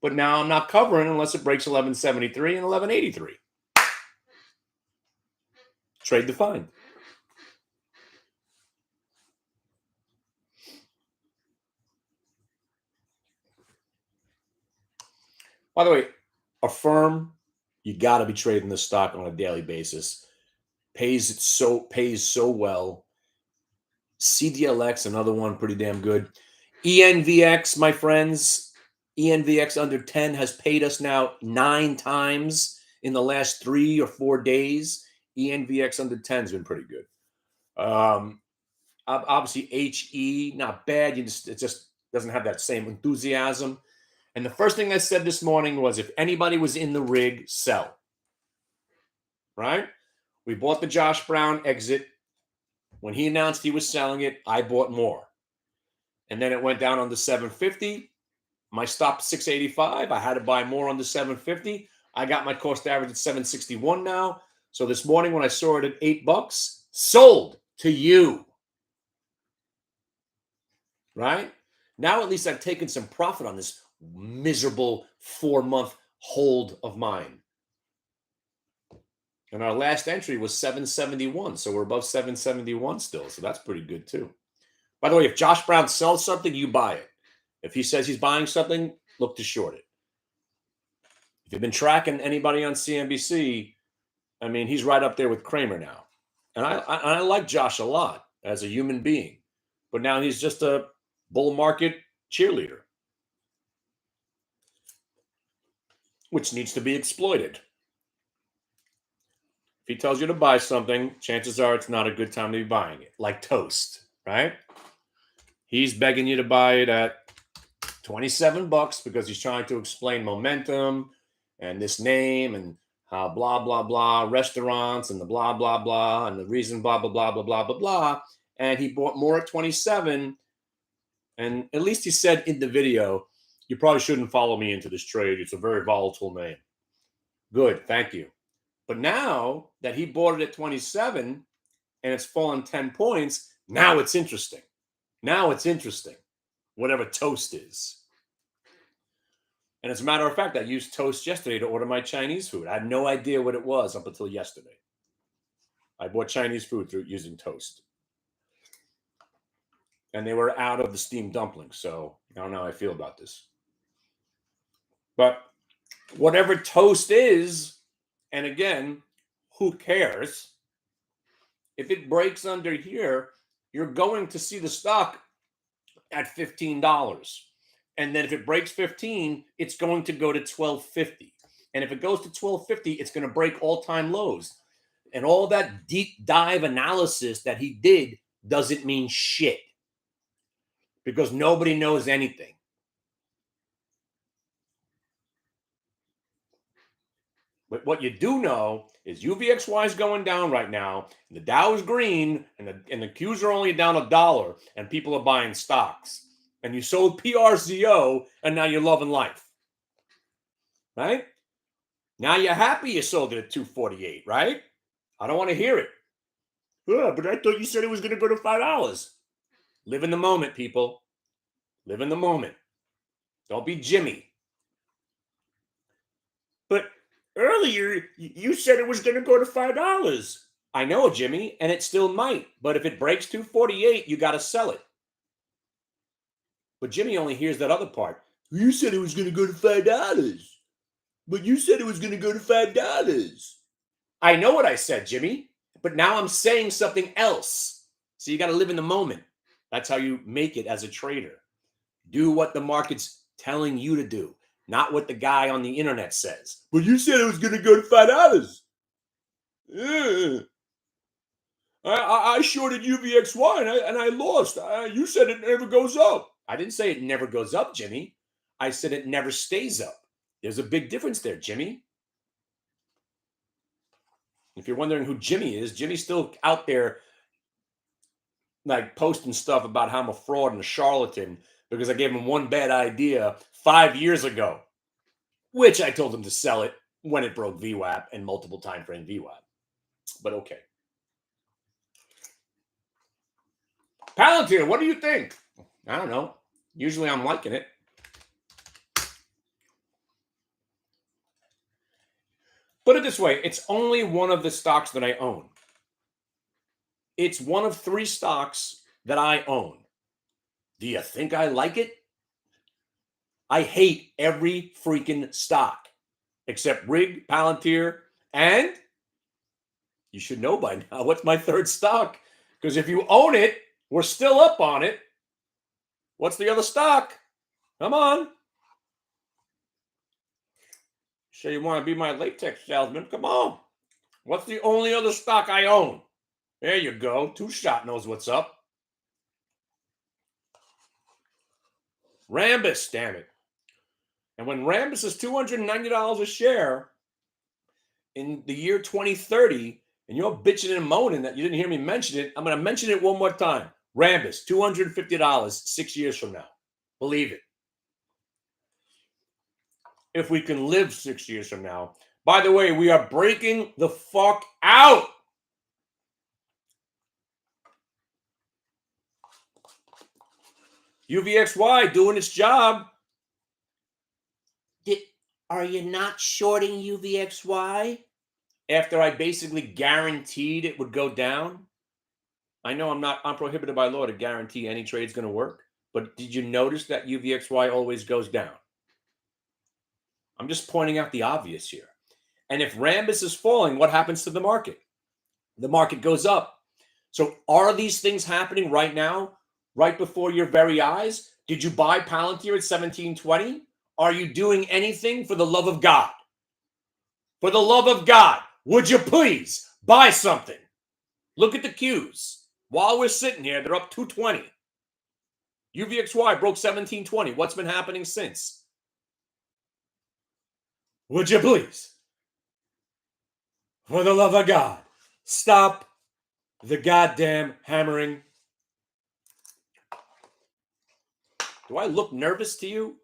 But now I'm not covering unless it breaks 1173 and 1183. Trade defined. By the way, Affirm, you got to be trading this stock on a daily basis. Pays so well. CDLX, another one, pretty damn good. ENVX, my friends, ENVX under 10 has paid us now 9 times in the last 3 or 4 days. ENVX under 10 has been pretty good. Obviously, HE, not bad. It just doesn't have that same enthusiasm. And the first thing I said this morning was if anybody was in the rig, sell. Right? We bought the Josh Brown exit. When he announced he was selling it, I bought more. And then it went down on the 750. My stop 685. I had to buy more on the 750. I got my cost average at 761 now. So this morning when I saw it at $8, sold to you. Right? Now at least I've taken some profit on this miserable 4-month hold of mine. And our last entry was 771. So we're above 771 still. So that's pretty good too. By the way, if Josh Brown sells something, you buy it. If he says he's buying something, look to short it. If you've been tracking anybody on CNBC, I mean, he's right up there with Kramer now. And I like Josh a lot as a human being. But now he's just a bull market cheerleader. which needs to be exploited. If he tells you to buy something, chances are it's not a good time to be buying it, like toast, right? He's begging you to buy it at $27 because he's trying to explain momentum and this name and how blah, blah, blah, restaurants and the blah, blah, blah, and the reason blah, blah, blah, blah, blah, blah, blah. And he bought more at 27. And at least he said in the video, you probably shouldn't follow me into this trade. It's a very volatile name. Good, thank you. But now that he bought it at 27 and it's fallen 10 points, now it's interesting. Now it's interesting, whatever toast is. And as a matter of fact, I used toast yesterday to order my Chinese food. I had no idea what it was up until yesterday. I bought Chinese food through using toast. And they were out of the steamed dumplings, so I don't know how I feel about this. But whatever toast is, and again, who cares? If it breaks under here, you're going to see the stock at $15. And then if it breaks 15, it's going to go to $12.50. And if it goes to $12.50, it's going to break all-time lows. And all that deep dive analysis that he did doesn't mean shit. Because nobody knows anything. But what you do know is UVXY is going down right now, and the Dow is green, and the Qs are only down $1, and people are buying stocks. And you sold PRZO, and now you're loving life. Right? Now you're happy you sold it at $248, right? I don't want to hear it. Yeah, but I thought you said it was going to go to $5. Live in the moment, people. Live in the moment. Don't be Jimmy. But earlier, you said it was going to go to $5. I know, Jimmy, and it still might. But if it breaks $248, you got to sell it. But Jimmy only hears that other part. You said it was going to go to $5. But you said it was going to go to $5. I know what I said, Jimmy. But now I'm saying something else. So you got to live in the moment. That's how you make it as a trader. Do what the market's telling you to do, not what the guy on the internet says. But you said it was going to go to $5. Yeah. I shorted UVXY and I lost. You said it never goes up. I didn't say it never goes up, Jimmy. I said it never stays up. There's a big difference there, Jimmy. If you're wondering who Jimmy is, Jimmy's still out there like posting stuff about how I'm a fraud and a charlatan because I gave him one bad idea 5 years ago, which I told him to sell it when it broke Vwap and multiple time frame Vwap. But okay. Palantir, what do you think? I don't know. Usually I'm liking it. Put it this way, it's only one of the stocks that I own. It's one of 3 stocks that I own. Do you think I like it? I hate every freaking stock except Rig, Palantir, and you should know by now what's my 3rd stock. Because if you own it, we're still up on it. What's the other stock? Come on. So you want to be my latex salesman? Come on. What's the only other stock I own? There you go. Two Shot knows what's up. Rambus, damn it. And when Rambus is $290 a share in the year 2030, and you're bitching and moaning that you didn't hear me mention it, I'm going to mention it one more time. Rambus, $250 6 years from now. Believe it. If we can live 6 years from now. By the way, we are breaking the fuck out. UVXY doing its job. Are you not shorting UVXY? After I basically guaranteed it would go down. I know I'm prohibited by law to guarantee any trade's going to work. But did you notice that UVXY always goes down? I'm just pointing out the obvious here. And if Rambus is falling, what happens to the market? The market goes up. So are these things happening right now, right before your very eyes? Did you buy Palantir at 1720? Are you doing anything for the love of God? For the love of God, would you please buy something? Look at the cues. While we're sitting here, they're up 220. UVXY broke 1720. What's been happening since? Would you please? For the love of God, stop the goddamn hammering. Do I look nervous to you?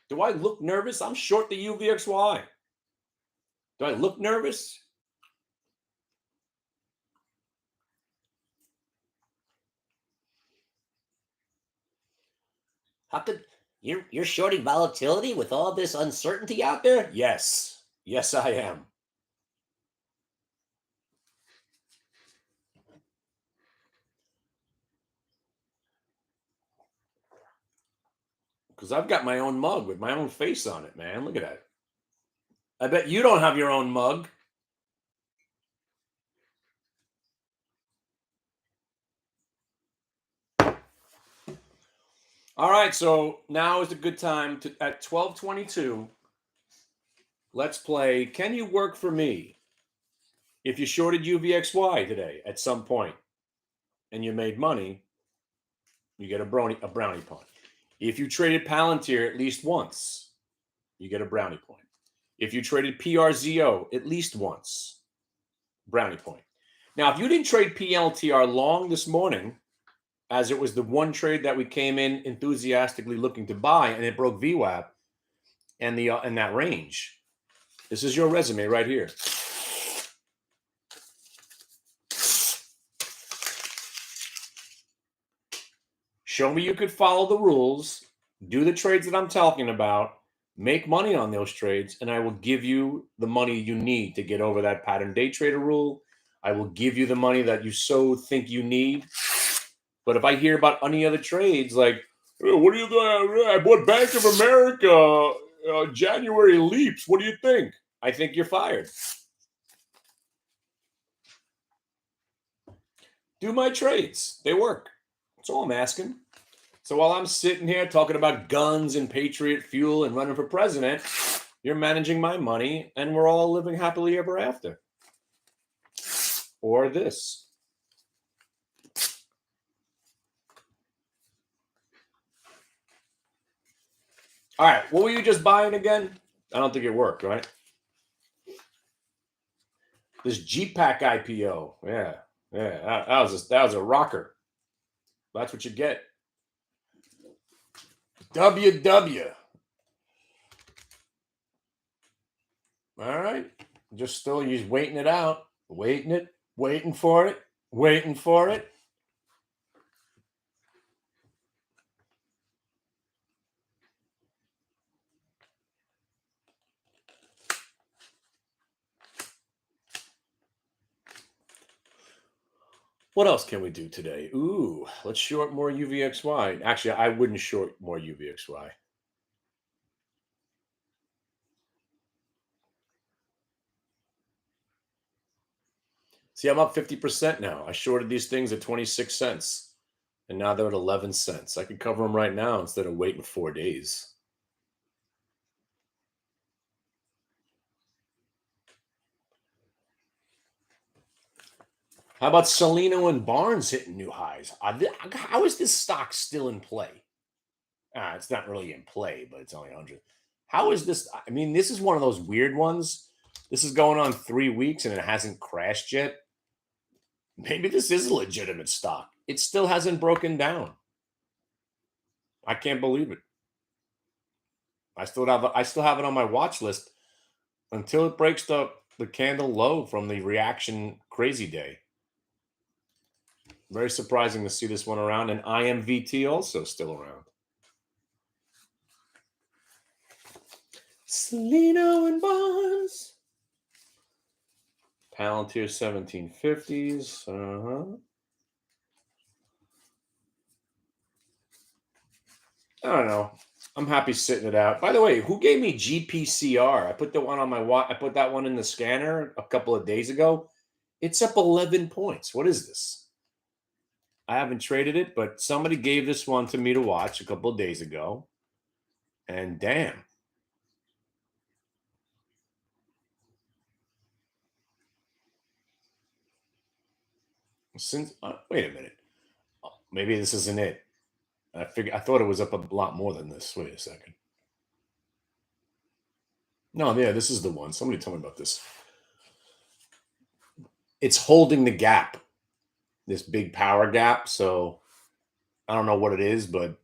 Do I look nervous? I'm short the UVXY. Do I look nervous? How could you're shorting volatility with all this uncertainty out there? Yes. Yes, I am. Because I've got my own mug with my own face on it, man. Look at that. I bet you don't have your own mug. All right, so now is a good time to at 12:22. Let's play Can You Work For Me? If you shorted UVXY today at some point and you made money, you get a brownie point. If you traded Palantir at least once, you get a brownie point. If you traded PRZO at least once, brownie point. Now, if you didn't trade PLTR long this morning, as it was the one trade that we came in enthusiastically looking to buy, and it broke VWAP and that range, this is your resume right here. Show me you could follow the rules, do the trades that I'm talking about, make money on those trades, and I will give you the money you need to get over that pattern day trader rule. I will give you the money that you so think you need. But if I hear about any other trades, like, what do you think? I bought Bank of America, January leaps. What do you think? I think you're fired. Do my trades. They work. That's all I'm asking. So while I'm sitting here talking about guns and Patriot fuel and running for president, you're managing my money and we're all living happily ever after. Or this. All right, what were you just buying again? I don't think it worked, right? This GPAC IPO. Yeah, that was a rocker. That's what you get. WW. All right. Just still you're waiting it out. Waiting for it. What else can we do today? Ooh, let's short more UVXY. Actually, I wouldn't short more UVXY. See, I'm up 50% now. I shorted these things at 26 cents, and now they're at 11 cents. I could cover them right now instead of waiting 4 days. How about Salino and Barnes hitting new highs? How is this stock still in play? It's not really in play, but it's only 100. How is this? I mean, this is one of those weird ones. This is going on 3 weeks and it hasn't crashed yet. Maybe this is a legitimate stock. It still hasn't broken down. I can't believe it. I still have it on my watch list until it breaks the candle low from the reaction crazy day. Very surprising to see this one around, and IMVT also still around. Salino and Barnes. Palantir 1750s. I don't know. I'm happy sitting it out. By the way, who gave me GPCR? I put the one on my watch. I put that one in the scanner a couple of days ago. It's up 11 points. What is this? I haven't traded it, but somebody gave this one to me to watch a couple of days ago. And damn. Since wait a minute, maybe this isn't it. I thought it was up a lot more than this. Wait a second. No, yeah, this is the one. Somebody tell me about this. It's holding the gap, this big power gap. So I don't know what it is, but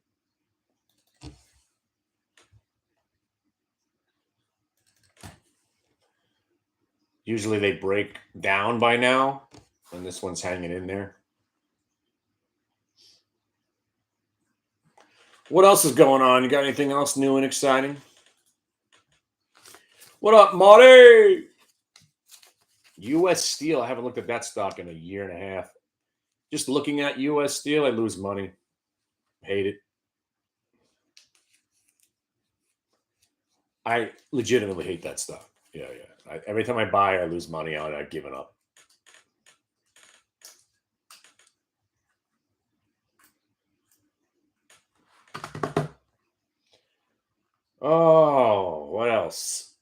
usually they break down by now, and this one's hanging in there. What else is going on? You got anything else new and exciting? What up, Marty? U.S. Steel. I haven't looked at that stock in a year and a half. Just looking at U.S. Steel, I lose money. Hate it. I legitimately hate that stuff. Yeah. Every time I buy, I lose money on it. I've given up. Oh, what else?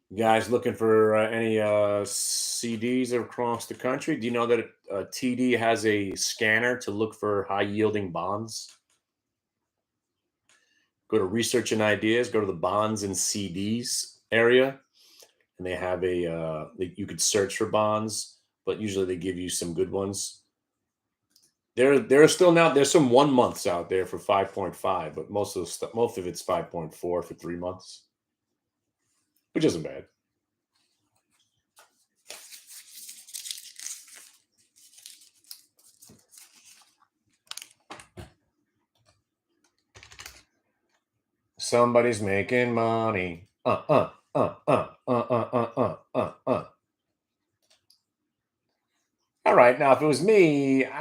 You guys looking for any CDs across the country? Do you know that TD has a scanner to look for high-yielding bonds? Go to Research and Ideas, go to the bonds and CDs area, and they have you could search for bonds, but usually they give you some good ones. There are still now, there's some 1 months out there for 5.5, but most of it's 5.4 for 3 months, which isn't bad. Somebody's making money. All right, now if it was me, I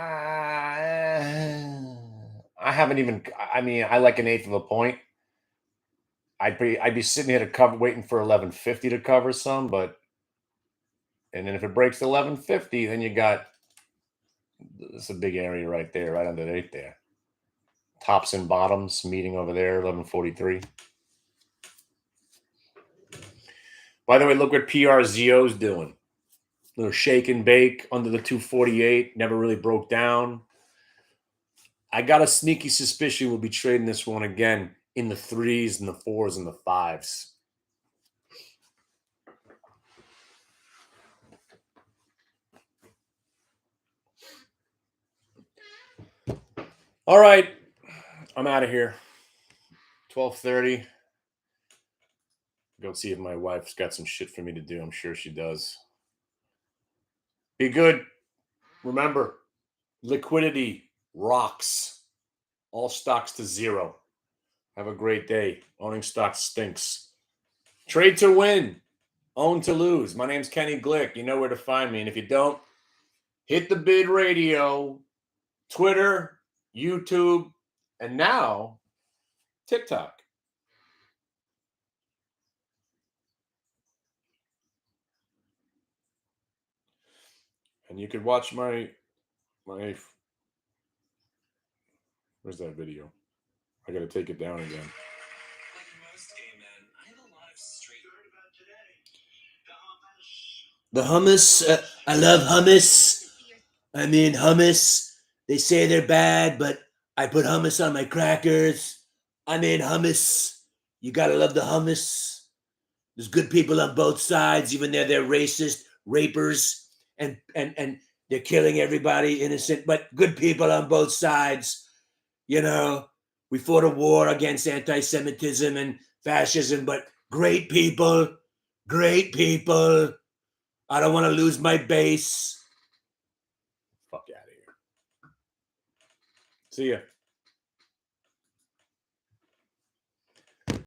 haven't even. I mean, I like an eighth of a point. I'd be sitting here to cover, waiting for 1150 to cover some, but and then if it breaks 1150, then you got it's a big area right there, right underneath there. Tops and bottoms meeting over there, 1143. By the way, look what PRZO's doing. Little shake and bake under the 248. Never really broke down. I got a sneaky suspicion we'll be trading this one again in the 3s and the 4s and the 5s. All right. I'm out of here. 12:30. Go see if my wife's got some shit for me to do. I'm sure she does. Be good. Remember, liquidity rocks. All stocks to zero. Have a great day. Owning stocks stinks. Trade to win. Own to lose. My name's Kenny Glick. You know where to find me. And if you don't, hit the Bid Radio, Twitter, YouTube, and now TikTok. And you could watch my where's that video? I got to take it down again. The hummus. I love hummus. I mean, hummus. They say they're bad, but I put hummus on my crackers. I mean, hummus. You got to love the hummus. There's good people on both sides, even though they're racist, rapers, and they're killing everybody innocent, but good people on both sides. You know, we fought a war against anti-Semitism and fascism, but great people. I don't want to lose my base. Fuck out of here. See ya.